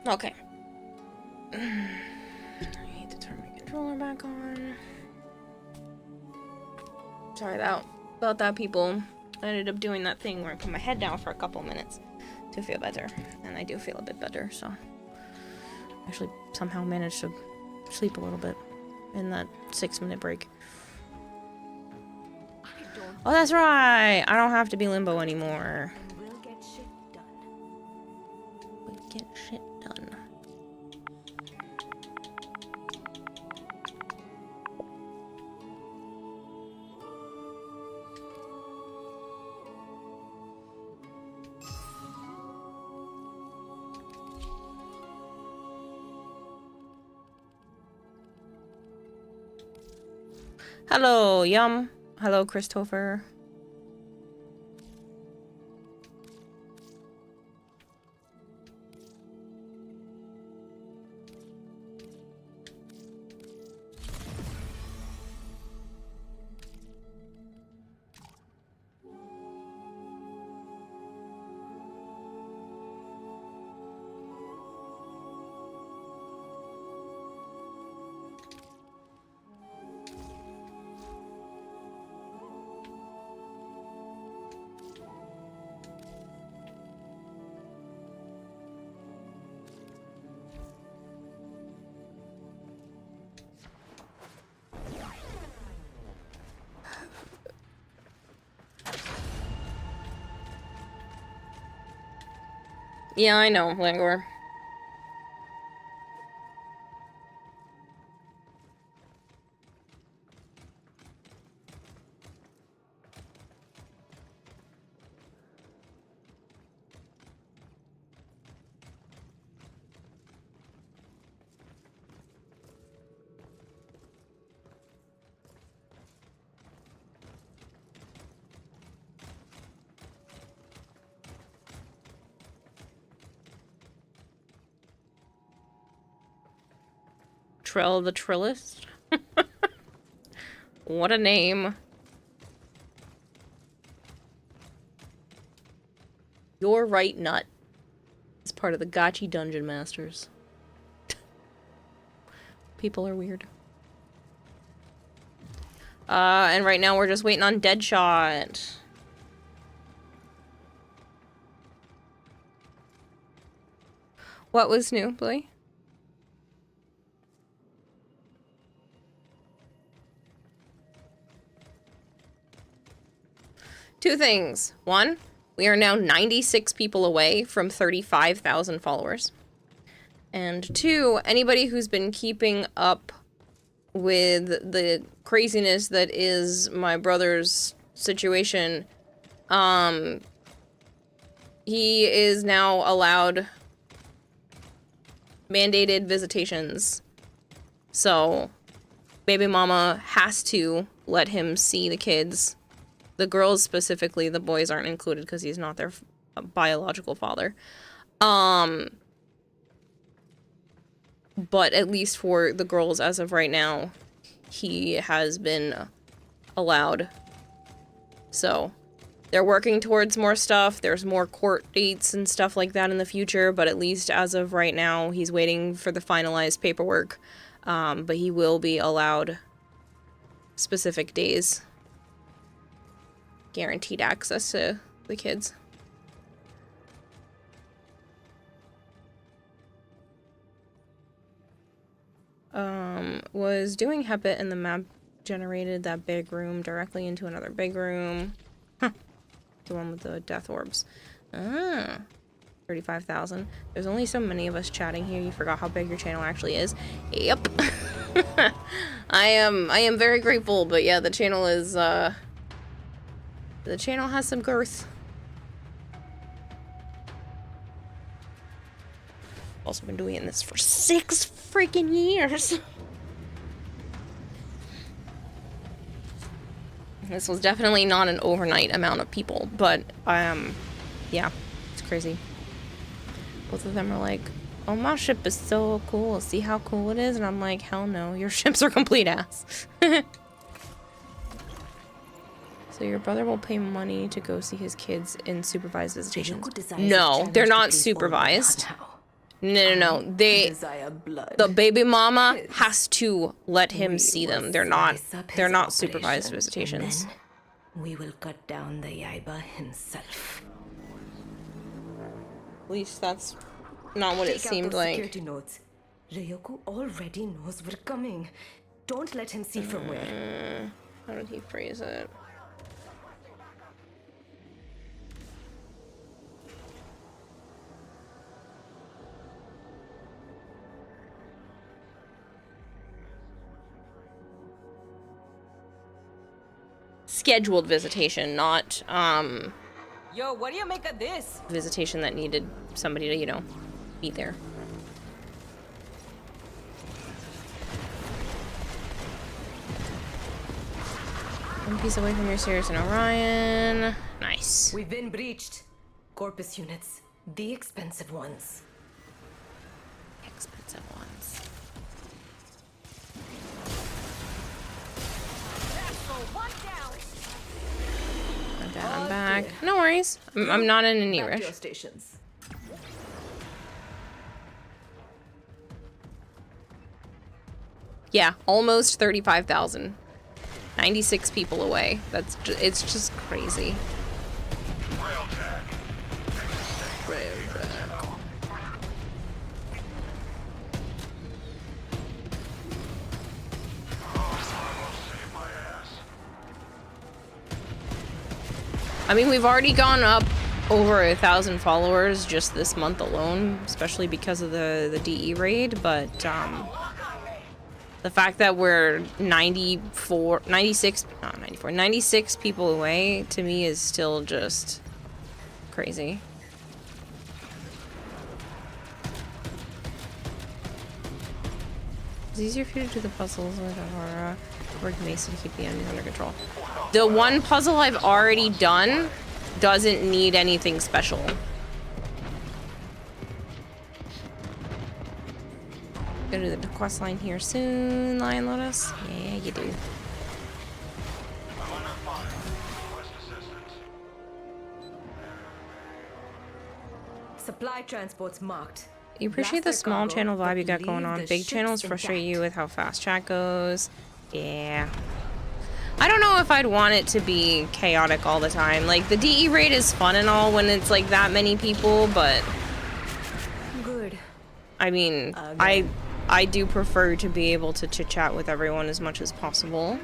Okay. I need to turn my controller back on. Sorry about that, people. I ended up doing that thing where I put my head down for a couple minutes to feel better. And I do feel a bit better, so. Actually, somehow managed to sleep a little bit in that 6-minute break. Oh, that's right! I don't have to be limbo anymore. We'll get shit done. We'll get shit done. Hello, Yum. Hello, Christopher. Yeah, I know, Langor. Trell the Trillist? What a name. You're right, Nut. It's part of the Gotchi Dungeon Masters. People are weird. And right now we're just waiting on Deadshot. What was new, Blay? Two things. One, we are now 96 people away from 35,000 followers. And two, anybody who's been keeping up with the craziness that is my brother's situation, he is now allowed mandated visitations. So, baby mama has to let him see the kids. The girls specifically, the boys aren't included because he's not their biological father. But at least for the girls as of right now, he has been allowed. So, they're working towards more stuff. There's more court dates and stuff like that in the future, but at least as of right now, he's waiting for the finalized paperwork. But he will be allowed specific days. Guaranteed access to the kids. Was doing Hepit and the map generated that big room directly into another big room. Huh. The one with the death orbs. Ah. 35,000. There's only so many of us chatting here. You forgot how big your channel actually is. Yep. I am very grateful, but yeah, the channel is, the channel has some girth. Also been doing this for 6 freaking years. This was definitely not an overnight amount of people, but, yeah, it's crazy. Both of them are like, oh, my ship is so cool, see how cool it is? And I'm like, hell no, your ships are complete ass. So your brother will pay money to go see his kids in supervised visitations. No, they're not supervised. No. Desire blood. The baby mama has to let him see them. They're not supervised operation, visitations. and then we will cut down the Yaiba himself. At least that's not what it Take out seemed those like. security notes. Ryoku already knows we're coming. Don't let him see from where. How did he phrase it? Scheduled visitation, not Yo, what do you make of this? visitation that needed somebody to, you know, be there. One piece away from your Sirius and Orion. Nice. We've been breached. Corpus units. The expensive ones. Expensive ones. I'm back. No worries. I'm not in any rush. Stations. Yeah, almost 35,000. 96 people away. It's just crazy. I mean, we've already gone up over 1,000 followers just this month alone, especially because of the DE raid, but the fact that we're 96 people away, to me, is still just crazy. It's easier for you to do the puzzles with Aurora. Work Mesa to keep the enemies under control. The one puzzle I've already done doesn't need anything special. Go to the quest line here soon, Lion Lotus. Yeah, you do. Supply transports marked. You appreciate the small channel vibe you got going on. Big channels frustrate you with how fast chat goes. Yeah. I don't know if I'd want it to be chaotic all the time. Like, the DE raid is fun and all when it's like that many people, but Good. I mean, I do prefer to be able to chit chat with everyone as much as possible.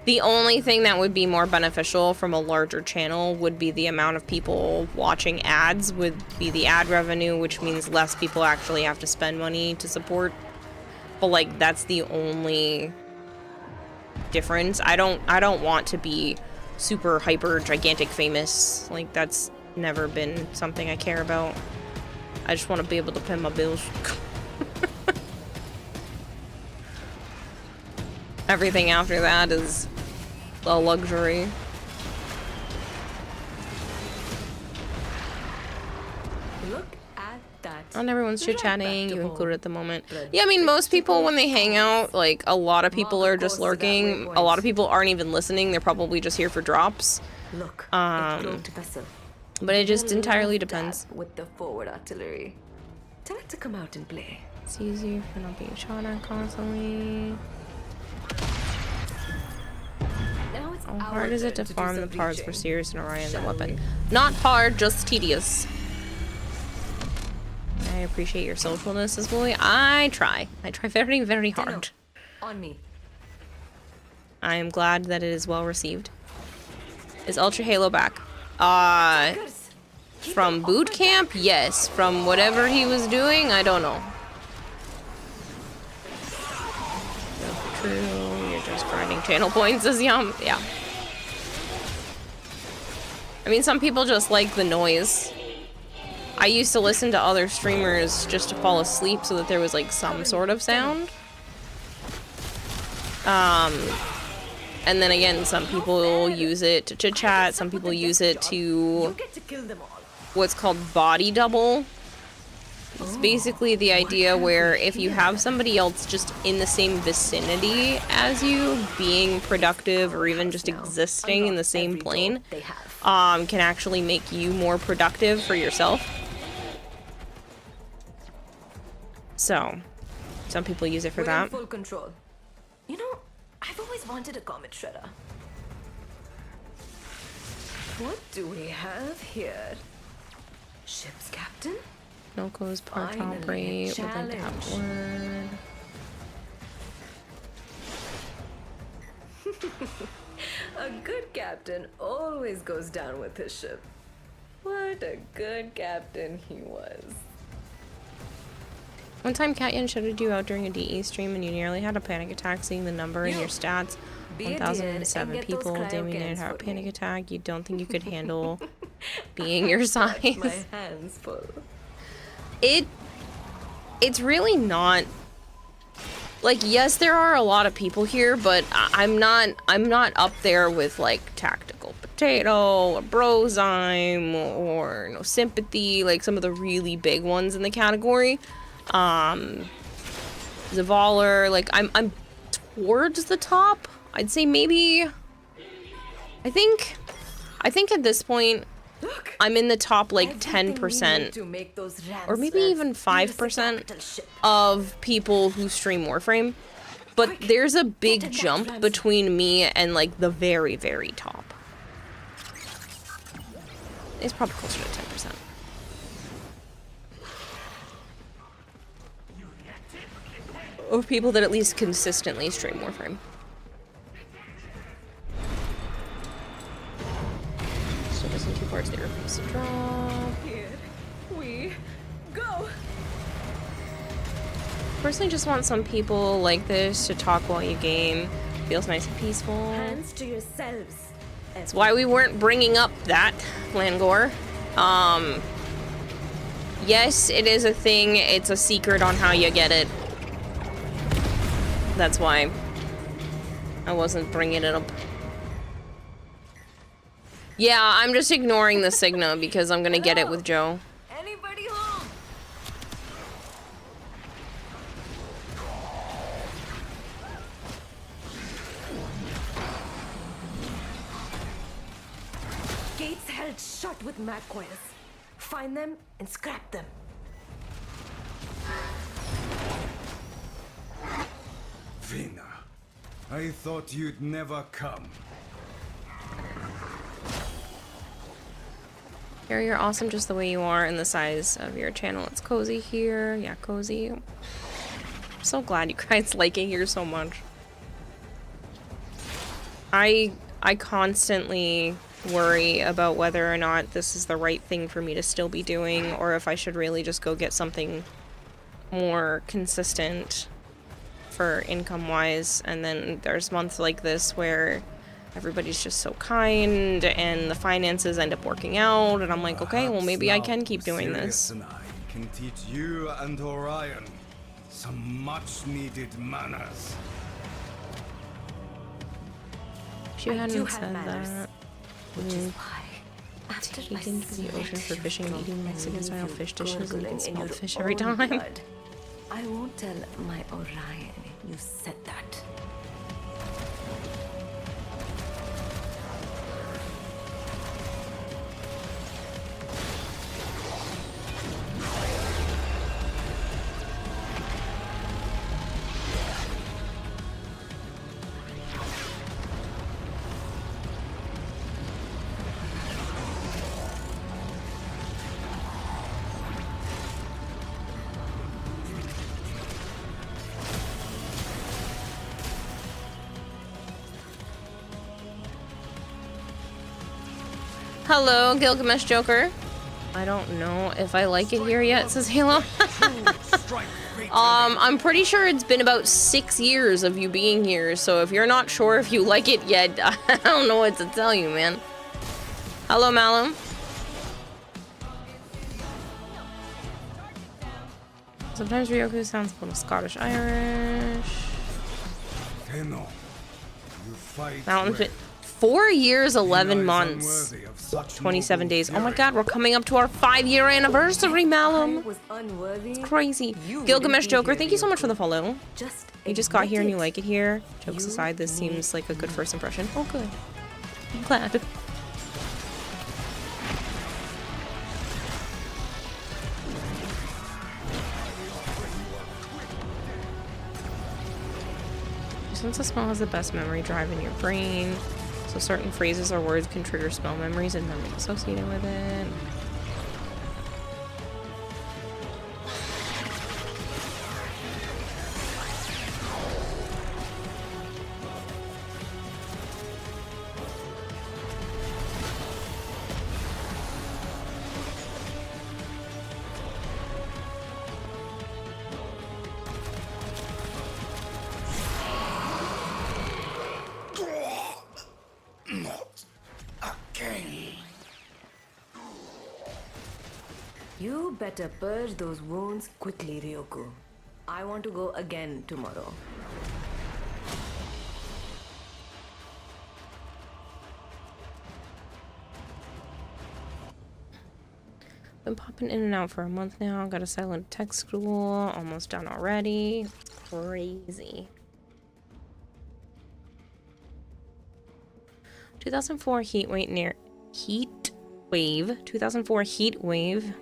The only thing that would be more beneficial from a larger channel would be the amount of people watching ads, would be the ad revenue, which means less people actually have to spend money to support. But like, that's the only difference. I don't want to be super hyper gigantic famous. Like, that's never been something I care about. I just want to be able to pay my bills. Everything after that is a luxury. Look at that. Not everyone's chit-chatting, you included at the moment. Yeah, I mean, most people when they hang out, like, a lot of people are just lurking. A lot of people aren't even listening. They're probably just here for drops. Look, but it just entirely depends. With the forward artillery. Tell it to come out and play. It's easier if you're not being shot at constantly. How hard is it to farm the parts for Sirius and Orion, the weapon? Not hard, just tedious. I appreciate your socialness as well. I try very, very hard. On me. I am glad that it is well received. Is Ultra Halo back? From boot camp? Yes. From whatever he was doing? I don't know. True, you're just grinding channel points as yum. Yeah. I mean, some people just like the noise. I used to listen to other streamers just to fall asleep so that there was like some sort of sound. And then again, some people use it to chit chat, some people use it to what's called body double. It's basically the idea where if you have somebody else just in the same vicinity as you, being productive or even just existing in the same plane, can actually make you more productive for yourself. So, some people use it for that. In full control. You know, I've always wanted a comet shredder. What do we have here? Ship's captain? Noko's part operate with a tap word. A good captain always goes down with his ship. What a good captain he was. One time Katyan shouted you out during a DE stream and you nearly had a panic attack seeing the number in your stats. 1,007 people deemed had a panic attack. You don't think you could handle being your size? My hands full. It's really not, like, yes, there are a lot of people here, but I'm not up there with like Tactical Potato or Brozyme or No Sympathy, like some of the really big ones in the category. Zavaler, like I'm towards the top. I'd say maybe, I think at this point I'm in the top like 10% or maybe even 5% of people who stream Warframe, but there's a big jump between me and like the very, very top. It's probably closer to 10%. Of people that at least consistently stream Warframe. So there's some 2 parts they refuse to drop. Here we go. Personally, just want some people like this to talk while you game. Feels nice and peaceful. Hands to yourselves. That's why we weren't bringing up that, Flangor. Yes, it is a thing. It's a secret on how you get it. That's why I wasn't bringing it up. Yeah, I'm just ignoring the Signa because I'm gonna get it with Joe. Anybody home? Gates held shut with mag coils. Find them and scrap them. Vina, I thought you'd never come. Harry, you're awesome just the way you are and the size of your channel. It's cozy here. Yeah, cozy. I'm so glad you guys like it here so much. I constantly worry about whether or not this is the right thing for me to still be doing, or if I should really just go get something more consistent for income-wise. And then there's months like this where everybody's just so kind and the finances end up working out, and I'm like, okay, well maybe I can keep doing this. Sirius and I can teach you and Orion some much-needed manners. If you hadn't said that, taken to the ocean for fishing and eating Mexican-style fish dishes and you can smell the fish every time. I won't tell my Orion you said that. Hello, Gilgamesh Joker. I don't know if I like it here yet, says Halo. I'm pretty sure it's been about 6 years of you being here, so if you're not sure if you like it yet, I don't know what to tell you, man. Hello, Malum. Sometimes Ryoku sounds a little Scottish-Irish. Tenno, you fight Mountain 4 years, 11 months, 27 days. Oh my god, we're coming up to our 5-year anniversary, Malum. It's crazy. Gilgamesh Joker, thank you so much for the follow. You just got here and you like it here. Jokes aside, this seems like a good first impression. Oh, good. I'm glad. Since a smell has the best memory drive in your brain, so certain phrases or words can trigger spell memories and memories associated with it. You better purge those wounds quickly, Ryoku. I want to go again tomorrow. Been popping in and out for a month now. Got a silent tech school. Almost done already. Crazy. 2004 heat wave. 2004 heat wave.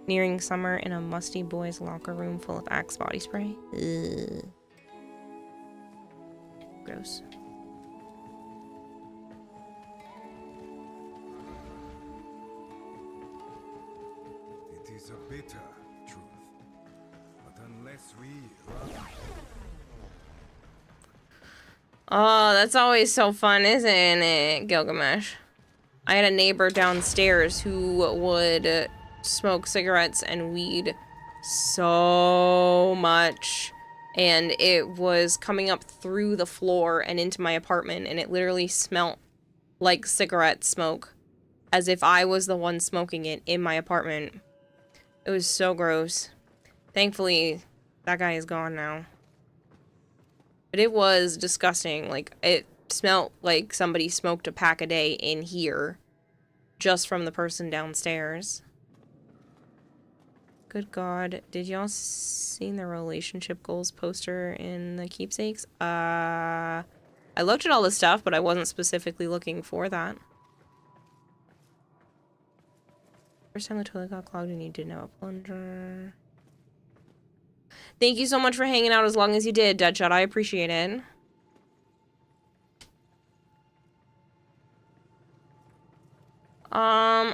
Nearing summer in a musty boys' locker room full of Axe body spray. Ugh. Gross. It is a bitter truth, but unless we run... Oh, that's always so fun, isn't it, Gilgamesh? I had a neighbor downstairs who would smoke cigarettes and weed so much, and it was coming up through the floor and into my apartment, and it literally smelled like cigarette smoke, as if I was the one smoking it in my apartment. It was so gross. Thankfully, that guy is gone now. But it was disgusting. Like, it smelled like somebody smoked a pack a day in here just from the person downstairs. Good God. Did y'all see the relationship goals poster in the keepsakes? I looked at all the stuff, but I wasn't specifically looking for that. First time the toilet got clogged and you didn't have a plunger. Thank you so much for hanging out as long as you did, Deadshot. I appreciate it.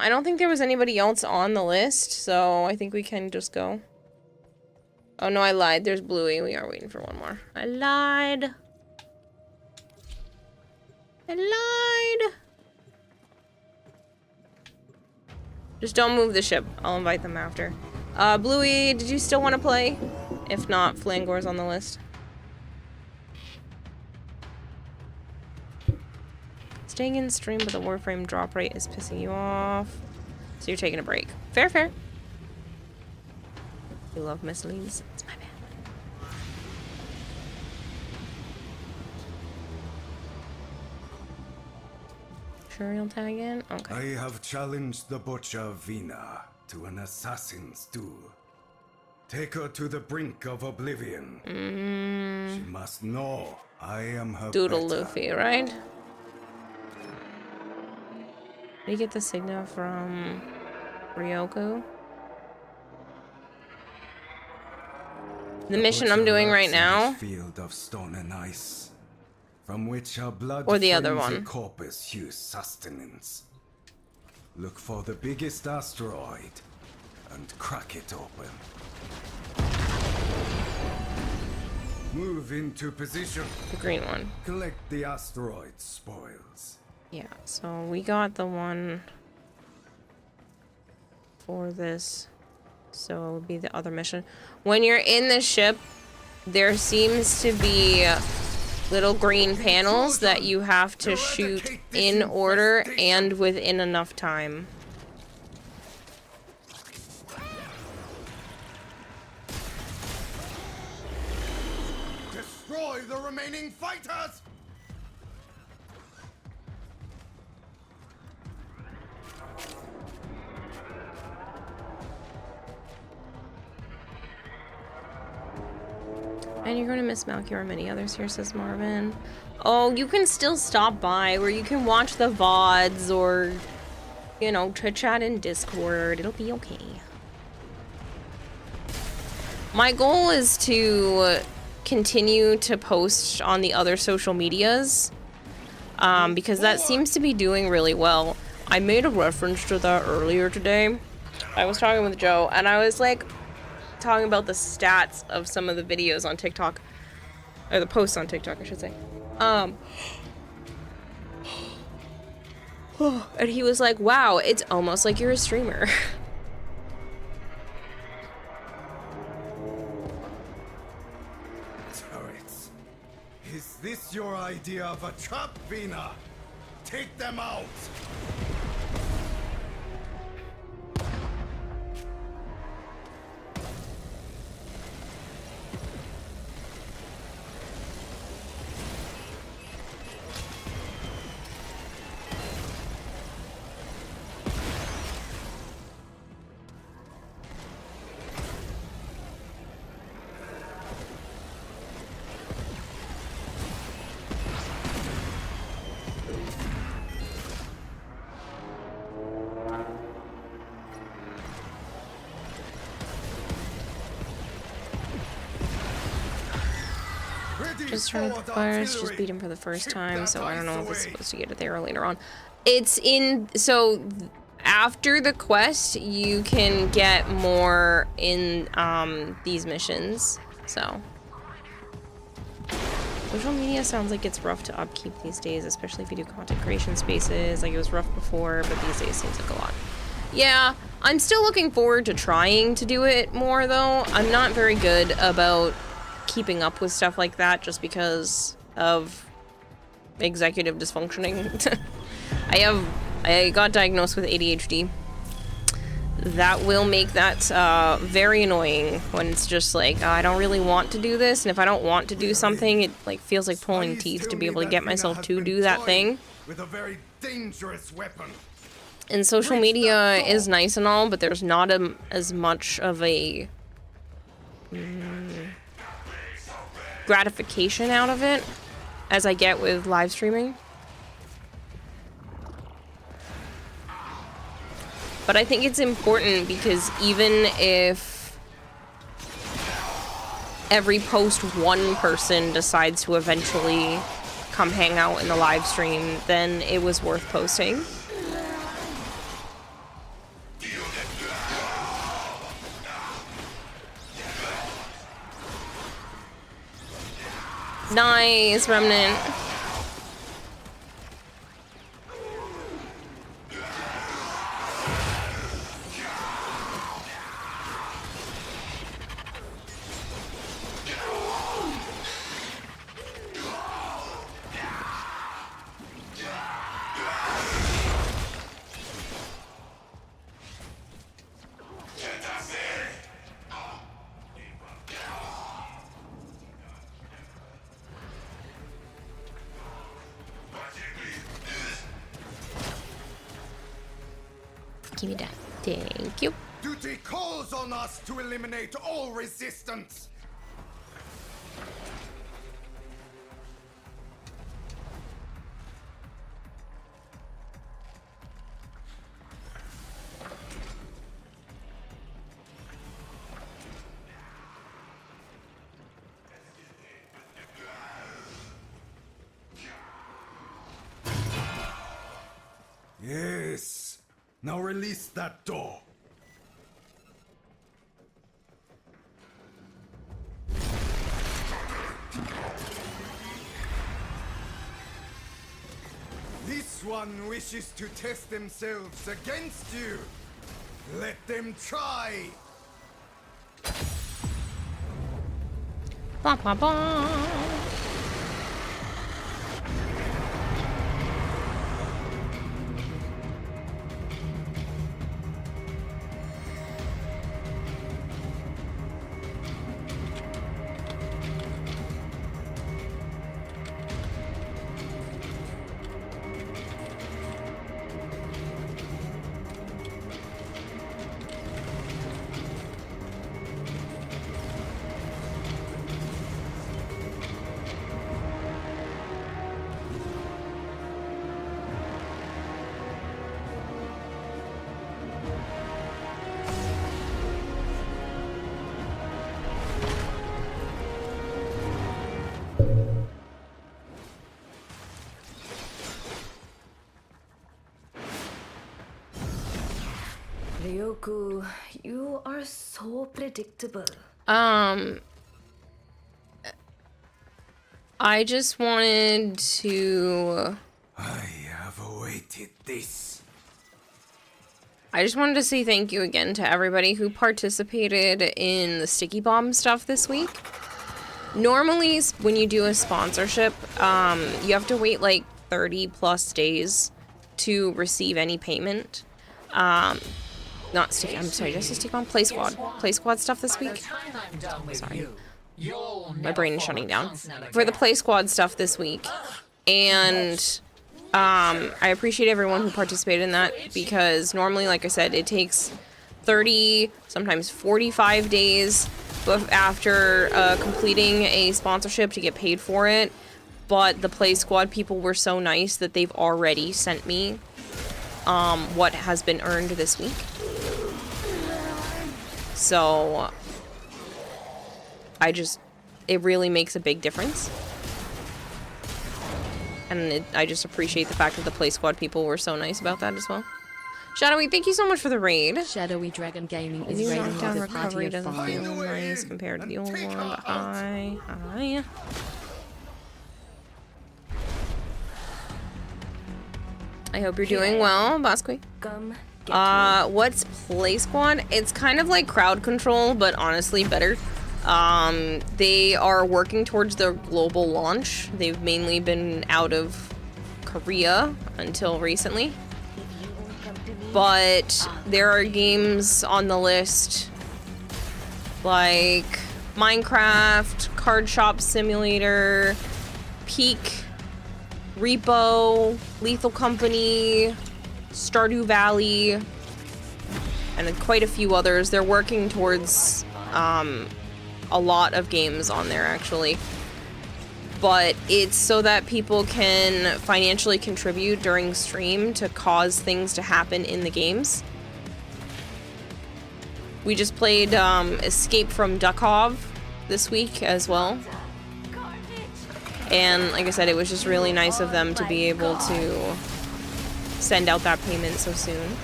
I don't think there was anybody else on the list, so I think we can just go. Oh no, I lied. There's Bluey. We are waiting for one more. I lied. I lied. Just don't move the ship. I'll invite them after. Bluey, did you still want to play? If not, Flangor's on the list. Staying in stream, but the Warframe drop rate is pissing you off. So you're taking a break. Fair, fair. You love Miss Leaves. It's my bad. Sure you'll tag in? Okay. I have challenged the butcher Vina to an assassin's duel. Take her to the brink of oblivion. She must know I am her Doodle better. Luffy, right? Did you get the Signa from Ryoku? The mission I'm doing right now? Field of stone and ice, from which her blood or the other one? Corpus hews sustenance. Look for the biggest asteroid and crack it open. Move into position. The green one. Collect the asteroid spoils. Yeah, so we got the one for this. So it would be the other mission. When you're in the ship, there seems to be little green panels that you have to shoot in order and within enough time. Destroy the remaining fighters! And you're going to miss Malkior and many others here, says Marvin. Oh, you can still stop by, or you can watch the VODs, or, you know, chit-chat in Discord. It'll be okay. My goal is to continue to post on the other social medias, because that seems to be doing really well. I made a reference to that earlier today. I was talking with Joe, and I was, like, talking about the stats of some of the videos on TikTok, or the posts on TikTok, I should say. And he was like, wow, it's almost like you're a streamer. Turrets. Is this your idea of a trap, Vina? Take them out! Just turn up the fires, just beat him for the first time, so I don't know if it's supposed to get it there or later on. It's in, so after the quest, you can get more in these missions, so. Social media sounds like it's rough to upkeep these days, especially if you do content creation spaces. Like, it was rough before, but these days seems like a lot. Yeah, I'm still looking forward to trying to do it more, though. I'm not very good about keeping up with stuff like that just because of executive dysfunctioning. I got diagnosed with ADHD. That will make that very annoying when it's just like, I don't really want to do this, and if I don't want to do something, it like feels like pulling teeth to be able to get myself to do that thing. With a very dangerous weapon. And social media is nice and all, but there's not as much of a gratification out of it as I get with live streaming. But I think it's important because even if every post one person decides to eventually come hang out in the live stream, then it was worth posting. Nice, Remnant. Give me that. Thank you. Duty calls on us to eliminate all resistance. Yes. Now release that door. This one wishes to test themselves against you. Let them try. Ba ba ba. Ryoku, you are so predictable. I just wanted to... I have awaited this. I just wanted to say thank you again to everybody who participated in the Sticky Bomb stuff this week. Normally, when you do a sponsorship, you have to wait like 30 plus days to receive any payment. Not Sticky, I'm sorry, just a Sticky Bomb? Play Squad. Play Squad stuff this week. Sorry. My brain is shutting down. For the Play Squad stuff this week. And I appreciate everyone who participated in that because normally, like I said, it takes 30, sometimes 45 days after completing a sponsorship to get paid for it. But the Play Squad people were so nice that they've already sent me what has been earned this week. So it really makes a big difference. And I just appreciate the fact that the Play Squad people were so nice about that as well. Shadowy, thank you so much for the raid. Shadowy Dragon Gaming is New raiding knockdown the recovery party of doesn't feel 5. nice compared to the old one, but hi. Hi. I hope you're doing well, Bosqui. What's Play Squad? It's kind of like crowd control, but honestly better. They are working towards their global launch. They've mainly been out of Korea until recently. But there are games on the list like Minecraft, Card Shop Simulator, Peak, Repo, Lethal Company, Stardew Valley, and quite a few others. They're working towards a lot of games on there, actually. But it's so that people can financially contribute during stream to cause things to happen in the games. We just played Escape from Duckov this week as well. And like I said, it was just really nice of them to be able to send out that payment so soon.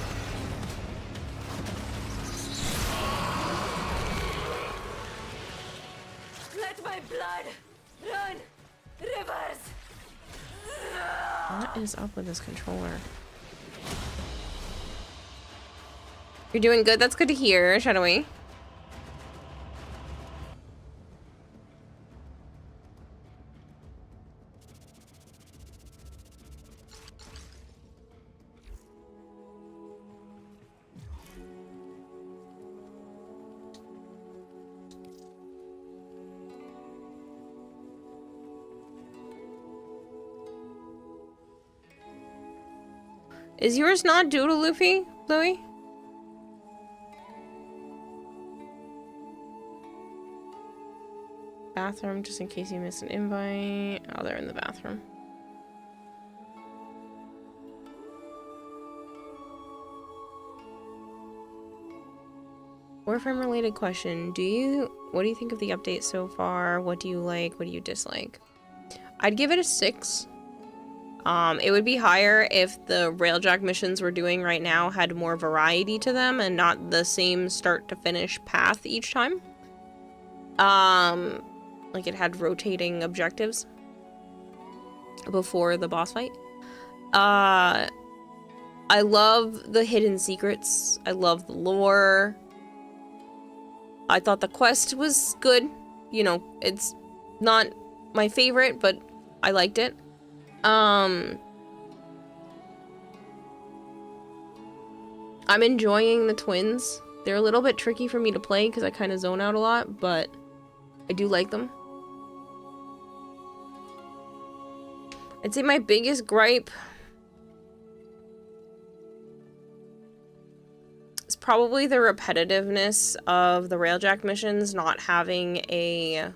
Let my blood run rivers. What is up with this controller? You're doing good. That's good to hear, Shadowy. Is yours not Doodle Luffy, Louie? Bathroom, just in case you missed an invite. Oh, they're in the bathroom. Warframe related question. What do you think of the update so far? What do you like? What do you dislike? I'd give it a 6. It would be higher if the Railjack missions we're doing right now had more variety to them and not the same start to finish path each time. Like it had rotating objectives before the boss fight. I love the hidden secrets. I love the lore. I thought the quest was good. You know, it's not my favorite, but I liked it. I'm enjoying the twins. They're a little bit tricky for me to play because I kind of zone out a lot, but I do like them. I'd say my biggest gripe is probably the repetitiveness of the Railjack missions not having a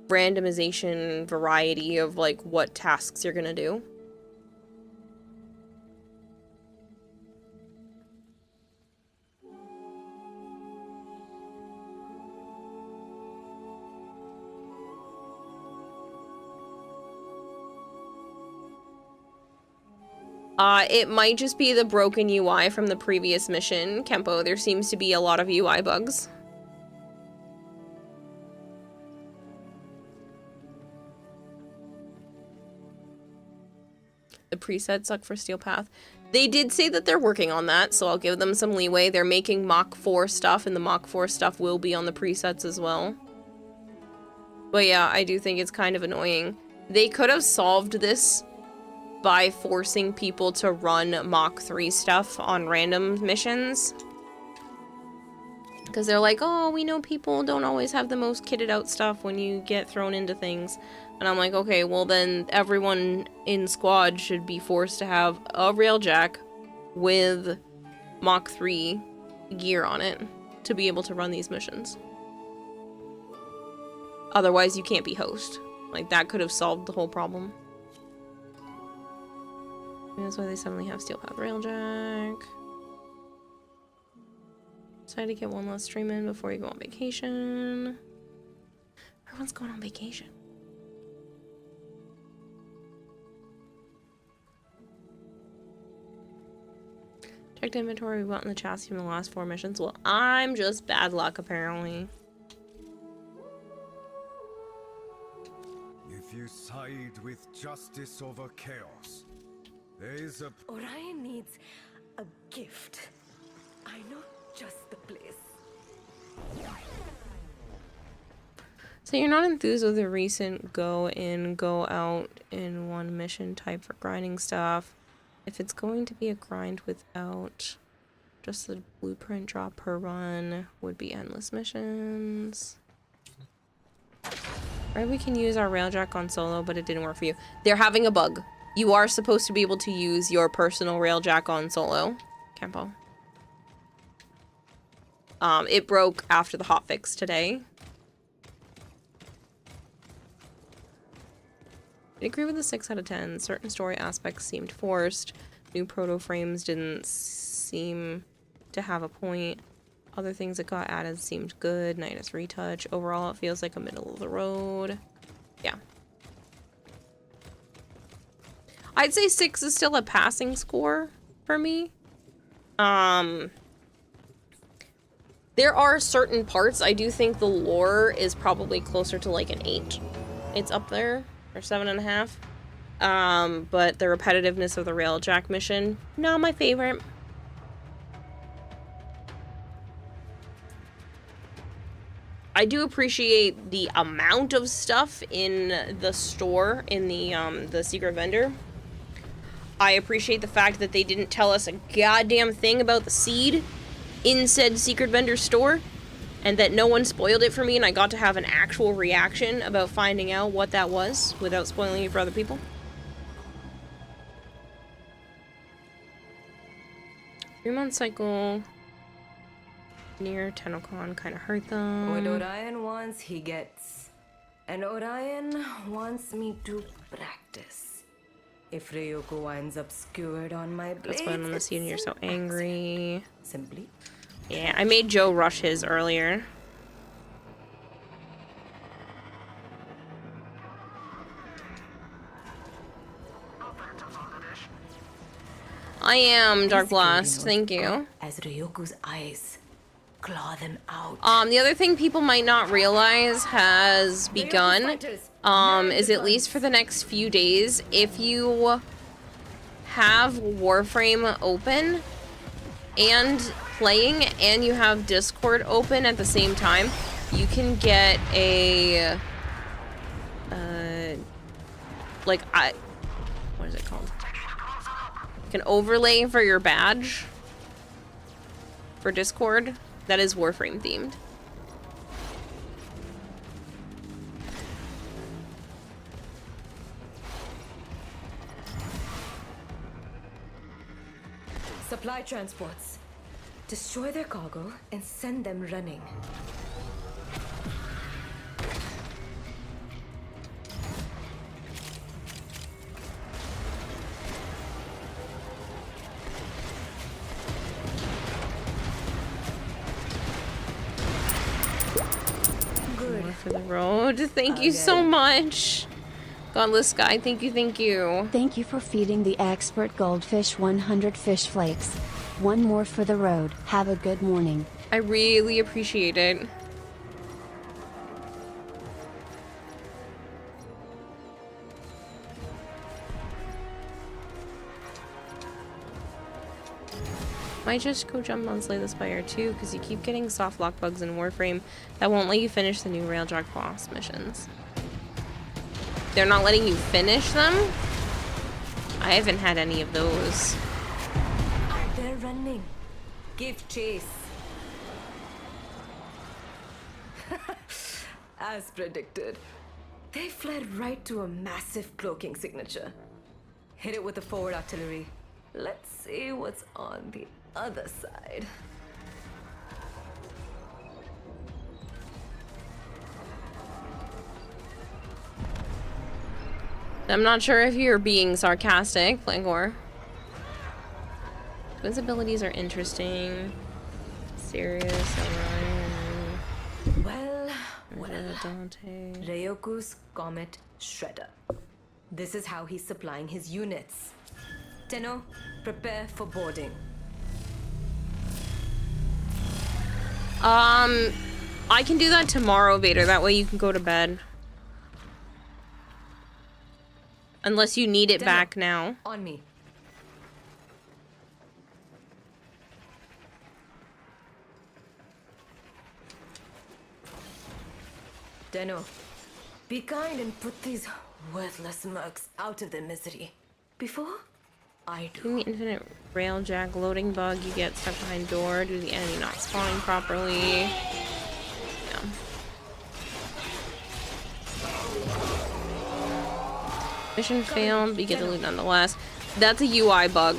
randomization variety of like what tasks you're gonna do. It might just be the broken UI from the previous mission, Kempo. There seems to be a lot of UI bugs. The presets suck for Steel Path. They did say that they're working on that, so I'll give them some leeway. They're making Mach 4 stuff, and the Mach 4 stuff will be on the presets as well. But yeah, I do think it's kind of annoying. They could have solved this by forcing people to run Mach 3 stuff on random missions. Because they're like, oh, we know people don't always have the most kitted out stuff when you get thrown into things. And I'm like, okay, well then everyone in squad should be forced to have a railjack with Mach 3 gear on it to be able to run these missions. Otherwise, you can't be host. Like, that could have solved the whole problem. And that's why they suddenly have Steel Path railjack. Decided to get one last stream in before you go on vacation. Everyone's going on vacation. Checked inventory, we got in the chassis from the last 4 missions. Well, I'm just bad luck, apparently. If you side with justice over chaos, there is a... Orion needs a gift. I know just the place. So you're not enthused with the recent go in, go out in one mission type for grinding stuff. If it's going to be a grind without just the blueprint drop per run, would be endless missions. Right, we can use our railjack on solo, but it didn't work for you. They're having a bug. You are supposed to be able to use your personal railjack on solo, Campo. It broke after the hotfix today. I agree with the 6 out of 10. Certain story aspects seemed forced. New proto frames didn't seem to have a point. Other things that got added seemed good. Nidus retouch. Overall, it feels like a middle of the road. Yeah. I'd say 6 is still a passing score for me. There are certain parts. I do think the lore is probably closer to like an 8. It's up there. Or 7.5. But the repetitiveness of the railjack mission, not my favorite. I do appreciate the amount of stuff in the store, in the secret vendor. I appreciate the fact that they didn't tell us a goddamn thing about the seed in said secret vendor store, and that no one spoiled it for me, and I got to have an actual reaction about finding out what that was without spoiling it for other people. 3-month cycle near Tenocon kind of hurt them. What Orion wants, he gets. And Orion wants me to practice. If Ryoko winds up skewered on my blade, that's why I'm on the scene and you're so angry. Simply. Yeah, I made Joe rush his earlier. I am, Dark Blast. Thank you. As Ryoku's eyes claw them out. The other thing people might not realize has begun, is at least for the next few days, if you have Warframe open and playing and you have Discord open at the same time, you can get a what is it called? Like an overlay for your badge for Discord that is Warframe themed. Supply transports. Destroy their cargo and send them running. Good. More for the road. Thank you so much. Godless Sky, thank you, thank you. Thank you for feeding the expert goldfish 100 fish flakes. One more for the road. Have a good morning. I really appreciate it. Might just go jump on Slay the Spire too, because you keep getting soft lock bugs in Warframe that won't let you finish the new Railjack boss missions. They're not letting you finish them? I haven't had any of those. They're running. Give chase. As predicted, they fled right to a massive cloaking signature. Hit it with the forward artillery. Let's see what's on the other side. I'm not sure if you're being sarcastic, Flangor. Twins' abilities are interesting. Serious, Orion. Well, Dante. Ryoku's Comet Shredder. This is how he's supplying his units. Tenno, prepare for boarding. I can do that tomorrow, Vader. That way you can go to bed. Unless you need it Tenno, back now. On me. Tenno, be kind and put these worthless mercs out of their misery. Before I do. In the infinite railjack loading bug, you get stuck behind door due to the enemy not spawning properly. Yeah. Mission failed, but you get the loot nonetheless. That's a UI bug.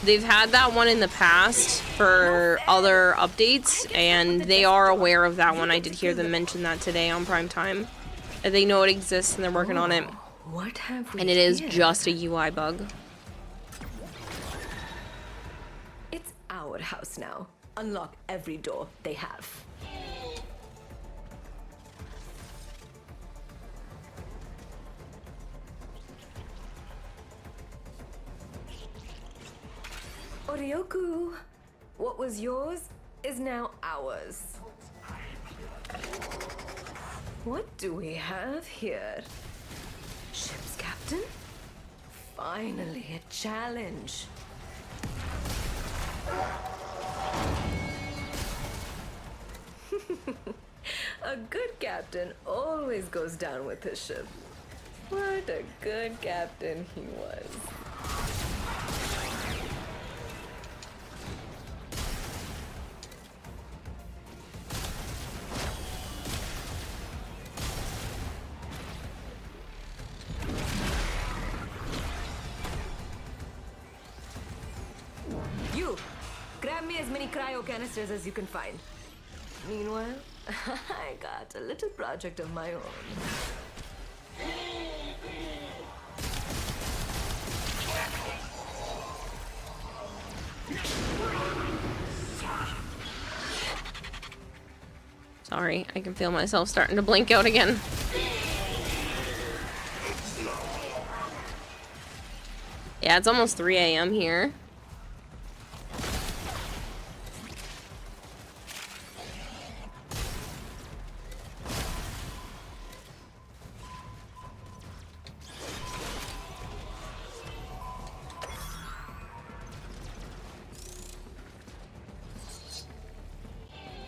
They've had that one in the past for other updates, and they are aware of that one. I did hear them mention that today on Prime Time. They know it exists and they're working on it. What have we And it is here? just a UI bug. It's our house now. Unlock every door they have. Oryoku, what was yours is now ours. What do we have here? Ship's captain? Finally, a challenge. A good captain always goes down with his ship. What a good captain he was. You, grab me as many cryo canisters as you can find. Meanwhile, I got a little project of my own. Sorry, I can feel myself starting to blink out again. Yeah, it's almost 3 a.m. here.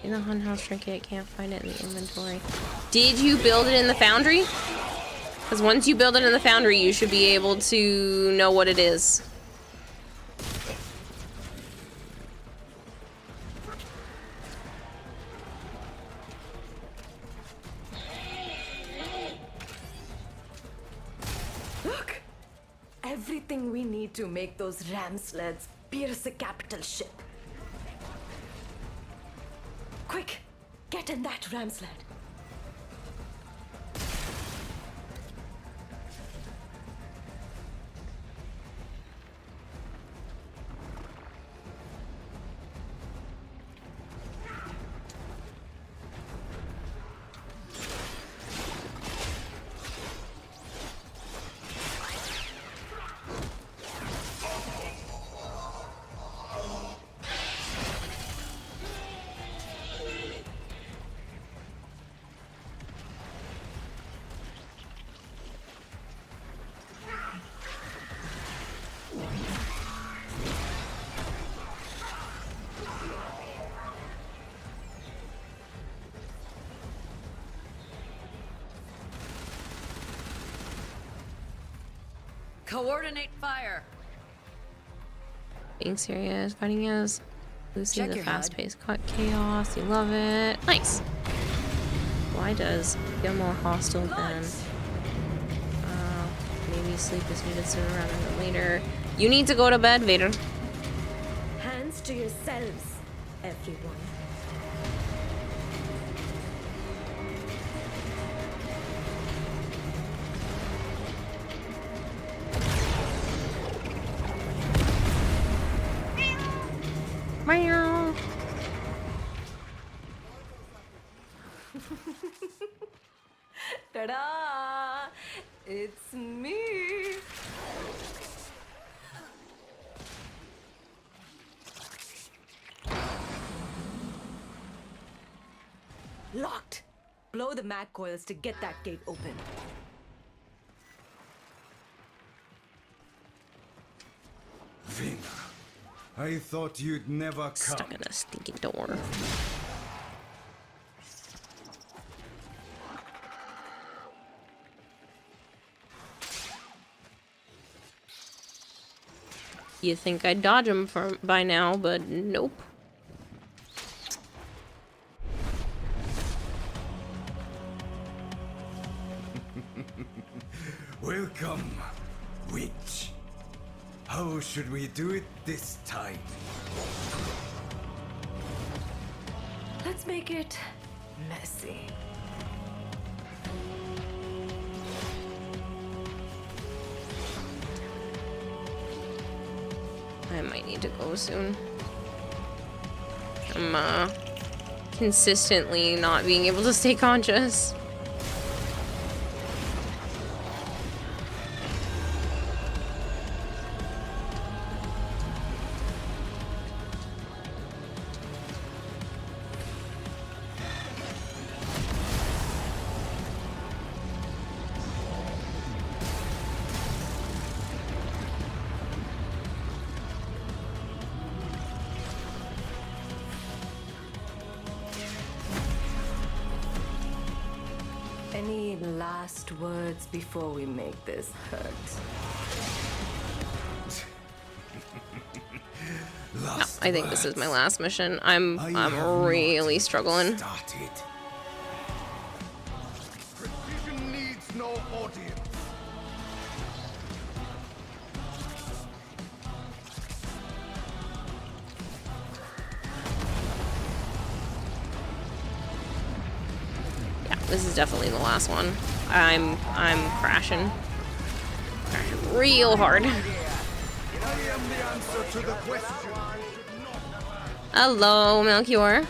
In the Hun House trinket, can't find it in the inventory. Did you build it in the foundry? Because once you build it in the foundry, you should be able to know what it is. Look! Everything we need to make those ram sleds pierce a capital ship. Quick! Get in that ram sled. Coordinate fire. Being serious, fighting as Lucy, Check the your fast-paced chaos. You love it. Nice. Why does feel more hostile than? Maybe sleep is needed sooner rather than later. You need to go to bed, Vader. Hands to yourselves, everyone. Meow. Ta-da! It's me! Locked! Blow the mag coils to get that gate open. Vina, I thought you'd never come. Stuck in a stinky door. You think I'd dodge him by now, but nope. Welcome, witch. How should we do it this time? Let's make it messy. I might need to go soon. I'm consistently not being able to stay conscious. Any last words before we make this hurt? No, I think this is my last mission. I'm really struggling. Precision needs no audience. Yeah, this is definitely the last one. I'm crashing. Crashing real hard. Hello, Melchior.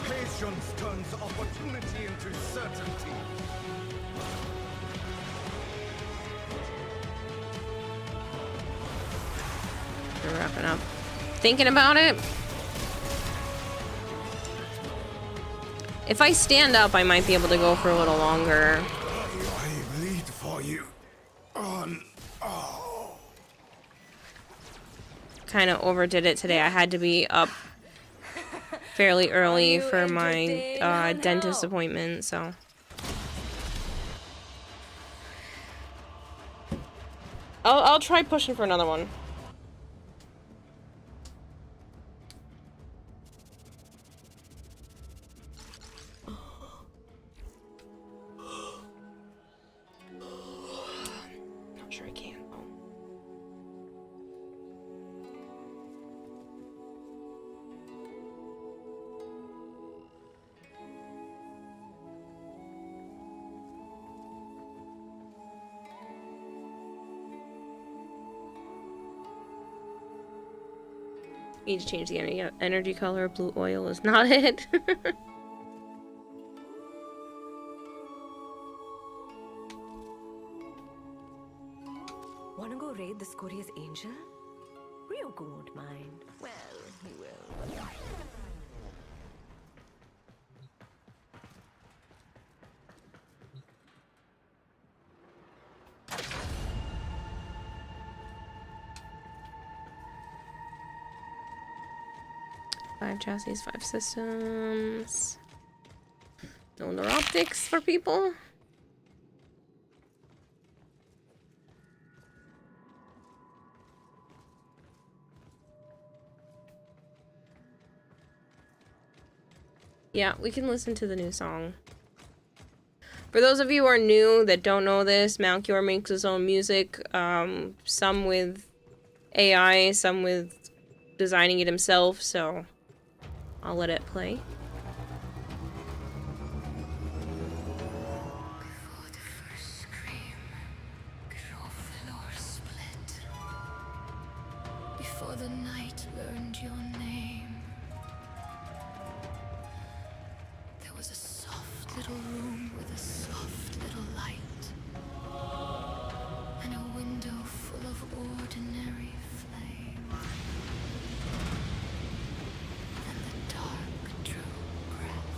Patience turns opportunity into certainty. We're wrapping up. Thinking about it. If I stand up, I might be able to go for a little longer. I bleed for you. Oh. Kind of overdid it today. I had to be up fairly early for my dentist appointment, so. I'll try pushing for another one. Not sure I can. Need to change the energy color. Blue oil is not it. Wanna go raid the Scoria's angel? Ryoko won't mind. Well, he will. 5 chassis, 5 systems. No neuroptics for people. Yeah, we can listen to the new song. For those of you who are new that don't know this, Malchior makes his own music, some with AI, some with designing it himself, so I'll let it play. Before the first scream could all floor split, before the night learned your name, there was a soft little room with a soft little light, and a window full of ordinary flame, and the dark drew breath.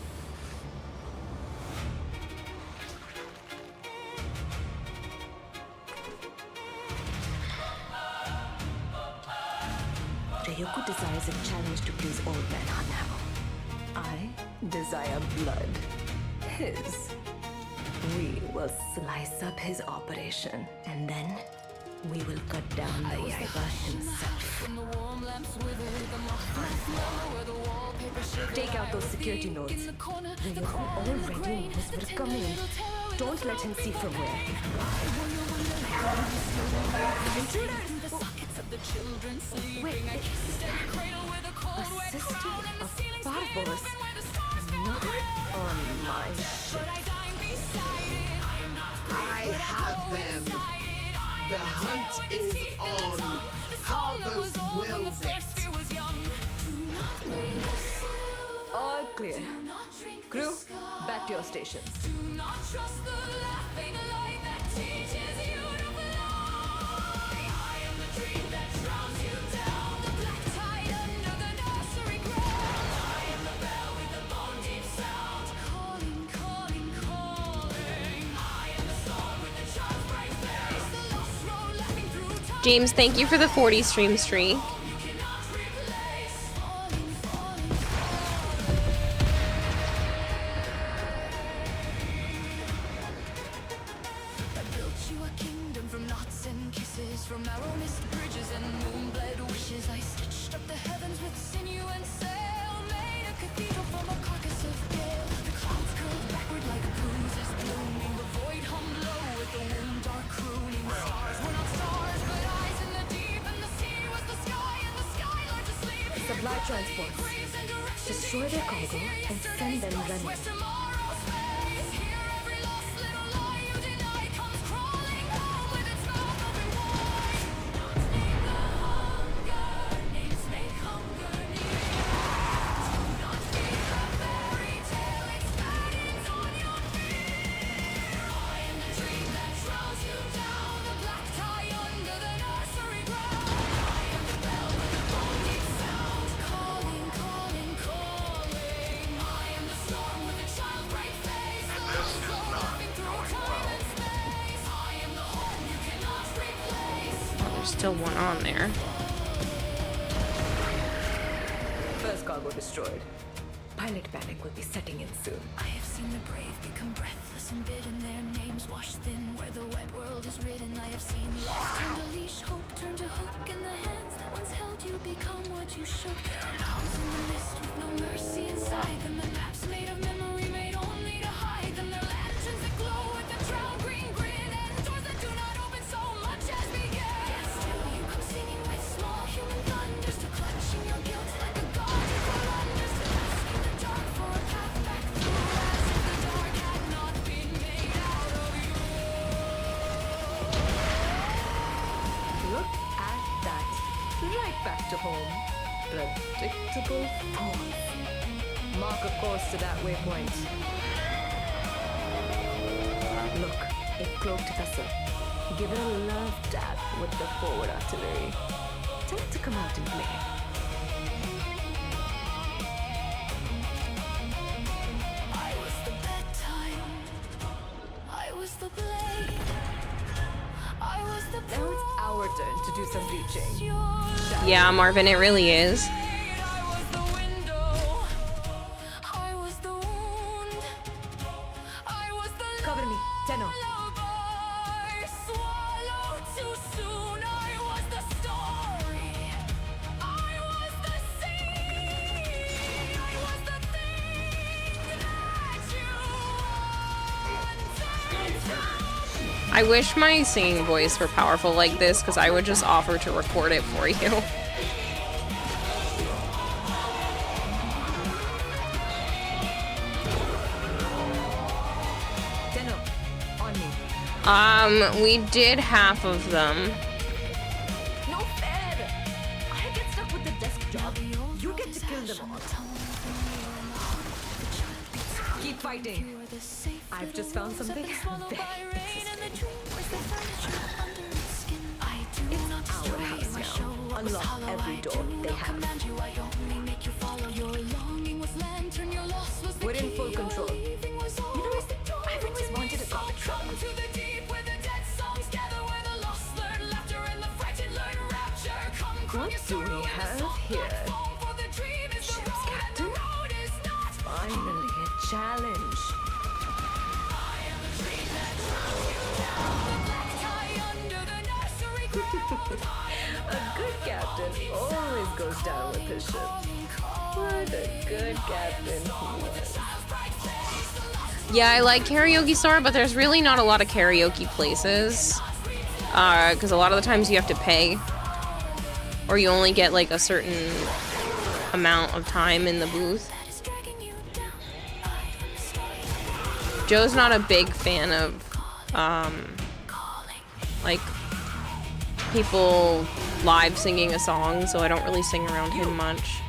Ryoko desires a challenge to please old man Hanhao. I desire blood. His. We will slice up his operation, and then we will cut down the Yaiba himself. Take out those security nodes. Ryoko already knows we're coming. Don't let him see from where. Wait, a sister of Barbaros, not on my ship. I have them. The hunt is on. Harvest wills it. All clear. Crew, back to your stations. James, thank you for the 40 stream streak. Supply transports. Destroy their cargo and send them running. Still one on there. First cargo destroyed. Pilot panic will be setting in soon. I have seen the brave become breathless and bidden, their names washed thin where the wet world is ridden. I have seen life turn to leash, hope turn to hook, and the hands that once held you become what you shook. And arms in the mist with no mercy inside them, and maps made of memory made only to hide them. Their lanterns that glow with the drowned green grin, and doors that do not open so much as begin. Singing with small human thunders, to clutching your guilt like a god you call wonders, to asking the dark for a path back through, as if the dark had not been made out of you. Look at that. Right back to home. Predictable thoughts. Mark a course to that waypoint. Look, a cloaked vessel. Give it a love dab with the forward artillery. Tell it to come out and play. I was the bedtime. I was the blade. I was the Now it's our turn to do some reaching. Yeah, Marvin, it really is. I was the window I wish my singing voice were powerful like this, because I would just offer to record it for you. We did half of them. No fair! I get stuck with the desk job. You get to kill them all. Keep fighting. I've just found something very interesting. It's our house now. Unlock every door they have. We're in full control. You know, I've always wanted a comic shop. What do we have here? Ship's captain? Finally, a challenge. A good captain always goes down with his ship. What a good captain he was. Yeah, I like Karaoke Store, but there's really not a lot of karaoke places. Because a lot of the times you have to pay. Or you only get like a certain amount of time in the booth. Joe's not a big fan of, like, people live singing a song, so I don't really sing around him much.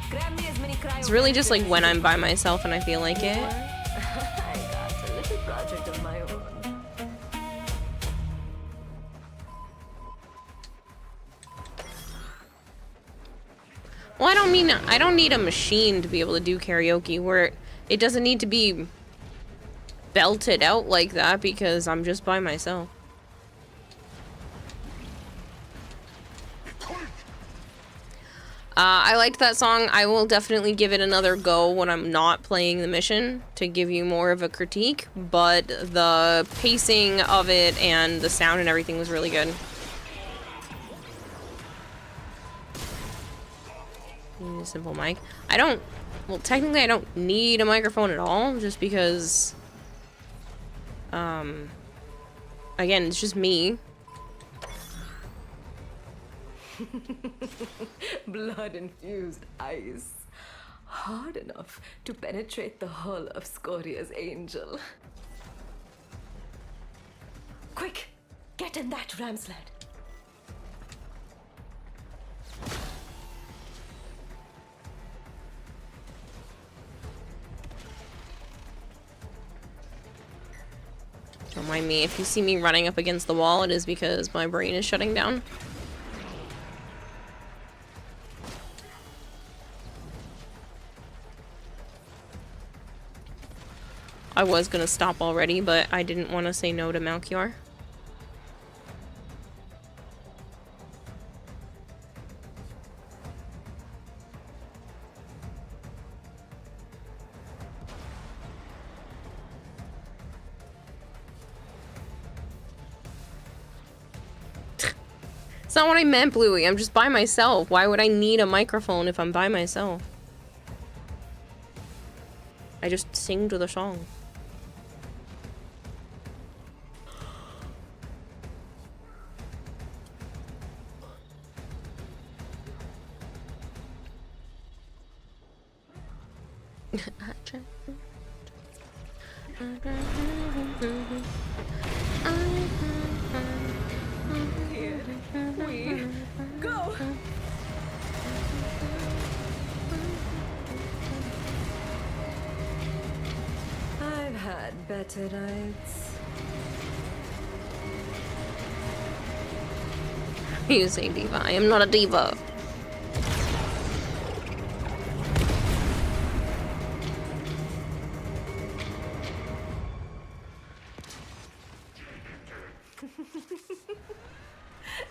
It's really just like when I'm by myself and I feel like it. I got a little project of my own. Well, I don't need a machine to be able to do karaoke where it doesn't need to be belted out like that because I'm just by myself. I liked that song. I will definitely give it another go when I'm not playing the mission to give you more of a critique, but the pacing of it and the sound and everything was really good. Need a simple mic. Well, technically I don't need a microphone at all, just because, again, it's just me. Blood-infused ice. Hard enough to penetrate the hull of Scoria's angel. Quick! Get in that ram sled! Don't mind me. If you see me running up against the wall, it is because my brain is shutting down. I was gonna stop already, but I didn't want to say no to Malchior. It's not what I meant, Bluey. I'm just by myself. Why would I need a microphone if I'm by myself? I just sing to the song. Here we go! I've had better nights. You say diva. I am not a diva.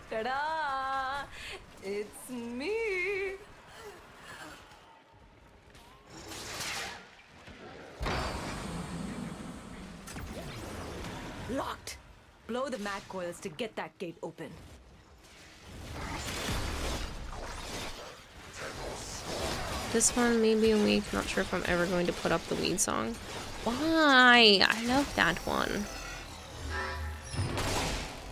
Ta-da! It's me! Locked! Blow the mag coils to get that gate open. This one may be a week. Not sure if I'm ever going to put up the weed song. Why? I love that one.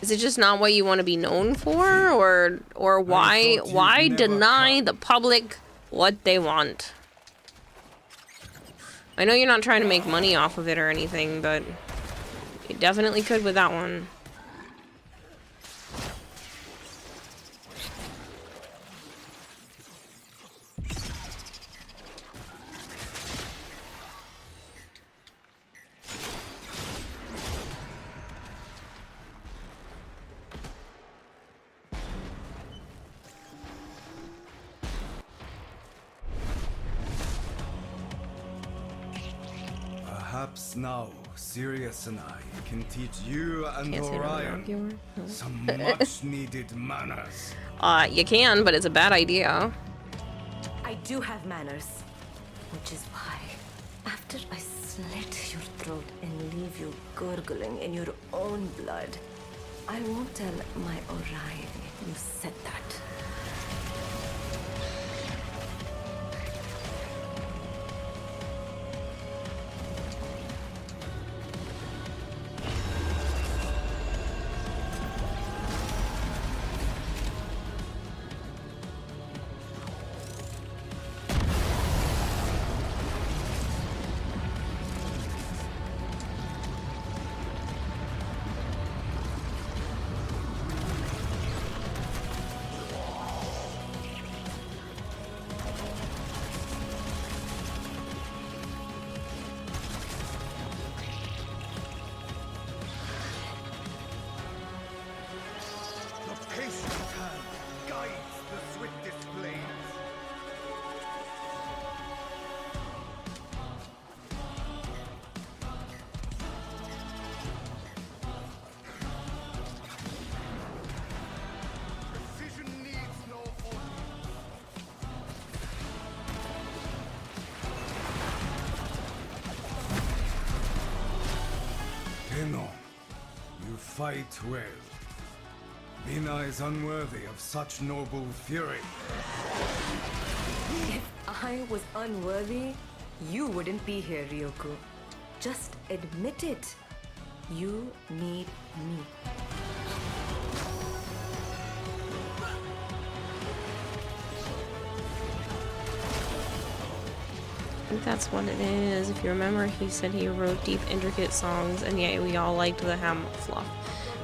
Is it just not what you want to be known for, or why deny the public what they want? I know you're not trying to make money off of it or anything, but you definitely could with that one. Perhaps now, Sirius and I can teach you and Can't say no Orion no. some much-needed manners. You can, but it's a bad idea. I do have manners. Which is why, after I slit your throat and leave you gurgling in your own blood, I won't tell my Orion you said that. You fight well. Vina is unworthy of such noble fury. If I was unworthy, you wouldn't be here, Ryoko. Just admit it. You need me. I think that's what it is. If you remember, he said he wrote deep, intricate songs, and yeah, we all liked the ham fluff.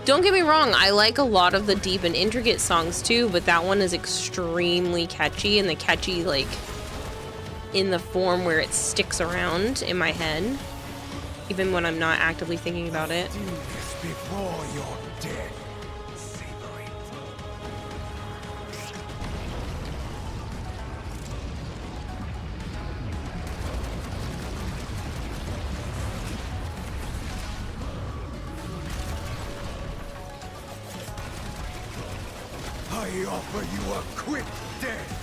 Don't get me wrong, I like a lot of the deep and intricate songs too, but that one is extremely catchy, and the catchy, like, in the form where it sticks around in my head, even when I'm not actively thinking about it. Do this before you're dead. I offer you a quick death.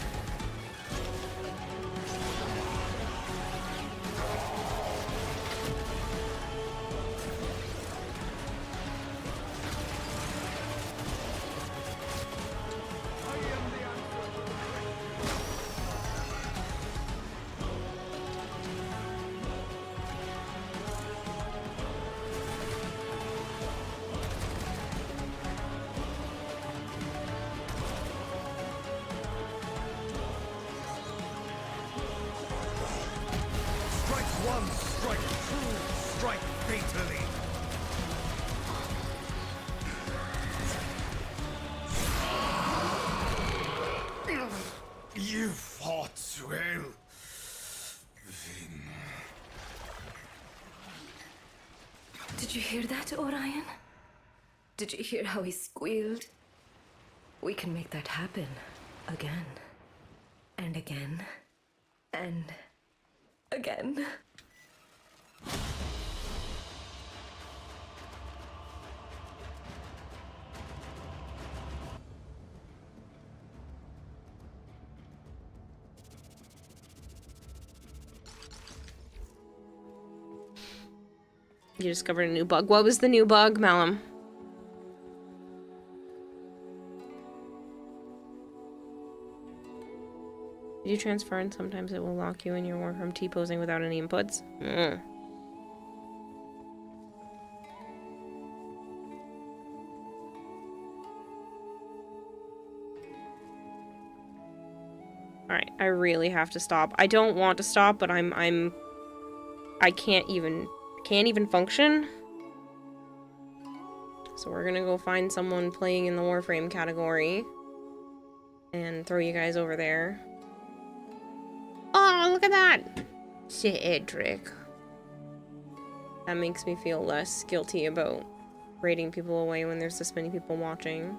You fought well, Vina. Did you hear that, Orion? Did you hear how he squealed? We can make that happen again and again and again. You discovered a new bug. What was the new bug, Malum? Did you transfer and sometimes it will lock you in your Warframe T-posing without any inputs? Alright, I really have to stop. I don't want to stop, but I can't even function. So we're gonna go find someone playing in the Warframe category. And throw you guys over there. Oh, look at that! Cedric. That makes me feel less guilty about raiding people away when there's this many people watching.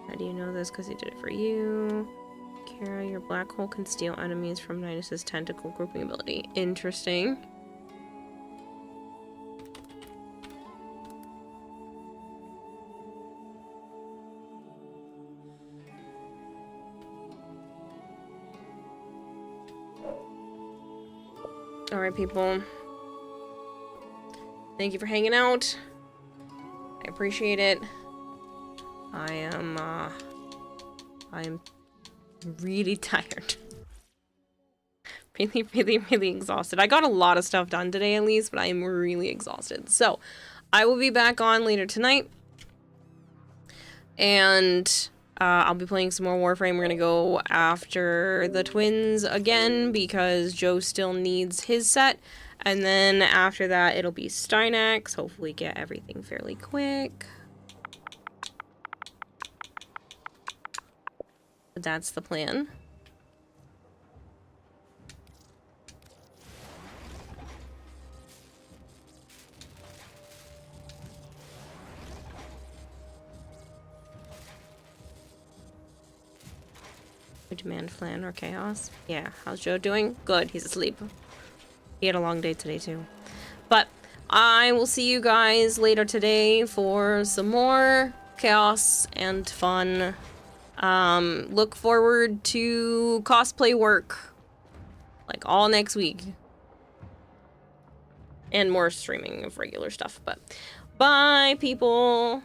How do you know this? Because he did it for you. Kara, your black hole can steal enemies from Nidus's tentacle grouping ability. Interesting. Alright, people. Thank you for hanging out. I appreciate it. I am really tired. really exhausted. I got a lot of stuff done today at least, but I am really exhausted. So, I will be back on later tonight. And I'll be playing some more Warframe. We're gonna go after the twins again because Joe still needs his set. And then after that, it'll be Steinax. Hopefully get everything fairly quick. But that's the plan. We demand flan or chaos. Yeah, how's Joe doing? Good, he's asleep. He had a long day today too. But I will see you guys later today for some more chaos and fun. Look forward to cosplay work. Like all next week. And more streaming of regular stuff. But bye, people.